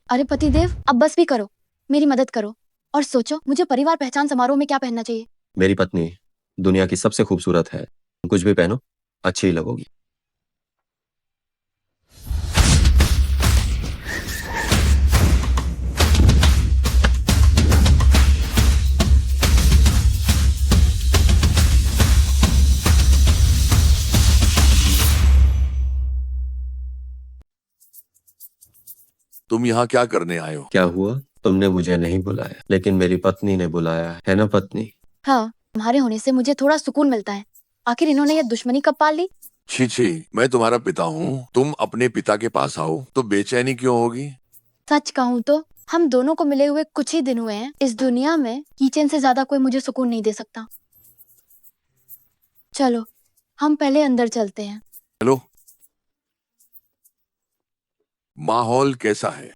अरे पतिदेव, अब बस भी करो, मेरी मदद करो और सोचो मुझे परिवार पहचान समारोह में क्या पहनना चाहिए। मेरी पत्नी दुनिया की सबसे खूबसूरत है। तुम कुछ भी पहनो, अच्छी ही लगोगी। तुम यहाँ क्या करने आए हो? क्या हुआ? तुमने मुझे नहीं बुलाया, लेकिन मेरी पत्नी ने बुलाया है ना पत्नी? हाँ, तुम्हारे होने से मुझे थोड़ा सुकून मिलता है। आखिर इन्होंने ये दुश्मनी कब पाल ली? छी छी, मैं तुम्हारा पिता हूँ। तुम अपने पिता के पास आओ तो बेचैनी क्यों होगी? सच कहूँ तो हम दोनों को मिले हुए कुछ ही दिन हुए हैं। इस दुनिया में किचन से ज्यादा कोई मुझे सुकून नहीं दे सकता। चलो, हम पहले अंदर चलते हैं। चलो। माहौल कैसा है?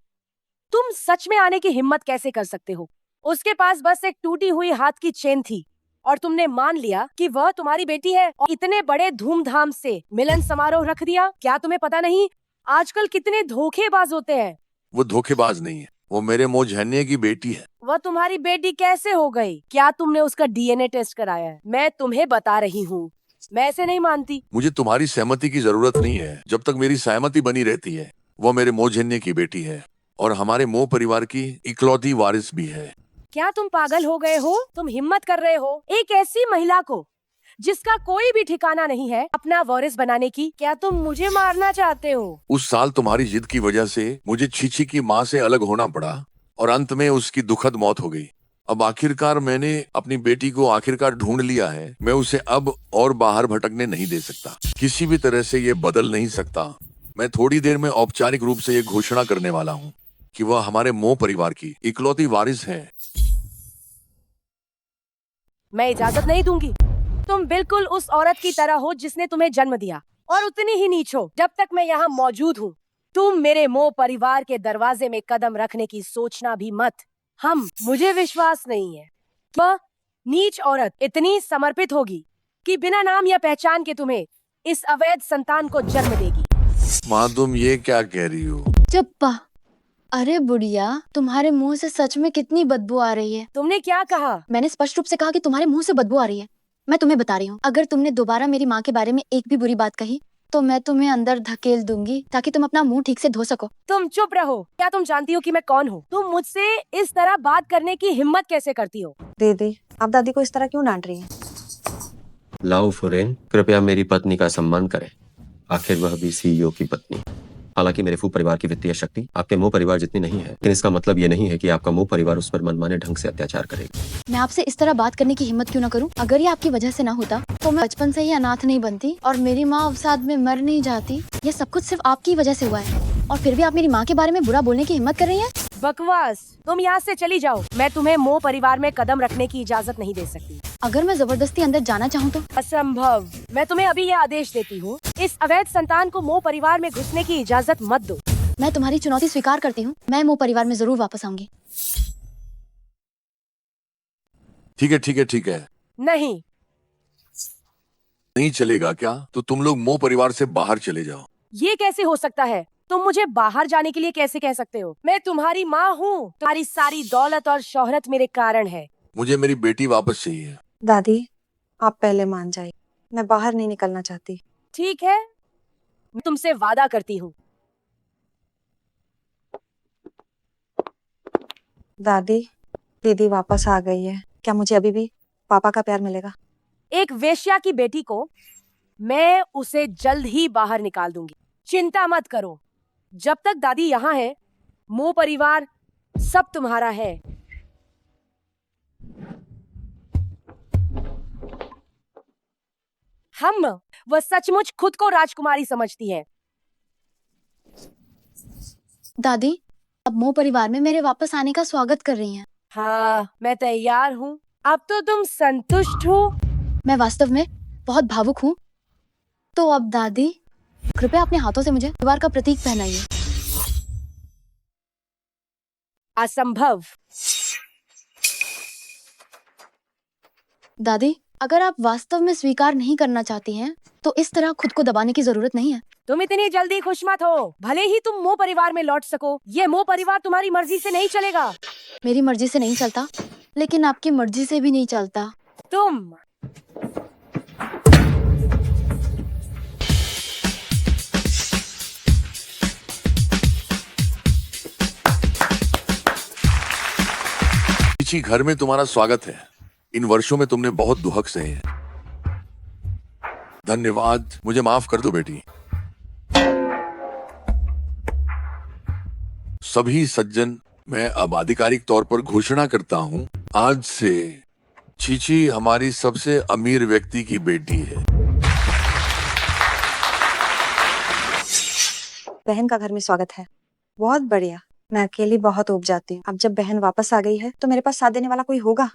तुम सच में आने की हिम्मत कैसे कर सकते हो? उसके पास बस एक टूटी हुई हाथ की चेन थी और तुमने मान लिया कि वह तुम्हारी बेटी है और इतने बड़े धूमधाम से मिलन समारोह रख दिया। क्या तुम्हें पता नहीं आजकल कितने धोखेबाज होते हैं? वो धोखेबाज नहीं है, वो मेरे मोहजन्य की बेटी है। वह तुम्हारी बेटी कैसे हो गई? क्या तुमने उसका डीएनए टेस्ट कराया है? मैं तुम्हें बता रही हूँ, मैं ऐसे नहीं मानती। मुझे तुम्हारी सहमति की जरूरत नहीं है। जब तक मेरी सहमति बनी रहती है, वो मेरे मोहजन्य की बेटी है और हमारे मोह परिवार की इकलौती वारिस भी है। क्या तुम पागल हो गए हो? तुम हिम्मत कर रहे हो एक ऐसी महिला को जिसका कोई भी ठिकाना नहीं है अपना वारिस बनाने की? क्या तुम मुझे मारना चाहते हो? उस साल तुम्हारी जिद की वजह से मुझे छीछी की माँ से अलग होना पड़ा और अंत में उसकी दुखद मौत हो गई। अब आखिरकार मैंने अपनी बेटी को आखिरकार ढूंढ लिया है। मैं उसे अब और बाहर भटकने नहीं दे सकता। किसी भी तरह से ये बदल नहीं सकता। मैं थोड़ी देर में औपचारिक रूप से ये घोषणा करने वाला हूँ कि वह हमारे मोह परिवार की इकलौती वारिस है। मैं इजाजत नहीं दूंगी। तुम बिल्कुल उस औरत की तरह हो जिसने तुम्हें जन्म दिया और उतनी ही नीच हो जब तक मैं यहाँ मौजूद हूँ। तुम मेरे मोह परिवार के दरवाजे में कदम रखने की सोचना भी मत। मुझे विश्वास नहीं है वह नीच औरत इतनी समर्पित होगी कि बिना नाम या पहचान के तुम्हें इस अवैध संतान को जन्म देगी। माँ, तुम ये क्या कह रही हो? चुप्पा। अरे बुढ़िया, तुम्हारे मुंह से सच में कितनी बदबू आ रही है। तुमने क्या कहा? मैंने स्पष्ट रूप से कहा कि तुम्हारे मुंह से बदबू आ रही है। मैं तुम्हें बता रही हूँ, अगर तुमने दोबारा मेरी माँ के बारे में एक भी बुरी बात कही तो मैं तुम्हें अंदर धकेल दूंगी ताकि तुम अपना मुंह ठीक से धो सको। तुम चुप रहो। क्या तुम जानती हो कि मैं कौन हूँ? तुम मुझसे इस तरह बात करने की हिम्मत कैसे करती हो? दीदी, आप दादी को इस तरह क्यों डांट रही हैं? लाओ फुरेन, कृपया मेरी पत्नी का सम्मान करें। आखिर वह भी सीईओ की पत्नी। हालांकि मेरे फू परिवार की वित्तीय शक्ति आपके मोह परिवार जितनी नहीं है, लेकिन इसका मतलब ये नहीं है कि आपका मोह परिवार उस पर मनमाने ढंग से अत्याचार करेगा। मैं आपसे इस तरह बात करने की हिम्मत क्यों ना करूं? अगर ये आपकी वजह से ना होता तो मैं बचपन से ही अनाथ नहीं बनती और मेरी माँ अवसाद में मर नहीं जाती। ये सब कुछ सिर्फ आपकी वजह से हुआ है और फिर भी आप मेरी माँ के बारे में बुरा बोलने की हिम्मत कर रही हैं। बकवास। तुम यहाँ से चली जाओ। मैं तुम्हें मोह परिवार में कदम रखने की इजाजत नहीं दे सकती। अगर मैं जबरदस्ती अंदर जाना चाहूँ तो? असंभव। मैं तुम्हें अभी यह आदेश देती हूँ, इस अवैध संतान को मोह परिवार में घुसने की इजाजत मत दो। मैं तुम्हारी चुनौती स्वीकार करती हूँ। मैं मोह परिवार में जरूर वापस आऊंगी। ठीक है ठीक है ठीक है। नहीं। नहीं चलेगा क्या? तो तुम लोग मोह परिवार से बाहर चले जाओ। ये कैसे हो सकता है? तुम मुझे बाहर जाने के लिए कैसे कह सकते हो? मैं तुम्हारी माँ हूँ। तुम्हारी सारी दौलत और शोहरत मेरे कारण है। मुझे मेरी बेटी वापस चाहिए। दादी, आप पहले मान जाइए। मैं बाहर नहीं निकलना चाहती। ठीक है, मैं तुमसे वादा करती हूँ। दादी, दीदी वापस आ गई है। क्या मुझे अभी भी पापा का प्यार मिलेगा? एक वेश्या की बेटी को मैं उसे जल्द ही बाहर निकाल दूंगी। चिंता मत करो। जब तक दादी यहाँ है, मोह परिवार सब तुम्हारा है। वह सचमुच खुद को राजकुमारी समझती है। दादी, अब मोह परिवार में मेरे वापस आने का स्वागत कर रही हैं। हाँ, मैं तैयार हूँ। अब तो तुम संतुष्ट हो? मैं वास्तव में बहुत भावुक हूँ। तो अब दादी, कृपया अपने हाथों से मुझे परिवार का प्रतीक पहनाइए। असंभव। दादी, अगर आप वास्तव में स्वीकार नहीं करना चाहती हैं, तो इस तरह खुद को दबाने की जरूरत नहीं है। तुम इतनी जल्दी खुश मत हो। भले ही तुम मोह परिवार में लौट सको, ये मोह परिवार तुम्हारी मर्जी से नहीं चलेगा। मेरी मर्जी से नहीं चलता, लेकिन आपकी मर्जी से भी नहीं चलता। तुम किसी घर में तुम्हारा स्वागत है। इन वर्षों में तुमने बहुत दुहक सहे हैं। धन्यवाद। मुझे माफ कर दो बेटी। सभी सज्जन, मैं अब आधिकारिक तौर पर घोषणा करता हूँ, आज से चीची हमारी सबसे अमीर व्यक्ति की बेटी है। बहन का घर में स्वागत है। बहुत बढ़िया। मैं अकेली बहुत ऊब जाती हूँ। अब जब बहन वापस आ गई है तो मेरे पास साथ देने वाला कोई होगा।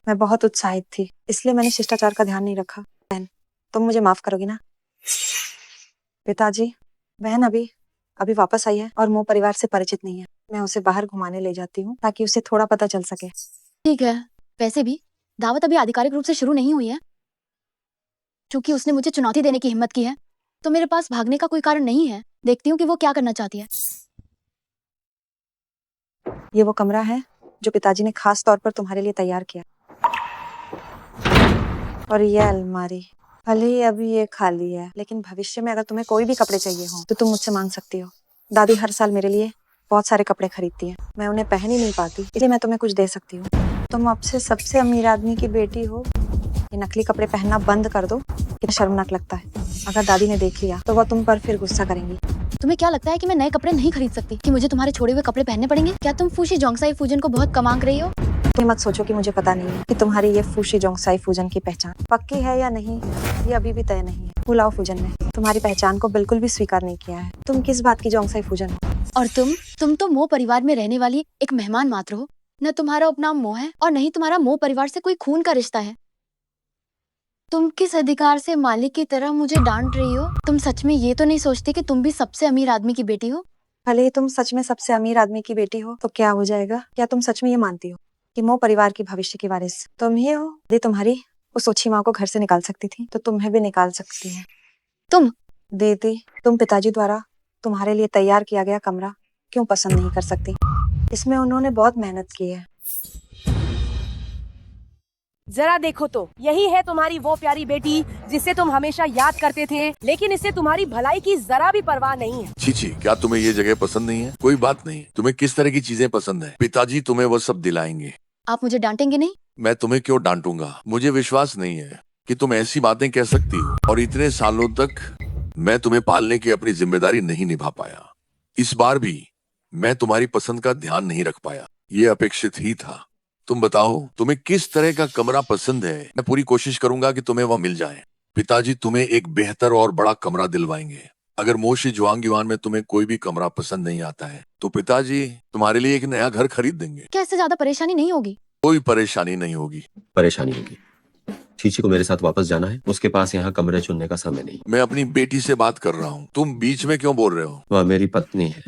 मैं बहुत उत्साहित थी, इसलिए मैंने शिष्टाचार का ध्यान नहीं रखा। बहन, तुम मुझे माफ करोगी ना? पिताजी, बहन अभी वापस आई है और मोह परिवार से परिचित नहीं है। मैं उसे बाहर घुमाने ले जाती हूँ ताकि उसे थोड़ा पता चल सके। ठीक है। वैसे भी दावत अभी आधिकारिक रूप से शुरू नहीं हुई है। चूंकि उसने मुझे चुनौती देने की हिम्मत की है, तो मेरे पास भागने का कोई कारण नहीं है। देखती हूँ कि वो क्या करना चाहती है। ये वो कमरा है जो पिताजी ने खास तौर पर तुम्हारे लिए तैयार किया। और ये अलमारी, भले ही अभी ये खाली है, लेकिन भविष्य में अगर तुम्हें कोई भी कपड़े चाहिए हो तो तुम मुझसे मांग सकती हो। दादी हर साल मेरे लिए बहुत सारे कपड़े खरीदती है। मैं उन्हें पहन ही नहीं पाती, इसलिए मैं तुम्हें कुछ दे सकती हूँ। तुम अब से सबसे अमीर आदमी की बेटी हो। ये नकली कपड़े पहनना बंद कर दो। कितना शर्मनाक लगता है। अगर दादी ने देख लिया तो वह तुम पर फिर गुस्सा करेंगी। तुम्हें क्या लगता है कि मैं नए कपड़े नहीं खरीद सकती, कि मुझे तुम्हारे छोड़े हुए कपड़े पहनने पड़ेंगे? क्या तुम फूशी जोंगसाई फूजन को बहुत कम आंक रही हो? तुम मत सोचो कि मुझे पता नहीं है कि तुम्हारी ये फूशी जोंगसाई फूजन की पहचान पक्की है या नहीं। ये अभी भी तय नहीं है। पुलाव फूजन ने तुम्हारी पहचान को बिल्कुल भी स्वीकार नहीं किया है। तुम किस बात की जोंगसाई फूजन हो? और तुम तो मोह परिवार में रहने वाली एक मेहमान मात्र हो। न तुम्हारा उपनाम मोह है और नहीं तुम्हारा मोह परिवार से कोई खून का रिश्ता है। तुम किस अधिकार से मालिक की तरह मुझे डांट रही हो? तुम सच में ये तो नहीं सोचती कि तुम भी सबसे अमीर आदमी की बेटी हो? भले ही तुम सच में सबसे अमीर आदमी की बेटी हो तो क्या हो जाएगा? क्या तुम सच में ये मानती हो कि मोह परिवार की भविष्य की वारिस तुम ही हो? यदि तुम्हारी उस ओछी माँ को घर से निकाल सकती थी तो तुम्हें भी निकाल सकती है। तुम दीदी, तुम पिताजी द्वारा तुम्हारे लिए तैयार किया गया कमरा क्यों पसंद नहीं कर सकती? इसमें उन्होंने बहुत मेहनत की है। जरा देखो तो, यही है तुम्हारी वो प्यारी बेटी जिसे तुम हमेशा याद करते थे, लेकिन इससे तुम्हारी भलाई की जरा भी परवाह नहीं है। छी, क्या तुम्हें ये जगह पसंद नहीं है? कोई बात नहीं, तुम्हें किस तरह की चीजें पसंद है, पिताजी तुम्हें वो सब दिलाएंगे। आप मुझे डांटेंगे नहीं? मैं तुम्हें क्यों डांटूंगा? मुझे विश्वास नहीं है कि तुम ऐसी बातें कह सकती हो, और इतने सालों तक मैं तुम्हें पालने की अपनी जिम्मेदारी नहीं निभा पाया। इस बार भी मैं तुम्हारी पसंद का ध्यान नहीं रख पाया, ये अपेक्षित ही था। तुम बताओ तुम्हें किस तरह का कमरा पसंद है, मैं पूरी कोशिश करूंगा कि तुम्हें वह मिल जाए। पिताजी तुम्हें एक बेहतर और बड़ा कमरा दिलवाएंगे। अगर मोशी जुआंगयुआन में तुम्हें कोई भी कमरा पसंद नहीं आता है तो पिताजी तुम्हारे लिए एक नया घर खरीद देंगे। क्या इससे ज्यादा परेशानी नहीं होगी? कोई परेशानी नहीं होगी। परेशानी होगी। चीची को मेरे साथ वापस जाना है, उसके पास यहाँ कमरे चुनने का समय नहीं। मैं अपनी बेटी से बात कर रहा हूँ, तुम बीच में क्यों बोल रहे हो? वह मेरी पत्नी है।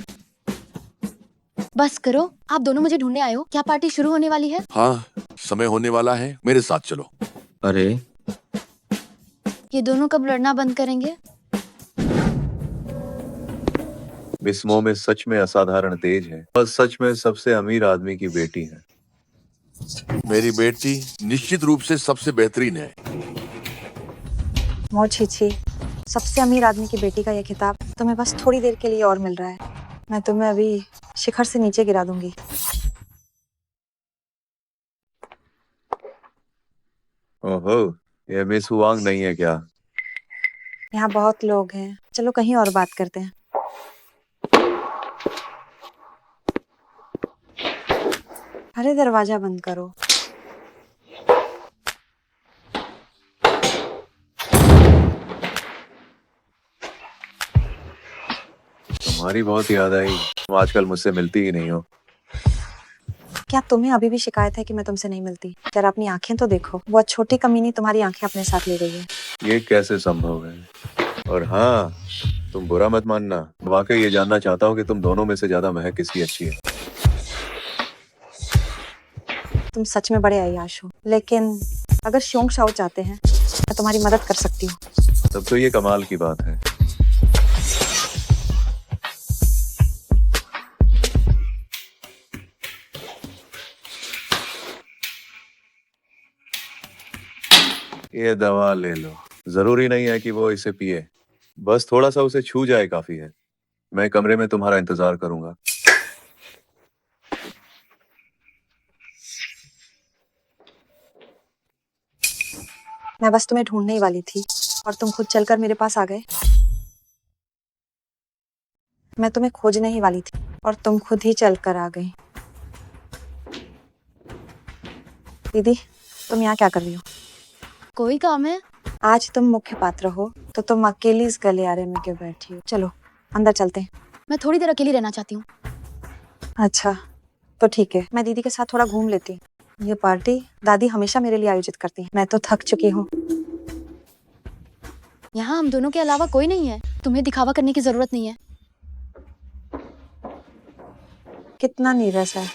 बस करो, आप दोनों मुझे ढूंढने आए हो। क्या पार्टी शुरू होने वाली है? हाँ, समय होने वाला है, मेरे साथ चलो। अरे ये दोनों कब लड़ना बंद करेंगे? मिस मोमे सच में असाधारण तेज है और सच में सबसे अमीर आदमी की बेटी है। मेरी बेटी निश्चित रूप से सबसे बेहतरीन है। मो छीछी, सबसे अमीर आदमी की बेटी का यह खिताब तुम्हें बस थोड़ी देर के लिए और मिल रहा है। मैं तुम्हें अभी शिखर से नीचे गिरा दूंगी। ओहो, ये मिस हुआंग नहीं है क्या? यहाँ बहुत लोग हैं, चलो कहीं और बात करते हैं। अरे दरवाजा बंद करो। तुम्हारी बहुत याद आई, तुम आजकल मुझसे मिलती ही नहीं हो। क्या तुम्हें अभी भी शिकायत है कि मैं तुमसे नहीं मिलती? जरा अपनी आंखें तो देखो, वो छोटी कमीनी तुम्हारी आंखें अपने साथ ले गई है। ये कैसे संभव है? और हाँ, तुम बुरा मत मानना, वाकई ये जानना चाहता हूँ कि तुम दोनों में से ज्यादा महक किसकी अच्छी है। तुम सच में बड़े अय्याश हो, लेकिन अगर शौक शाओ चाहते हैं मैं तुम्हारी मदद कर सकती हूँ। तब तो ये कमाल की बात है। ये दवा ले लो। जरूरी नहीं है कि वो इसे पिए, बस थोड़ा सा उसे छू जाए काफी है। मैं कमरे में तुम्हारा इंतजार करूंगा। मैं बस तुम्हें ढूंढने ही वाली थी और तुम खुद चलकर मेरे पास आ गए। मैं तुम्हें खोजने ही वाली थी और तुम खुद ही चलकर आ गई। दीदी, तुम यहाँ क्या कर रही हो? कोई काम है? आज तुम मुख्य पात्र हो तो तुम अकेली इस गलियारे में क्यों बैठी हो? चलो अंदर चलते हैं। मैं थोड़ी देर अकेली रहना चाहती हूँ। अच्छा तो ठीक है, मैं दीदी के साथ थोड़ा घूम लेती हूँ। ये पार्टी दादी हमेशा मेरे लिए आयोजित करती है। मैं तो थक चुकी हूँ। यहाँ हम दोनों के अलावा कोई नहीं है, तुम्हें दिखावा करने की जरूरत नहीं है। कितना नीरस है।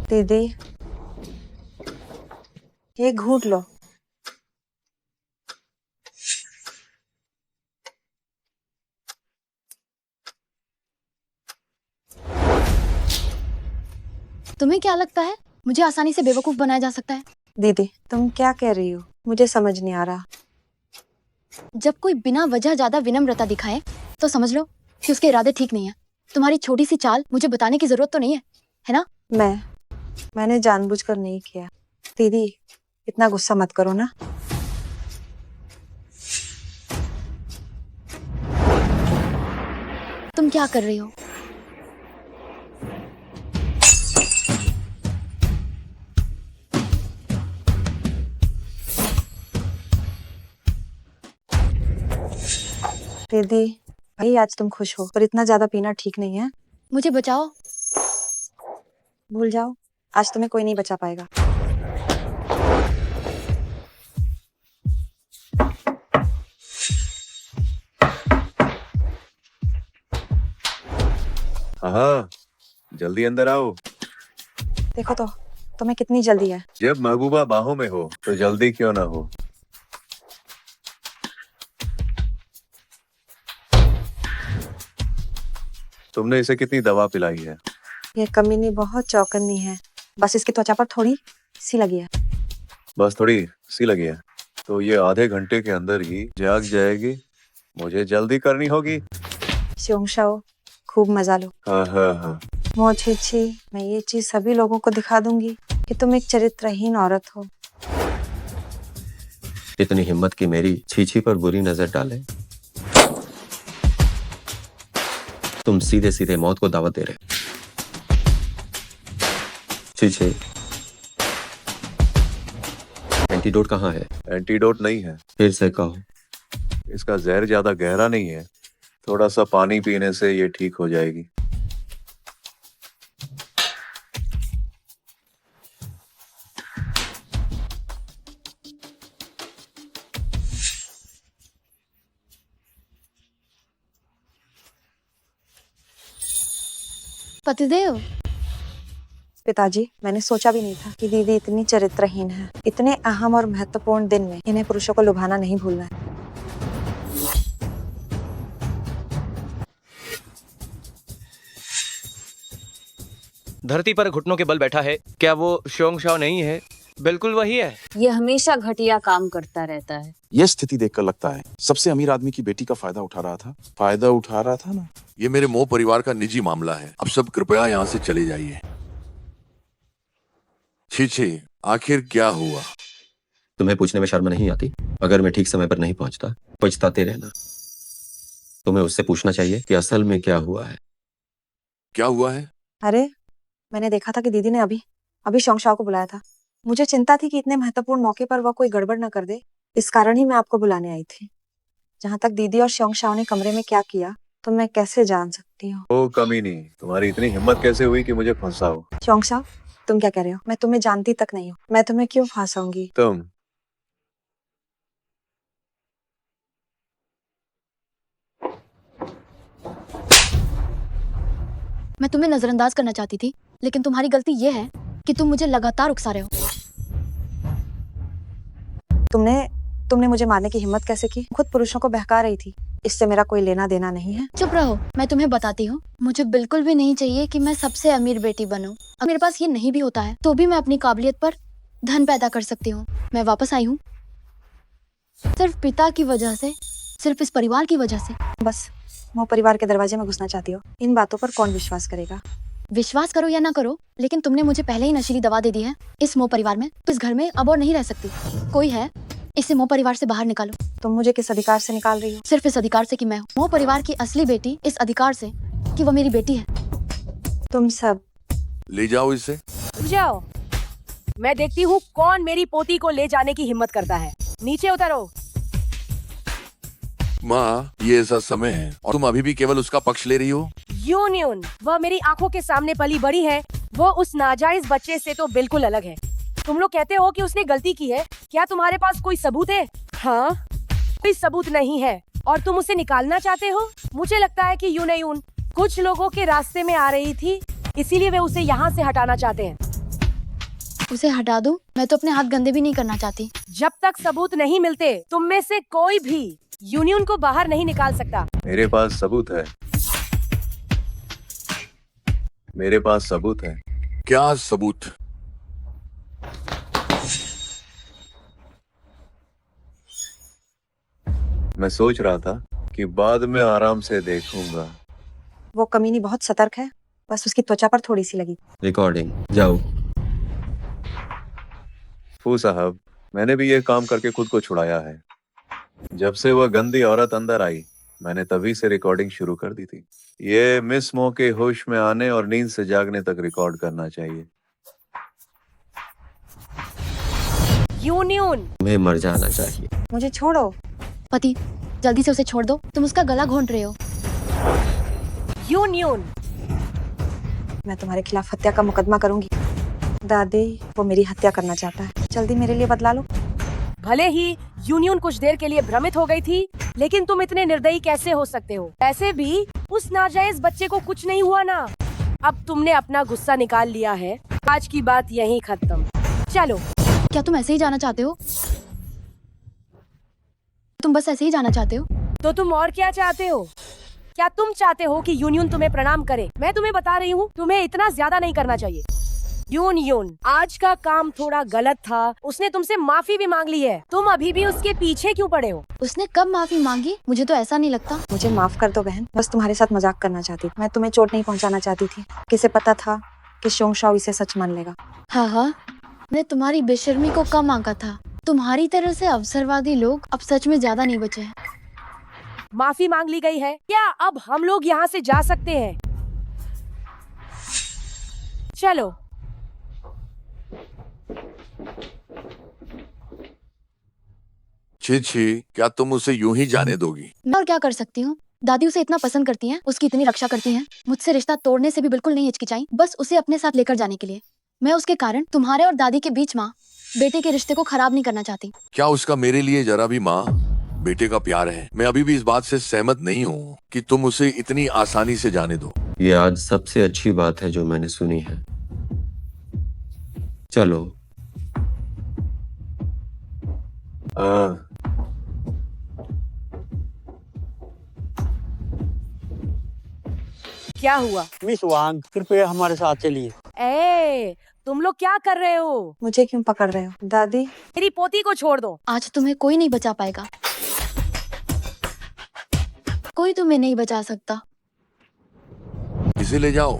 दीदी, ये घूंट लो। तुम्हें क्या लगता है मुझे आसानी से बेवकूफ बनाया जा सकता है? दीदी, तुम क्या कह रही हो? मुझे समझ नहीं आ रहा। जब कोई बिना वजह ज्यादा विनम्रता दिखाए तो समझ लो कि उसके इरादे ठीक नहीं है। तुम्हारी छोटी सी चाल मुझे बताने की जरूरत तो नहीं है ना? मैंने जानबूझकर नहीं किया। दीदी, इतना गुस्सा मत करो ना। तुम क्या कर रही हो? दीदी, भाई आज तुम खुश हो पर इतना ज्यादा पीना ठीक नहीं है। मुझे बचाओ। भूल जाओ, आज तुम्हें कोई नहीं बचा पाएगा। हाँ, जल्दी अंदर आओ। देखो तो, तुम्हें कितनी जल्दी है? जब महबूबा बाहों में हो तो जल्दी क्यों ना हो। तुमने इसे कितनी दवा पिलाई है? ये कमीनी बहुत चौकन्नी है, बस इसकी त्वचा पर थोड़ी सी लगी है। बस थोड़ी सी लगी है तो ये आधे घंटे के अंदर ही जाग जाएगी। मुझे जल्दी करनी होगी। शोंगशाओ, खूब मजा लो। हाँ हाँ हाँ। मोचीची, मैं ये चीज सभी लोगों को दिखा दूंगी कि तुम एक चरित्रहीन औरत हो। इतनी हिम्मत की मेरी छीछी पर बुरी नजर डाले। तुम सीधे सीधे मौत को दावत दे रहे। छीछे, एंटीडोट कहाँ है? एंटीडोट नहीं है। फिर से कहो। इसका जहर ज्यादा गहरा नहीं है, थोड़ा सा पानी पीने से ये ठीक हो जाएगी। पतिदेव, पिताजी, मैंने सोचा भी नहीं था कि दीदी इतनी चरित्रहीन है। इतने अहम और महत्वपूर्ण दिन में इन्हें पुरुषों को लुभाना नहीं भूलना है। धरती पर घुटनों के बल बैठा है, क्या वो शोंगशाओ नहीं है? बिल्कुल वही है। ये हमेशा घटिया काम करता रहता है। यह स्थिति देखकर लगता है सबसे अमीर आदमी की बेटी का फायदा उठा रहा था ना। ये मेरे मोह परिवार का निजी मामला है। अब सब कृपया यहाँ से चले जाइए। छी, आखिर क्या हुआ? तुम्हें पूछने में शर्म नहीं आती? अगर मैं ठीक समय पर नहीं पहुंचता, पछताते रहना। तुम्हें उससे पूछना चाहिए कि असल में क्या हुआ है। क्या हुआ है? अरे, मैंने देखा था कि दीदी ने अभी शोंगशाओ को बुलाया था। मुझे चिंता थी कि इतने महत्वपूर्ण मौके पर वह कोई गड़बड़ न कर दे। इस कारण ही मैं आपको बुलाने आई थी। जहाँ तक दीदी और शोंगशाओ ने कमरे में क्या किया तो मैं कैसे जान सकती हूँ? ओ कमीनी, तुम्हारी इतनी हिम्मत कैसे हुई कि मुझे फंसाओ? शोंगशाओ, तुम क्या कह रहे हो? मैं तुम्हें जानती तक नहीं हूँ। मैं तुम्हें क्यों फंसाऊंगी? तुम मैं तुम्हें नजरअंदाज करना चाहती थी, लेकिन तुम्हारी गलती ये है कि तुम मुझे लगातार उकसा रहे हो। तुमने मुझे मारने की हिम्मत कैसे की? खुद पुरुषों को बहका रही थी। इससे मेरा कोई लेना देना नहीं है। चुप रहो, मैं तुम्हें बताती हूँ। मुझे बिल्कुल भी नहीं चाहिए कि मैं सबसे अमीर बेटी बनूं। अगर मेरे पास ये नहीं भी होता है तो भी मैं अपनी काबिलियत पर धन पैदा कर सकती हूँ। मैं वापस आई हूँ सिर्फ पिता की वजह से, सिर्फ इस परिवार की वजह से। बस मोह परिवार के दरवाजे में घुसना चाहती हो। इन बातों पर कौन विश्वास करेगा? विश्वास करो या ना करो, लेकिन तुमने मुझे पहले ही नशीली दवा दे दी है इस मोह परिवार में। तो इस घर में अब और नहीं रह सकती। कोई है, इसे मोह परिवार से बाहर निकालो। तुम मुझे किस अधिकार से निकाल रही हो? सिर्फ इस अधिकार से कि मैं हूँ मोह परिवार की असली बेटी, इस अधिकार से कि वो मेरी बेटी है। तुम सब ले जाओ इसे। जाओ, मैं देखती हूँ कौन मेरी पोती को ले जाने की हिम्मत करता है। नीचे उतरो। माँ, ये ऐसा समय है और तुम अभी भी केवल उसका पक्ष ले रही हो। यूनियन, वह मेरी आंखों के सामने पली बड़ी है। वो उस नाजायज बच्चे से तो बिल्कुल अलग है। तुम लोग कहते हो कि उसने गलती की है। क्या तुम्हारे पास कोई सबूत है? हाँ, कोई सबूत नहीं है और तुम उसे निकालना चाहते हो। मुझे लगता है कि यून कुछ लोगों के रास्ते में आ रही थी, इसीलिए वे उसे यहाँ से हटाना चाहते हैं। उसे हटा दूं? मैं तो अपने हाथ गंदे भी नहीं करना चाहती। जब तक सबूत नहीं मिलते, तुम में से कोई भी यूनियन को बाहर नहीं निकाल सकता। मेरे पास सबूत है। मेरे पास सबूत है। क्या सबूत? मैं सोच रहा था कि बाद में आराम से देखूंगा। वो कमीनी बहुत सतर्क है, बस उसकी त्वचा पर थोड़ी सी लगी। रिकॉर्डिंग, जाओ। फू साहब, मैंने भी ये काम करके खुद को छुड़ाया है। जब से वह गंदी औरत अंदर आई, मैंने तभी से रिकॉर्डिंग शुरू कर दी थी। ये मिस मो के होश में आने और नींद से जागने तक रिकॉर्ड करना चाहिए। यूनियन, तुम्हें मर जाना चाहिए। मुझे छोड़ो। पति, जल्दी से उसे छोड़ दो। तुम उसका गला घोंट रहे हो। यूनियन, मैं तुम्हारे खिलाफ हत्या का मुकदमा करूंगी। दादी, वो मेरी हत्या करना चाहता है। जल्दी मेरे लिए बदला लो। भले ही यूनियन कुछ देर के लिए भ्रमित हो गई थी, लेकिन तुम इतने निर्दयी कैसे हो सकते हो? ऐसे भी उस नाजायज बच्चे को कुछ नहीं हुआ ना। अब तुमने अपना गुस्सा निकाल लिया है, आज की बात यहीं खत्म। चलो। क्या तुम ऐसे ही जाना चाहते हो? तुम बस ऐसे ही जाना चाहते हो? तो तुम और क्या चाहते हो? क्या तुम चाहते हो कि यूनियन तुम्हें प्रणाम करे? मैं तुम्हें बता रही हूँ, तुम्हें इतना ज्यादा नहीं करना चाहिए। यूनियन, आज का काम थोड़ा गलत था, उसने तुमसे माफी भी मांग ली है, तुम अभी भी उसके पीछे क्यों पड़े हो? उसने कब माफी मांगी? मुझे तो ऐसा नहीं लगता। मुझे माफ कर दो बहन, बस तुम्हारे साथ मजाक करना चाहती थी। मैं तुम्हें चोट नहीं पहुंचाना चाहती थी। किसे पता था कि शोंगशाओ इसे सच मान लेगा। हाँ हाँ, मैंने तुम्हारी बेशर्मी को कम आंका था। तुम्हारी तरह से अवसरवादी लोग अब सच में ज्यादा नहीं बचे हैं। माफी मांग ली गई है, क्या अब हम लोग यहाँ से जा सकते हैं? चलो। छी छी, क्या तुम उसे यूं ही जाने दोगी? मैं और क्या कर सकती हूँ? दादी उसे इतना पसंद करती हैं, उसकी इतनी रक्षा करती हैं। मुझसे रिश्ता तोड़ने से भी बिल्कुल नहीं हिचकिचाई, बस उसे अपने साथ लेकर जाने के लिए। मैं उसके कारण तुम्हारे और दादी के बीच माँ बेटे के रिश्ते को खराब नहीं करना चाहती। क्या उसका मेरे लिए जरा भी माँ बेटे का प्यार है? मैं अभी भी इस बात से सहमत नहीं हूँ कि तुम उसे इतनी आसानी से जाने दो। ये आज सबसे अच्छी बात है जो मैंने सुनी है। चलो। क्या हुआ? मिस वांग, कृपया हमारे साथ चलिए। ए, तुम लोग क्या कर रहे हो? मुझे क्यों पकड़ रहे हो? दादी, मेरी पोती को छोड़ दो। आज तुम्हें कोई नहीं बचा पाएगा। कोई तुम्हें नहीं बचा सकता। इसे ले जाओ।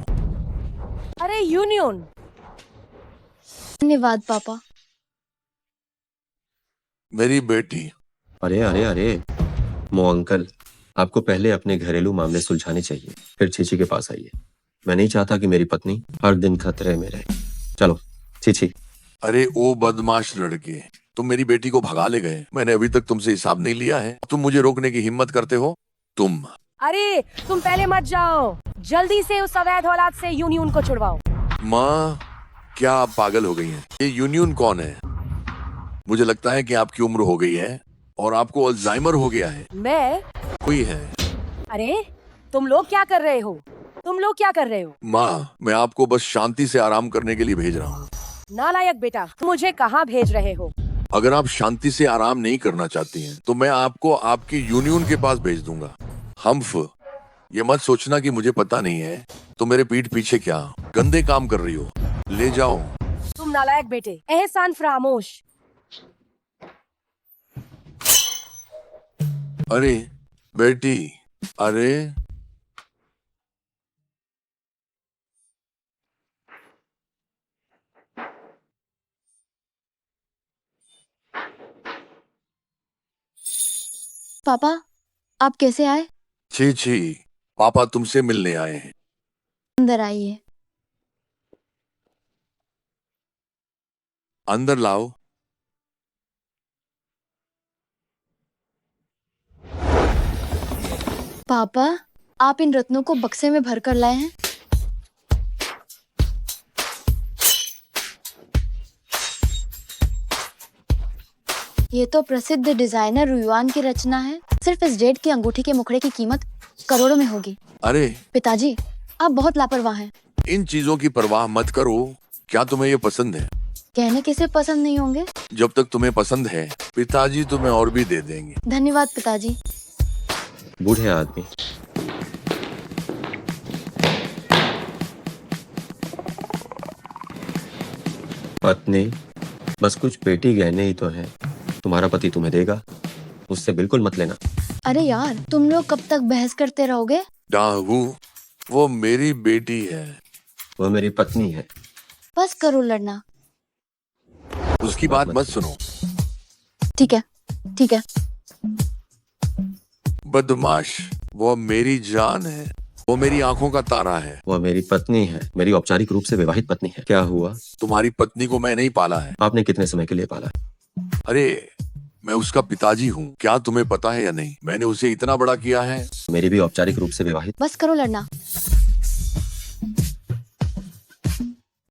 अरे यूनियन। धन्यवाद पापा। मेरी बेटी। अरे अरे अरे, मो अंकल, आपको पहले अपने घरेलू मामले सुलझाने चाहिए, फिर चीची के पास आइए। मैं नहीं चाहता कि मेरी पत्नी हर दिन खतरे में रहे। चलो चीची। अरे ओ बदमाश लड़के, तुम मेरी बेटी को भगा ले गए। मैंने अभी तक तुमसे हिसाब नहीं लिया है, तुम मुझे रोकने की हिम्मत करते हो? तुम। अरे तुम पहले मत जाओ, जल्दी से उस अवैध औलाद से यूनियन को छुड़वाओ। माँ, क्या आप पागल हो गई हैं? ये यूनियन कौन है? मुझे लगता है कि आपकी उम्र हो गई है और आपको अल्जाइमर हो गया है। मैं? कोई है? अरे तुम लोग क्या कर रहे हो? तुम लोग क्या कर रहे हो? माँ, मैं आपको बस शांति से आराम करने के लिए भेज रहा हूँ। नालायक बेटा, तुम मुझे कहाँ भेज रहे हो? अगर आप शांति से आराम नहीं करना चाहती हैं, तो मैं आपको आपकी यूनियन के पास भेज दूंगा। हम्फ, ये मत सोचना कि मुझे पता नहीं है तो मेरे पीठ पीछे क्या गंदे काम कर रही हो। ले जाओ। तुम नालायक बेटे। एहसान फरामोश। अरे बेटी, अरे पापा, आप कैसे आए? छी छी, पापा तुमसे मिलने आए हैं। अंदर आइए। अंदर लाओ। पापा, आप इन रत्नों को बक्से में भर कर लाए हैं? ये तो प्रसिद्ध डिजाइनर रुयुआन की रचना है। सिर्फ इस जेड की अंगूठी के मुखड़े की कीमत करोड़ों में होगी। अरे पिताजी, आप बहुत लापरवाह हैं। इन चीजों की परवाह मत करो। क्या तुम्हें ये पसंद है? कहने किसे पसंद नहीं होंगे। जब तक तुम्हें पसंद है, पिताजी तुम्हें और भी दे देंगे। धन्यवाद पिताजी। बूढ़े आदमी। पत्नी, बस कुछ पेटी गहने ही तो हैं। तुम्हारा पति तुम्हें देगा, उससे बिल्कुल मत लेना। अरे यार, तुम लोग कब तक बहस करते रहोगे? डाहू, वो मेरी बेटी है। वो मेरी पत्नी है। बस करो लड़ना। उसकी बात मत सुनो। ठीक है, ठीक है। बदमाश, वो मेरी जान है, वो मेरी आंखों का तारा है। वो मेरी पत्नी है, मेरी औपचारिक रूप से विवाहित पत्नी है। क्या हुआ? तुम्हारी पत्नी को मैं नहीं पाला है। आपने कितने समय के लिए पाला? अरे मैं उसका पिताजी हूँ, क्या तुम्हें पता है या नहीं? मैंने उसे इतना बड़ा किया है। मेरी भी औपचारिक रूप से विवाहित। बस करो लड़ना।